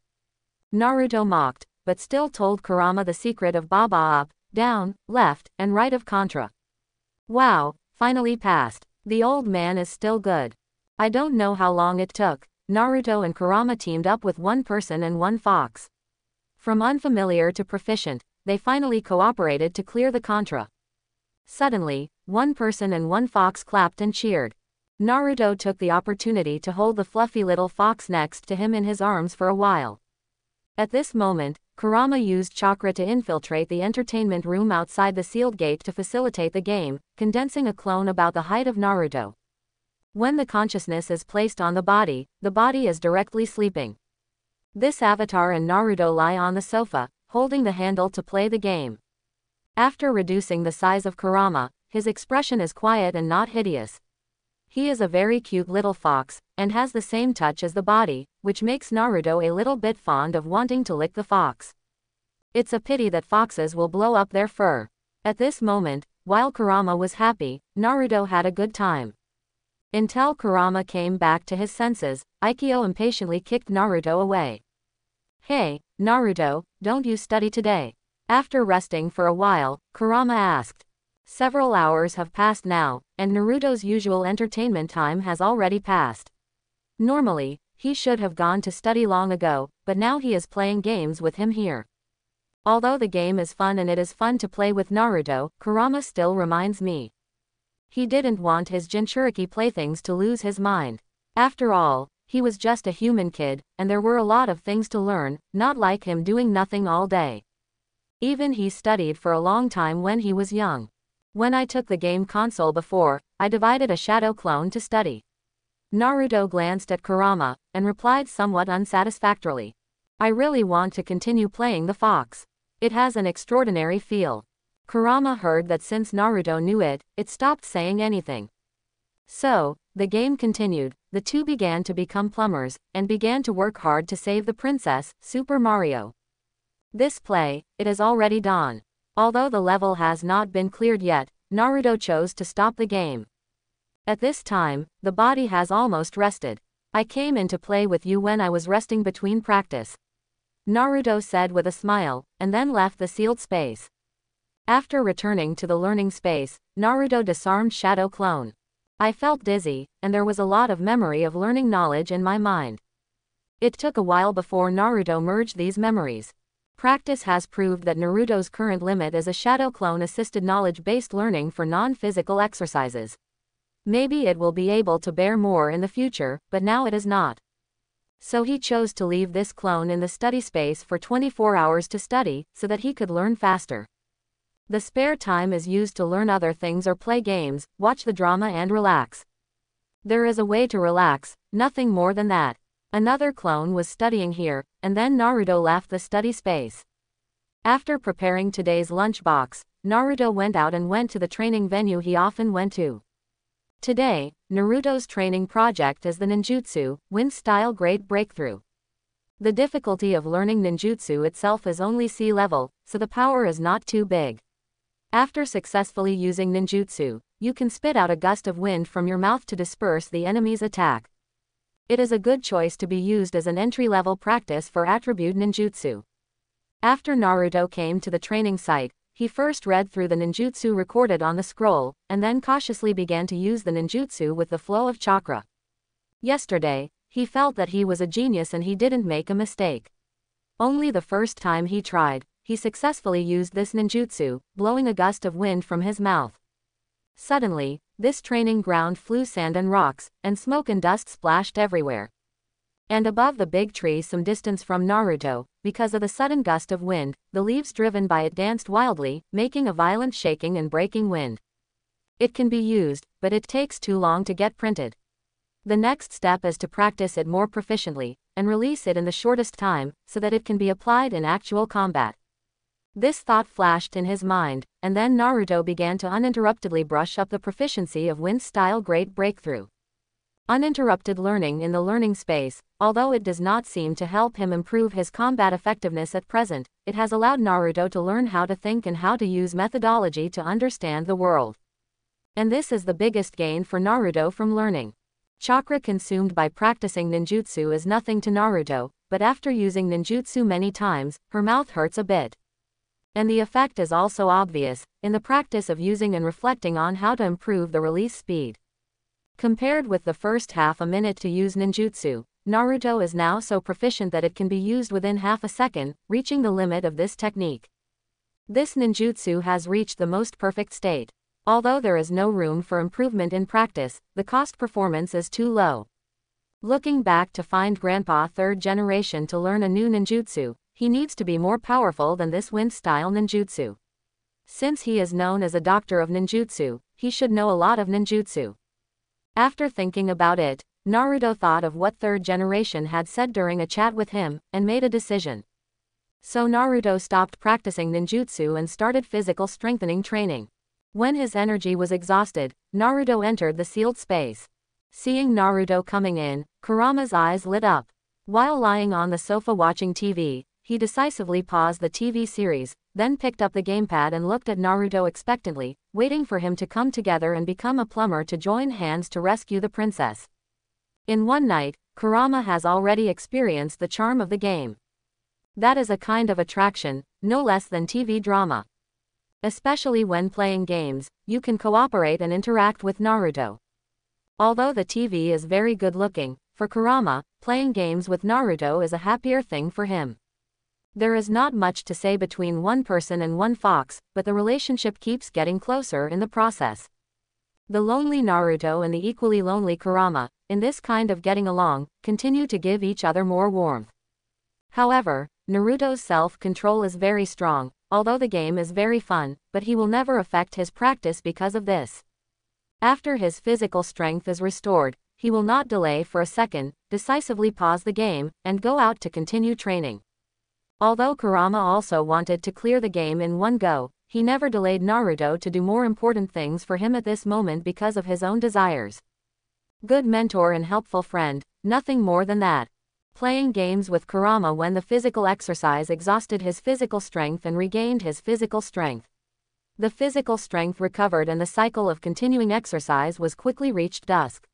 Naruto mocked, but still told Kurama the secret of Baba up, down, left, and right of Contra. Wow, finally passed. The old man is still good. I don't know how long it took. Naruto and Kurama teamed up with one person and one fox. From unfamiliar to proficient, they finally cooperated to clear the Contra. Suddenly, one person and one fox clapped and cheered. Naruto took the opportunity to hold the fluffy little fox next to him in his arms for a while. At this moment, Kurama used chakra to infiltrate the entertainment room outside the sealed gate to facilitate the game, condensing a clone about the height of Naruto. When the consciousness is placed on the body is directly sleeping. This avatar and Naruto lie on the sofa, holding the handle to play the game. After reducing the size of Kurama, his expression is quiet and not hideous. He is a very cute little fox, and has the same touch as the body, which makes Naruto a little bit fond of wanting to lick the fox. It's a pity that foxes will blow up their fur. At this moment, while Kurama was happy, Naruto had a good time. Until Kurama came back to his senses, Aikyo impatiently kicked Naruto away. "Hey, Naruto, don't you study today?" After resting for a while, Kurama asked. Several hours have passed now, and Naruto's usual entertainment time has already passed. Normally, he should have gone to study long ago, but now he is playing games with him here. Although the game is fun and it is fun to play with Naruto, Kurama still reminds me. He didn't want his Jinchuriki playthings to lose his mind. After all, he was just a human kid, and there were a lot of things to learn, not like him doing nothing all day. Even he studied for a long time when he was young. When I took the game console before, I divided a shadow clone to study. Naruto glanced at Kurama, and replied somewhat unsatisfactorily. "I really want to continue playing the fox. It has an extraordinary feel." Kurama heard that since Naruto knew it, it stopped saying anything. So, the game continued, the two began to become plumbers, and began to work hard to save the princess, Super Mario. This play, it is already dawn. Although the level has not been cleared yet, Naruto chose to stop the game. At this time, the body has almost rested. "I came in to play with you when I was resting between practice," Naruto said with a smile, and then left the sealed space. After returning to the learning space, Naruto disarmed Shadow Clone. "I felt dizzy, and there was a lot of memory of learning knowledge in my mind." It took a while before Naruto merged these memories. Practice has proved that Naruto's current limit is a Shadow Clone assisted knowledge-based learning for non-physical exercises. Maybe it will be able to bear more in the future, but now it is not. So he chose to leave this clone in the study space for 24 hours to study, so that he could learn faster. The spare time is used to learn other things or play games, watch the drama and relax. There is a way to relax, nothing more than that. Another clone was studying here, and then Naruto left the study space. After preparing today's lunchbox, Naruto went out and went to the training venue he often went to. Today, Naruto's training project is the ninjutsu, Wind-style Great Breakthrough. The difficulty of learning ninjutsu itself is only sea level, so the power is not too big. After successfully using ninjutsu, you can spit out a gust of wind from your mouth to disperse the enemy's attack. It is a good choice to be used as an entry-level practice for attribute ninjutsu. After Naruto came to the training site, he first read through the ninjutsu recorded on the scroll, and then cautiously began to use the ninjutsu with the flow of chakra. Yesterday, he felt that he was a genius and he didn't make a mistake. Only the first time he tried, he successfully used this ninjutsu, blowing a gust of wind from his mouth. Suddenly, this training ground flew sand and rocks, and smoke and dust splashed everywhere. And above the big tree some distance from Naruto, because of the sudden gust of wind, the leaves driven by it danced wildly, making a violent shaking and breaking wind. It can be used, but it takes too long to get printed. The next step is to practice it more proficiently, and release it in the shortest time, so that it can be applied in actual combat. This thought flashed in his mind, and then Naruto began to uninterruptedly brush up the proficiency of Wind-style Great Breakthrough. Uninterrupted learning in the learning space, although it does not seem to help him improve his combat effectiveness at present, it has allowed Naruto to learn how to think and how to use methodology to understand the world. And this is the biggest gain for Naruto from learning. Chakra consumed by practicing ninjutsu is nothing to Naruto, but after using ninjutsu many times, her mouth hurts a bit. And the effect is also obvious, in the practice of using and reflecting on how to improve the release speed. Compared with the first half a minute to use ninjutsu, Naruto is now so proficient that it can be used within half a second, reaching the limit of this technique. This ninjutsu has reached the most perfect state. Although there is no room for improvement in practice, the cost performance is too low. Looking back to find Grandpa 3rd generation to learn a new ninjutsu, he needs to be more powerful than this Wind-style ninjutsu. Since he is known as a doctor of ninjutsu, he should know a lot of ninjutsu. After thinking about it, Naruto thought of what 3rd generation had said during a chat with him, and made a decision. So Naruto stopped practicing ninjutsu and started physical strengthening training. When his energy was exhausted, Naruto entered the sealed space. Seeing Naruto coming in, Kurama's eyes lit up. While lying on the sofa watching TV, he decisively paused the TV series, then picked up the gamepad and looked at Naruto expectantly, waiting for him to come together and become a plumber to join hands to rescue the princess. In one night, Kurama has already experienced the charm of the game. That is a kind of attraction, no less than TV drama. Especially when playing games, you can cooperate and interact with Naruto. Although the TV is very good looking, for Kurama, playing games with Naruto is a happier thing for him. There is not much to say between one person and one fox, but the relationship keeps getting closer in the process. The lonely Naruto and the equally lonely Kurama, in this kind of getting along, continue to give each other more warmth. However, Naruto's self-control is very strong, although the game is very fun, but he will never affect his practice because of this. After his physical strength is restored, he will not delay for a second, decisively pause the game, and go out to continue training. Although Kurama also wanted to clear the game in one go, he never delayed Naruto to do more important things for him at this moment because of his own desires. Good mentor and helpful friend, nothing more than that. Playing games with Kurama when the physical exercise exhausted his physical strength and regained his physical strength. The physical strength recovered and the cycle of continuing exercise was quickly reached dusk.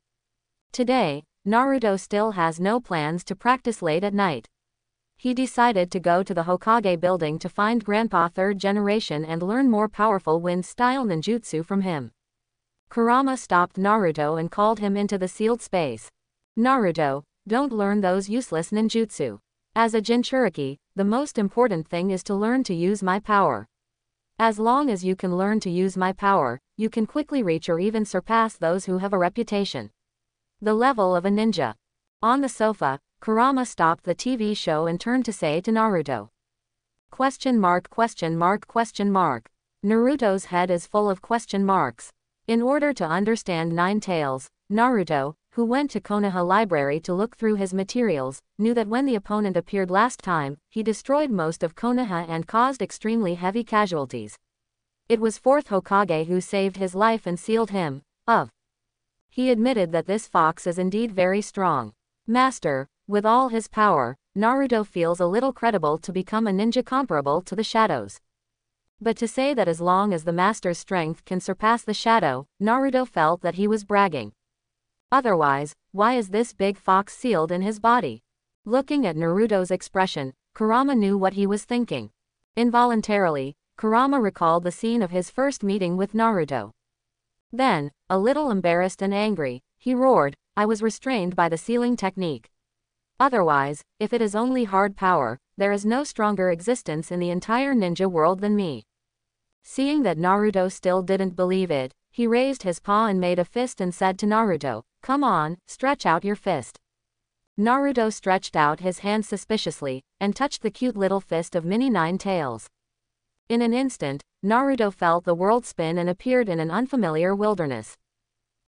Today, Naruto still has no plans to practice late at night. He decided to go to the Hokage building to find Grandpa 3rd generation and learn more powerful wind-style ninjutsu from him. Kurama stopped Naruto and called him into the sealed space. Naruto, don't learn those useless ninjutsu. As a Jinchuriki, the most important thing is to learn to use my power. As long as you can learn to use my power, you can quickly reach or even surpass those who have a reputation. The level of a ninja. On the sofa, Kurama stopped the TV show and turned to say to Naruto. ? Naruto's head is full of question marks. In order to understand Nine Tails, Naruto, who went to Konoha Library to look through his materials, knew that when the opponent appeared last time, he destroyed most of Konoha and caused extremely heavy casualties. It was 4th Hokage who saved his life and sealed him. He admitted that this fox is indeed very strong. Master, with all his power, Naruto feels a little credible to become a ninja comparable to the shadows. But to say that as long as the master's strength can surpass the shadow, Naruto felt that he was bragging. Otherwise, why is this big fox sealed in his body? Looking at Naruto's expression, Kurama knew what he was thinking. Involuntarily, Kurama recalled the scene of his first meeting with Naruto. Then, a little embarrassed and angry, he roared, I was restrained by the sealing technique. Otherwise, if it is only hard power, there is no stronger existence in the entire ninja world than me. Seeing that Naruto still didn't believe it, he raised his paw and made a fist and said to Naruto, come on, stretch out your fist. Naruto stretched out his hand suspiciously, and touched the cute little fist of Mini Nine Tails. In an instant, Naruto felt the world spin and appeared in an unfamiliar wilderness.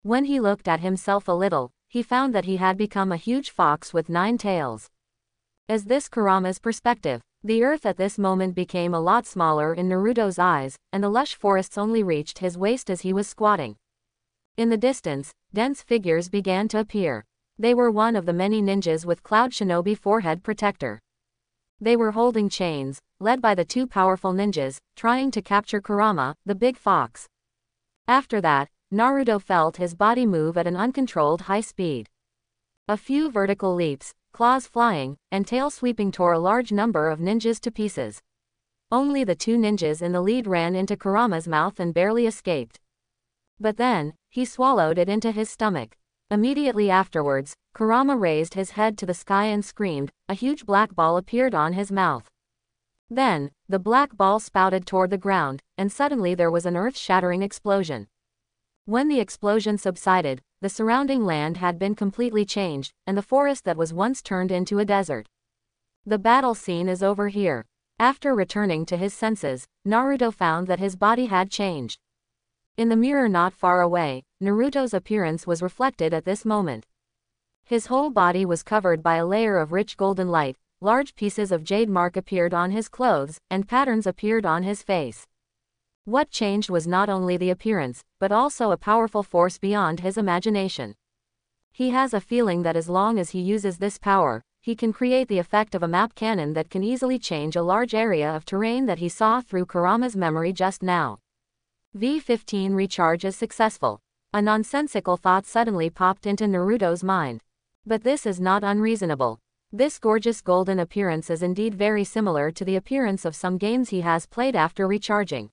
When he looked at himself a little, he found that he had become a huge fox with 9 tails. As this Kurama's perspective, the earth at this moment became a lot smaller in Naruto's eyes, and the lush forests only reached his waist as he was squatting. In the distance, dense figures began to appear. They were one of the many ninjas with Cloud Shinobi forehead protector. They were holding chains, led by the 2 powerful ninjas, trying to capture Kurama, the big fox. After that, Naruto felt his body move at an uncontrolled high speed. A few vertical leaps, claws flying, and tail sweeping tore a large number of ninjas to pieces. Only the 2 ninjas in the lead ran into Kurama's mouth and barely escaped. But then, he swallowed it into his stomach. Immediately afterwards, Kurama raised his head to the sky and screamed, a huge black ball appeared on his mouth. Then, the black ball spouted toward the ground, and suddenly there was an earth-shattering explosion. When the explosion subsided, the surrounding land had been completely changed, and the forest that was once turned into a desert. The battle scene is over here. After returning to his senses, Naruto found that his body had changed. In the mirror not far away, Naruto's appearance was reflected at this moment. His whole body was covered by a layer of rich golden light, large pieces of jade mark appeared on his clothes, and patterns appeared on his face. What changed was not only the appearance, but also a powerful force beyond his imagination. He has a feeling that as long as he uses this power, he can create the effect of a map cannon that can easily change a large area of terrain that he saw through Kurama's memory just now. V15 recharge is successful. A nonsensical thought suddenly popped into Naruto's mind. But this is not unreasonable. This gorgeous golden appearance is indeed very similar to the appearance of some games he has played after recharging.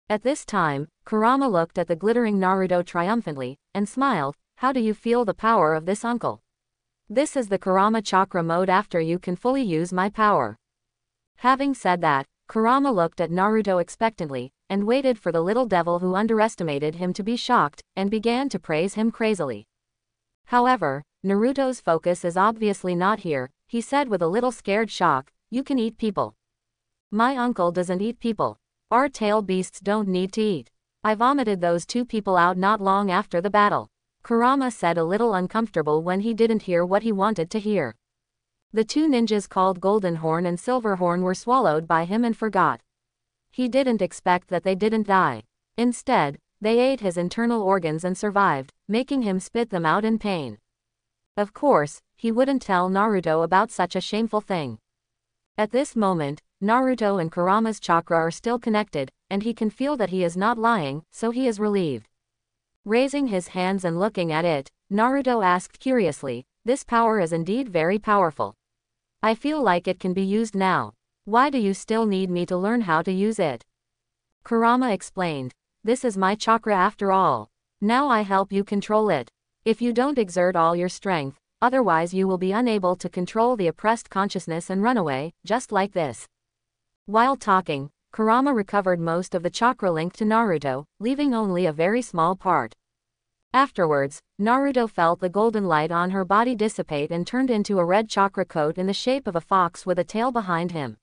At this time, Kurama looked at the glittering Naruto triumphantly, and smiled. How do you feel the power of this, uncle? This is the Kurama chakra mode after you can fully use my power. Having said that, Kurama looked at Naruto expectantly, and waited for the little devil who underestimated him to be shocked, and began to praise him crazily. However, Naruto's focus is obviously not here. He said with a little scared shock, "You can eat people." "My uncle doesn't eat people. Our tail beasts don't need to eat. I vomited those two people out not long after the battle," Kurama said, a little uncomfortable when he didn't hear what he wanted to hear. The two ninjas called Golden Horn and Silver Horn were swallowed by him and forgot. He didn't expect that they didn't die. Instead, they ate his internal organs and survived, making him spit them out in pain. Of course, he wouldn't tell Naruto about such a shameful thing. At this moment, Naruto and Kurama's chakra are still connected, and he can feel that he is not lying, so he is relieved. Raising his hands and looking at it, Naruto asked curiously, "This power is indeed very powerful. I feel like it can be used now. Why do you still need me to learn how to use it?" Kurama explained, "This is my chakra after all. Now I help you control it. If you don't exert all your strength, otherwise you will be unable to control the oppressed consciousness and run away, just like this." While talking, Kurama recovered most of the chakra linked to Naruto, leaving only a very small part. Afterwards, Naruto felt the golden light on her body dissipate and turned into a red chakra coat in the shape of a fox with a tail behind him.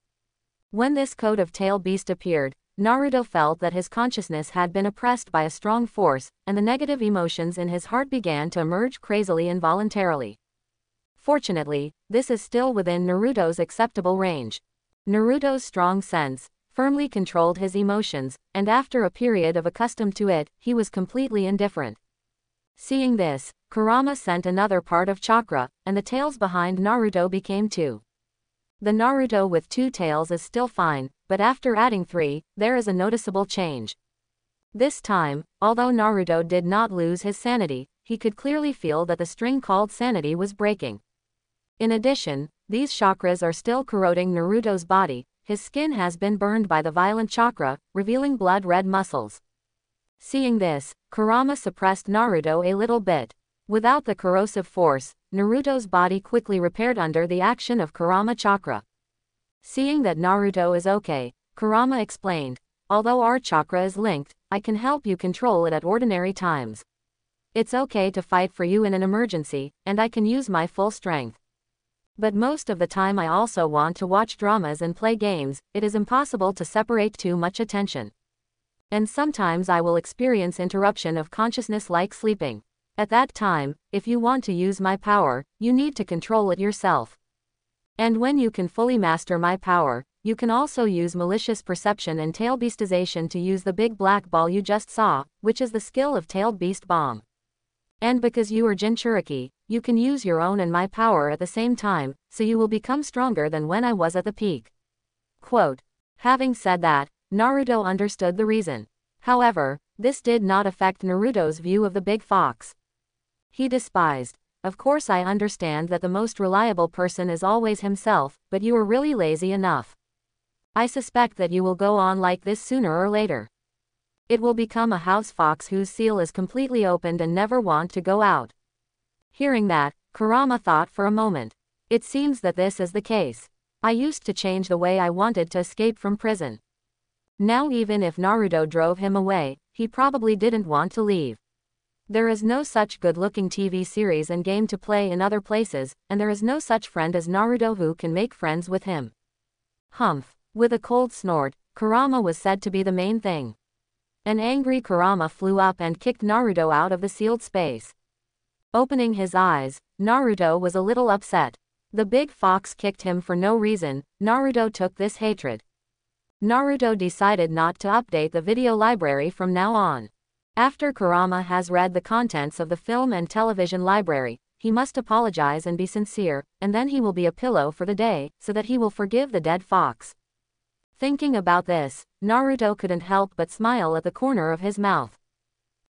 When this coat of tail beast appeared, Naruto felt that his consciousness had been oppressed by a strong force, and the negative emotions in his heart began to emerge crazily involuntarily. Fortunately, this is still within Naruto's acceptable range. Naruto's strong sense firmly controlled his emotions, and after a period of accustomed to it, he was completely indifferent. Seeing this, Kurama sent another part of chakra, and the tails behind Naruto became two. The Naruto with two tails is still fine, but after adding three, there is a noticeable change. This time, although Naruto did not lose his sanity, he could clearly feel that the string called sanity was breaking. In addition, these chakras are still corroding Naruto's body. His skin has been burned by the violent chakra, revealing blood-red muscles. Seeing this, Kurama suppressed Naruto a little bit. Without the corrosive force, Naruto's body quickly repaired under the action of Kurama chakra. Seeing that Naruto is okay, Kurama explained, "Although our chakra is linked, I can help you control it at ordinary times. It's okay to fight for you in an emergency, and I can use my full strength. But most of the time I also want to watch dramas and play games. It is impossible to separate too much attention. And sometimes I will experience interruption of consciousness like sleeping. At that time, if you want to use my power, you need to control it yourself. And when you can fully master my power, you can also use malicious perception and tail beastization to use the big black ball you just saw, which is the skill of tailed beast bomb. And because you are Jinchuriki, you can use your own and my power at the same time, so you will become stronger than when I was at the peak." Quote. Having said that, Naruto understood the reason. However, this did not affect Naruto's view of the big fox. He despised. "Of course I understand that the most reliable person is always himself, but you are really lazy enough. I suspect that you will go on like this sooner or later. It will become a house fox whose seal is completely opened and never want to go out." Hearing that, Kurama thought for a moment. It seems that this is the case. I used to change the way I wanted to escape from prison. Now even if Naruto drove him away, he probably didn't want to leave. There is no such good-looking TV series and game to play in other places, and there is no such friend as Naruto who can make friends with him. Humph. With a cold snort, Kurama was said to be the main thing. An angry Kurama flew up and kicked Naruto out of the sealed space. Opening his eyes, Naruto was a little upset. The big fox kicked him for no reason. Naruto took this hatred. Naruto decided not to update the video library from now on. After Kurama has read the contents of the film and television library, he must apologize and be sincere, and then he will be a pillow for the day, so that he will forgive the dead fox. Thinking about this, Naruto couldn't help but smile at the corner of his mouth.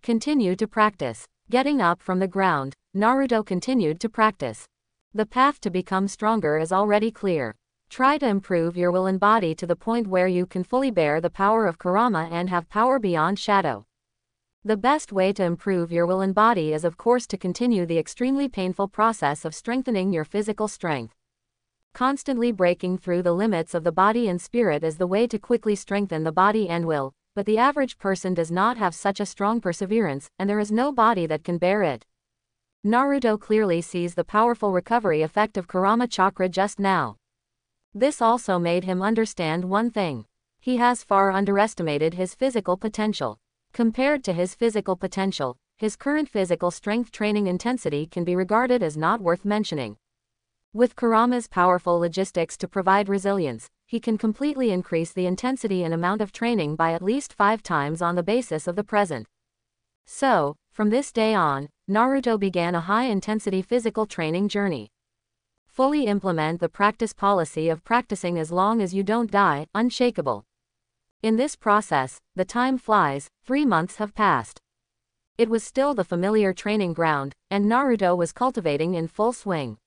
Continue to practice. Getting up from the ground, Naruto continued to practice. The path to become stronger is already clear. Try to improve your will and body to the point where you can fully bear the power of Kurama and have power beyond shadow. The best way to improve your will and body is of course to continue the extremely painful process of strengthening your physical strength. Constantly breaking through the limits of the body and spirit is the way to quickly strengthen the body and will, but the average person does not have such a strong perseverance, and there is no body that can bear it. Naruto clearly sees the powerful recovery effect of Kurama chakra just now. This also made him understand one thing. He has far underestimated his physical potential. Compared to his physical potential, his current physical strength training intensity can be regarded as not worth mentioning. With Kurama's powerful logistics to provide resilience, he can completely increase the intensity and amount of training by at least 5 times on the basis of the present. So, from this day on, Naruto began a high-intensity physical training journey. Fully implement the practice policy of practicing as long as you don't die, unshakable. In this process, the time flies, 3 months have passed. It was still the familiar training ground, and Naruto was cultivating in full swing.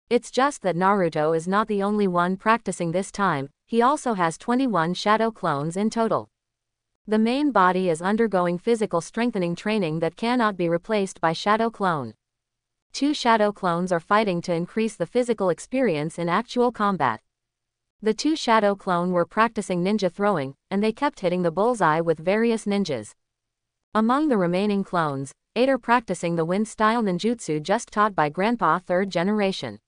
It's just that Naruto is not the only one practicing this time, he also has 21 shadow clones in total. The main body is undergoing physical strengthening training that cannot be replaced by shadow clone. 2 shadow clones are fighting to increase the physical experience in actual combat. The 2 shadow clone were practicing ninja throwing, and they kept hitting the bullseye with various ninjas. Among the remaining clones, 8 are practicing the wind-style ninjutsu just taught by Grandpa 3rd generation.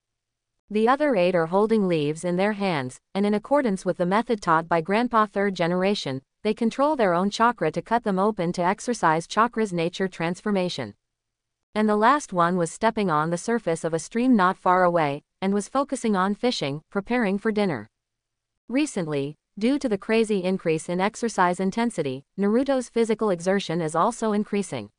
The other 8 are holding leaves in their hands, and in accordance with the method taught by Grandpa 3rd generation, they control their own chakra to cut them open to exercise chakra's nature transformation. And the last one was stepping on the surface of a stream not far away, and was focusing on fishing, preparing for dinner. Recently, due to the crazy increase in exercise intensity, Naruto's physical exertion is also increasing.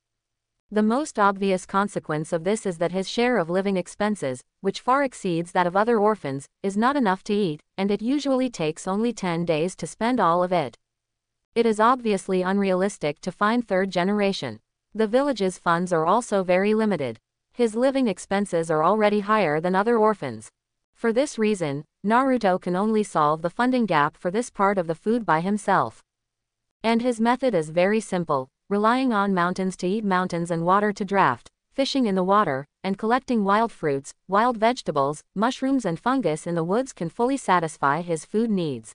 The most obvious consequence of this is that his share of living expenses, which far exceeds that of other orphans, is not enough to eat, and it usually takes only 10 days to spend all of it. It is obviously unrealistic to find 3rd generation. The village's funds are also very limited. His living expenses are already higher than other orphans. For this reason, Naruto can only solve the funding gap for this part of the food by himself. And his method is very simple, relying on mountains to eat mountains and water to draft, fishing in the water, and collecting wild fruits, wild vegetables, mushrooms and fungus in the woods can fully satisfy his food needs.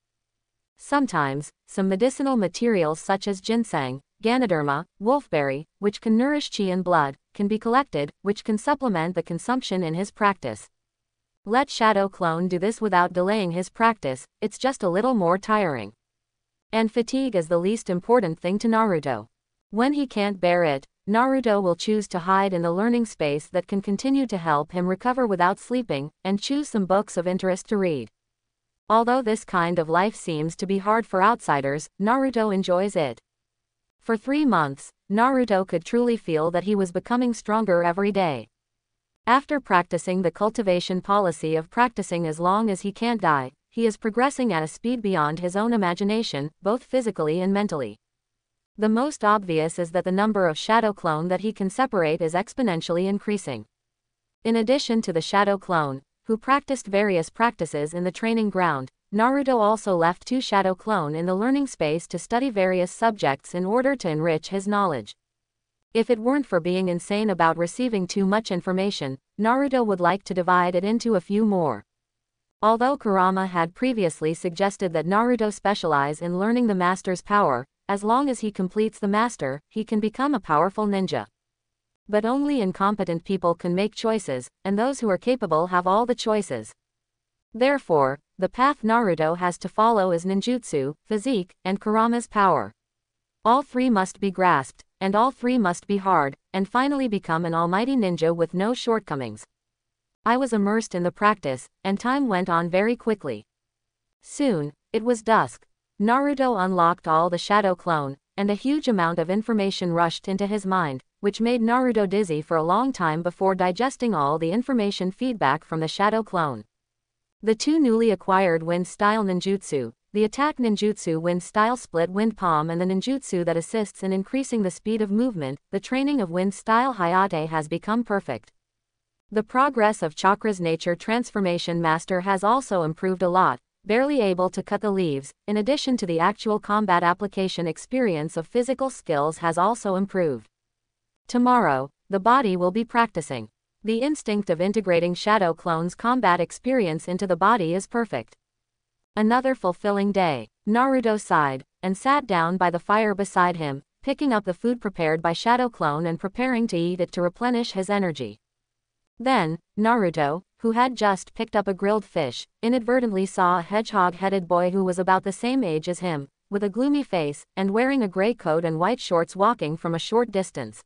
Sometimes, some medicinal materials such as ginseng, Ganoderma, wolfberry, which can nourish chi and blood, can be collected, which can supplement the consumption in his practice. Let Shadow Clone do this without delaying his practice, it's just a little more tiring. And fatigue is the least important thing to Naruto. When he can't bear it, Naruto will choose to hide in the learning space that can continue to help him recover without sleeping, and choose some books of interest to read. Although this kind of life seems to be hard for outsiders, Naruto enjoys it. For 3 months, Naruto could truly feel that he was becoming stronger every day. After practicing the cultivation policy of practicing as long as he can't die, he is progressing at a speed beyond his own imagination, both physically and mentally. The most obvious is that the number of shadow clone that he can separate is exponentially increasing. In addition to the shadow clone, who practiced various practices in the training ground, Naruto also left 2 shadow clone in the learning space to study various subjects in order to enrich his knowledge. If it weren't for being insane about receiving too much information, Naruto would like to divide it into a few more. Although Kurama had previously suggested that Naruto specialize in learning the master's power, as long as he completes the master, he can become a powerful ninja. But only incompetent people can make choices, and those who are capable have all the choices. Therefore, the path Naruto has to follow is ninjutsu, physique, and Kurama's power. All 3 must be grasped, and all 3 must be hard, and finally become an almighty ninja with no shortcomings. I was immersed in the practice, and time went on very quickly. Soon, it was dusk. Naruto unlocked all the shadow clone, and a huge amount of information rushed into his mind, which made Naruto dizzy for a long time before digesting all the information feedback from the shadow clone. The two newly acquired wind-style ninjutsu, the attack ninjutsu wind-style split wind palm and the ninjutsu that assists in increasing the speed of movement, the training of wind-style hayate has become perfect. The progress of Chakra's nature transformation master has also improved a lot, barely able to cut the leaves, in addition to the actual combat application experience of physical skills has also improved. Tomorrow, the body will be practicing. The instinct of integrating Shadow Clone's combat experience into the body is perfect. Another fulfilling day. Naruto sighed, and sat down by the fire beside him, picking up the food prepared by Shadow Clone and preparing to eat it to replenish his energy. Then, Naruto, who had just picked up a grilled fish, inadvertently saw a hedgehog-headed boy who was about the same age as him, with a gloomy face, and wearing a gray coat and white shorts walking from a short distance.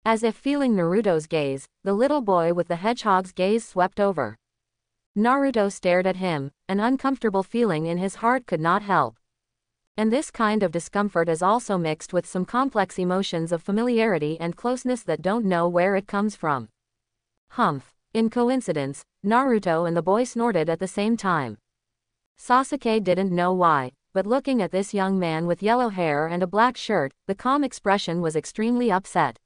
As if feeling Naruto's gaze, the little boy with the hedgehog's gaze swept over. Naruto stared at him, an uncomfortable feeling in his heart could not help. And this kind of discomfort is also mixed with some complex emotions of familiarity and closeness that don't know where it comes from. Humph. In coincidence, Naruto and the boy snorted at the same time. Sasuke didn't know why, but looking at this young man with yellow hair and a black shirt, the calm expression was extremely upset.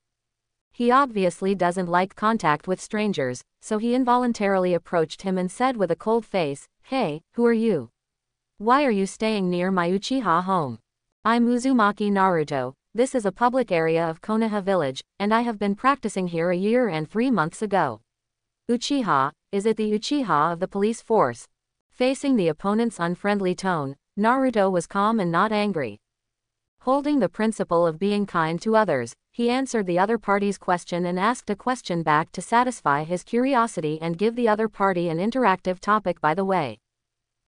He obviously doesn't like contact with strangers, so he involuntarily approached him and said with a cold face, "Hey, who are you? Why are you staying near my Uchiha home? I'm Uzumaki Naruto, this is a public area of Konoha village, and I have been practicing here a year and 3 months ago." Uchiha, is it the Uchiha of the police force? Facing the opponent's unfriendly tone, Naruto was calm and not angry. Holding the principle of being kind to others, he answered the other party's question and asked a question back to satisfy his curiosity and give the other party an interactive topic by the way.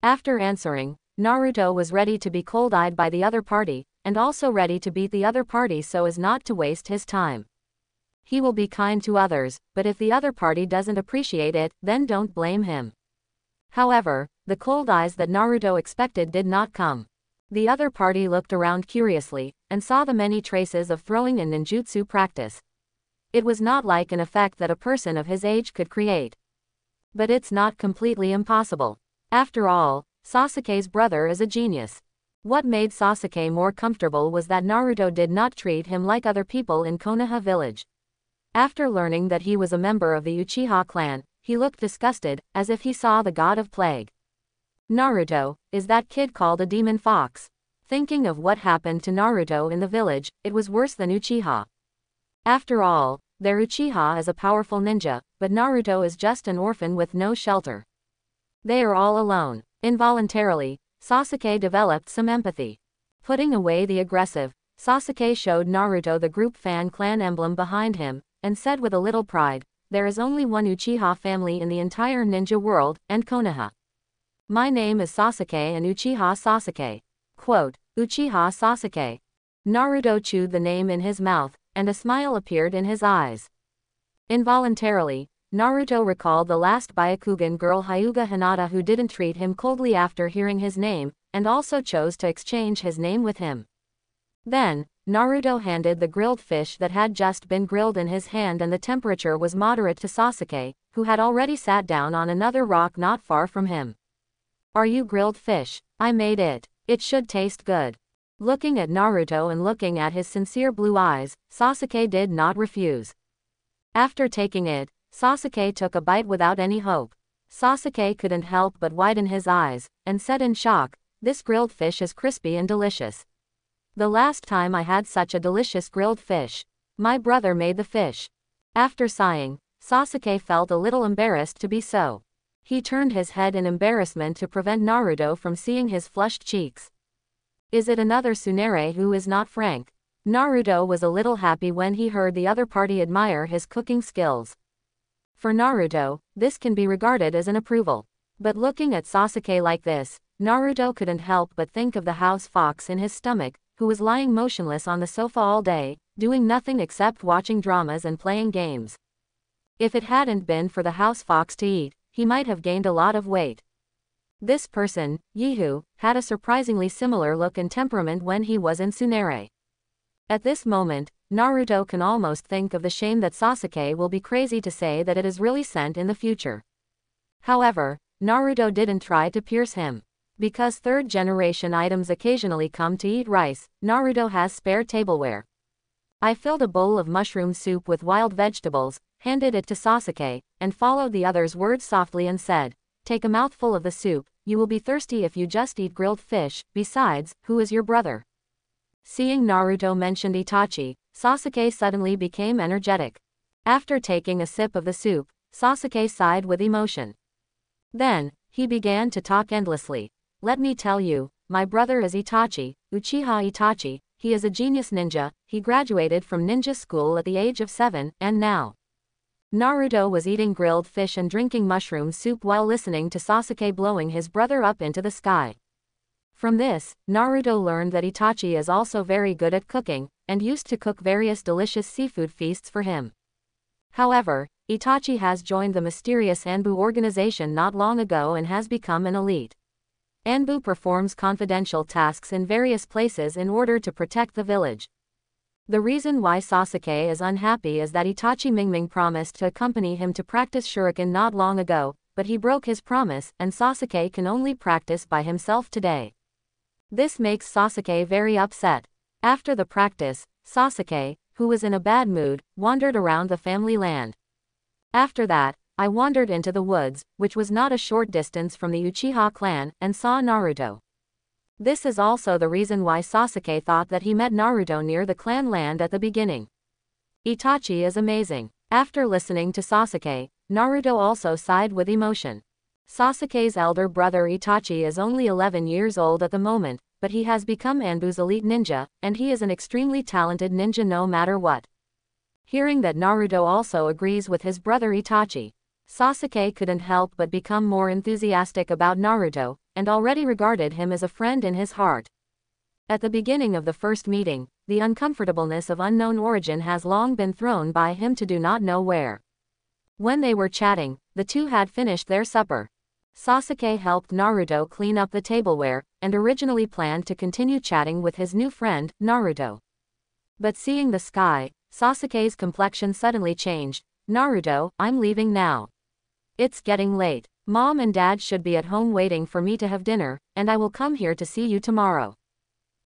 After answering, Naruto was ready to be cold-eyed by the other party, and also ready to beat the other party so as not to waste his time. He will be kind to others, but if the other party doesn't appreciate it, then don't blame him. However, the cold eyes that Naruto expected did not come. The other party looked around curiously, and saw the many traces of throwing in ninjutsu practice. It was not like an effect that a person of his age could create. But it's not completely impossible. After all, Sasuke's brother is a genius. What made Sasuke more comfortable was that Naruto did not treat him like other people in Konoha village. After learning that he was a member of the Uchiha clan, he looked disgusted, as if he saw the god of plague. Naruto, is that kid called a demon fox? Thinking of what happened to Naruto in the village, it was worse than Uchiha. After all, their Uchiha is a powerful ninja, but Naruto is just an orphan with no shelter. They are all alone. Involuntarily, Sasuke developed some empathy. Putting away the aggressive, Sasuke showed Naruto the group fan clan emblem behind him, and said with a little pride, "There is only one Uchiha family in the entire ninja world, and Konoha. My name is Sasuke and Uchiha Sasuke." Quote, Uchiha Sasuke. Naruto chewed the name in his mouth, and a smile appeared in his eyes. Involuntarily, Naruto recalled the last Byakugan girl Hyuga Hinata who didn't treat him coldly after hearing his name, and also chose to exchange his name with him. Then, Naruto handed the grilled fish that had just been grilled in his hand and the temperature was moderate to Sasuke, who had already sat down on another rock not far from him. "Are you grilled fish? I made it. It should taste good." Looking at Naruto and looking at his sincere blue eyes, Sasuke did not refuse. After taking it, Sasuke took a bite without any hope. Sasuke couldn't help but widen his eyes, and said in shock, "This grilled fish is crispy and delicious. The last time I had such a delicious grilled fish, my brother made the fish." After sighing, Sasuke felt a little embarrassed to be so. He turned his head in embarrassment to prevent Naruto from seeing his flushed cheeks. Is it another tsundere who is not frank? Naruto was a little happy when he heard the other party admire his cooking skills. For Naruto, this can be regarded as an approval. But looking at Sasuke like this, Naruto couldn't help but think of the house fox in his stomach, who was lying motionless on the sofa all day, doing nothing except watching dramas and playing games. If it hadn't been for the house fox to eat, he might have gained a lot of weight. This person, Yihu, had a surprisingly similar look and temperament when he was in Tsunere. At this moment, Naruto can almost think of the shame that Sasuke will be crazy to say that it is really sent in the future. However, Naruto didn't try to pierce him. Because third-generation items occasionally come to eat rice, Naruto has spare tableware. I filled a bowl of mushroom soup with wild vegetables, handed it to Sasuke, and followed the other's words softly and said, "Take a mouthful of the soup, you will be thirsty if you just eat grilled fish, besides, who is your brother?" Seeing Naruto mention Itachi, Sasuke suddenly became energetic. After taking a sip of the soup, Sasuke sighed with emotion. Then, he began to talk endlessly. "Let me tell you, my brother is Itachi, Uchiha Itachi. He is a genius ninja, he graduated from ninja school at the age of 7, and now." Naruto was eating grilled fish and drinking mushroom soup while listening to Sasuke blowing his brother up into the sky. From this, Naruto learned that Itachi is also very good at cooking, and used to cook various delicious seafood feasts for him. However, Itachi has joined the mysterious Anbu organization not long ago and has become an elite. Anbu performs confidential tasks in various places in order to protect the village. The reason why Sasuke is unhappy is that Itachi Mingming promised to accompany him to practice shuriken not long ago, but he broke his promise and Sasuke can only practice by himself today. This makes Sasuke very upset. After the practice, Sasuke, who was in a bad mood, wandered around the family land. After that, I wandered into the woods, which was not a short distance from the Uchiha clan, and saw Naruto. This is also the reason why Sasuke thought that he met Naruto near the clan land at the beginning. Itachi is amazing. After listening to Sasuke, Naruto also sighed with emotion. Sasuke's elder brother Itachi is only 11 years old at the moment, but he has become Anbu's elite ninja, and he is an extremely talented ninja no matter what. Hearing that Naruto also agrees with his brother Itachi, Sasuke couldn't help but become more enthusiastic about Naruto, and already regarded him as a friend in his heart. At the beginning of the first meeting, the uncomfortableness of unknown origin has long been thrown by him to do not know where. When they were chatting, the two had finished their supper. Sasuke helped Naruto clean up the tableware, and originally planned to continue chatting with his new friend, Naruto. But seeing the sky, Sasuke's complexion suddenly changed. "Naruto, I'm leaving now. It's getting late. Mom and Dad should be at home waiting for me to have dinner, and I will come here to see you tomorrow."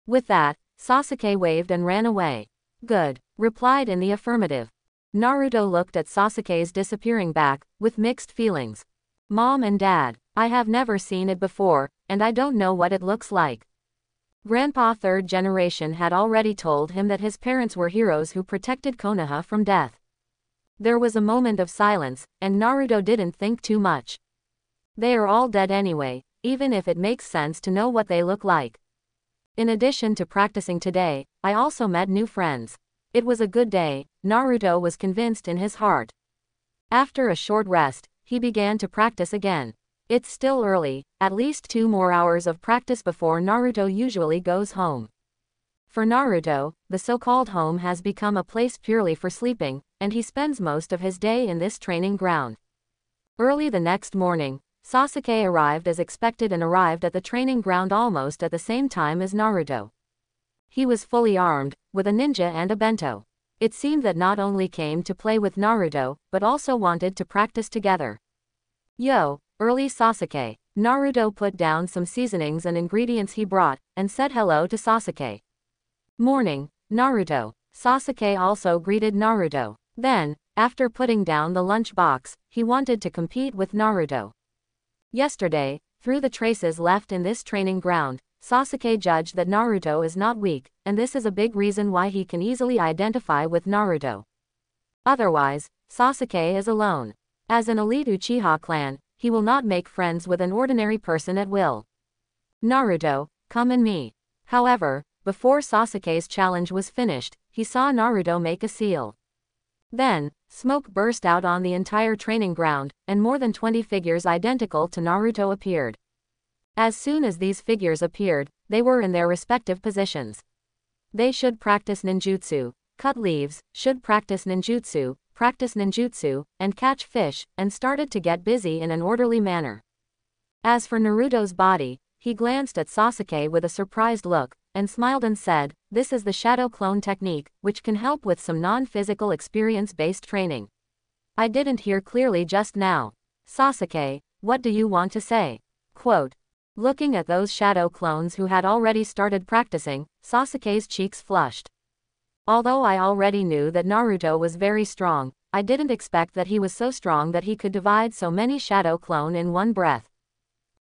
With that, Sasuke waved and ran away. "Good," replied in the affirmative. Naruto looked at Sasuke's disappearing back, with mixed feelings. "Mom and Dad, I have never seen it before, and I don't know what it looks like." Grandpa third generation had already told him that his parents were heroes who protected Konoha from death. There was a moment of silence, and Naruto didn't think too much. They are all dead anyway, even if it makes sense to know what they look like. In addition to practicing today, I also met new friends. It was a good day, Naruto was convinced in his heart. After a short rest, he began to practice again. It's still early, at least 2 more hours of practice before Naruto usually goes home. For Naruto, the so-called home has become a place purely for sleeping, and he spends most of his day in this training ground. Early the next morning, Sasuke arrived as expected and arrived at the training ground almost at the same time as Naruto. He was fully armed, with a ninja and a bento. It seemed that not only came to play with Naruto, but also wanted to practice together. "Yo, early Sasuke." Naruto put down some seasonings and ingredients he brought, and said hello to Sasuke. "Morning, Naruto." Sasuke also greeted Naruto. Then, after putting down the lunch box, he wanted to compete with Naruto. Yesterday, through the traces left in this training ground, Sasuke judged that Naruto is not weak, and this is a big reason why he can easily identify with Naruto. Otherwise, Sasuke is alone. As an elite Uchiha clan, he will not make friends with an ordinary person at will. "Naruto, come and me." However, before Sasuke's challenge was finished, he saw Naruto make a seal. Then, smoke burst out on the entire training ground, and more than 20 figures identical to Naruto appeared. As soon as these figures appeared, they were in their respective positions. They should practice ninjutsu, cut leaves, should practice ninjutsu, and catch fish, and started to get busy in an orderly manner. As for Naruto's body, he glanced at Sasuke with a surprised look, and smiled and said, "This is the shadow clone technique, which can help with some non-physical experience-based training." I didn't hear clearly just now. Sasuke, what do you want to say? Quote. Looking at those shadow clones who had already started practicing, Sasuke's cheeks flushed. Although I already knew that Naruto was very strong, I didn't expect that he was so strong that he could divide so many shadow clone in one breath.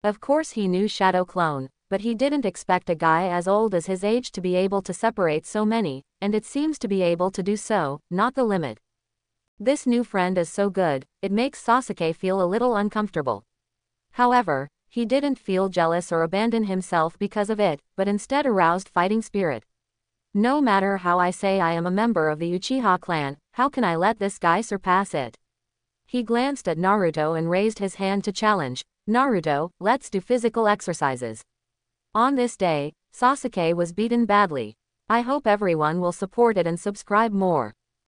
Of course he knew shadow clone, but he didn't expect a guy as old as his age to be able to separate so many, and it seems to be able to do so, not the limit. This new friend is so good, it makes Sasuke feel a little uncomfortable. However, he didn't feel jealous or abandon himself because of it, but instead aroused fighting spirit. No matter how I say I am a member of the Uchiha clan, how can I let this guy surpass it? He glanced at Naruto and raised his hand to challenge. Naruto, let's do physical exercises. On this day, Sasuke was beaten badly. I hope everyone will support it and subscribe more.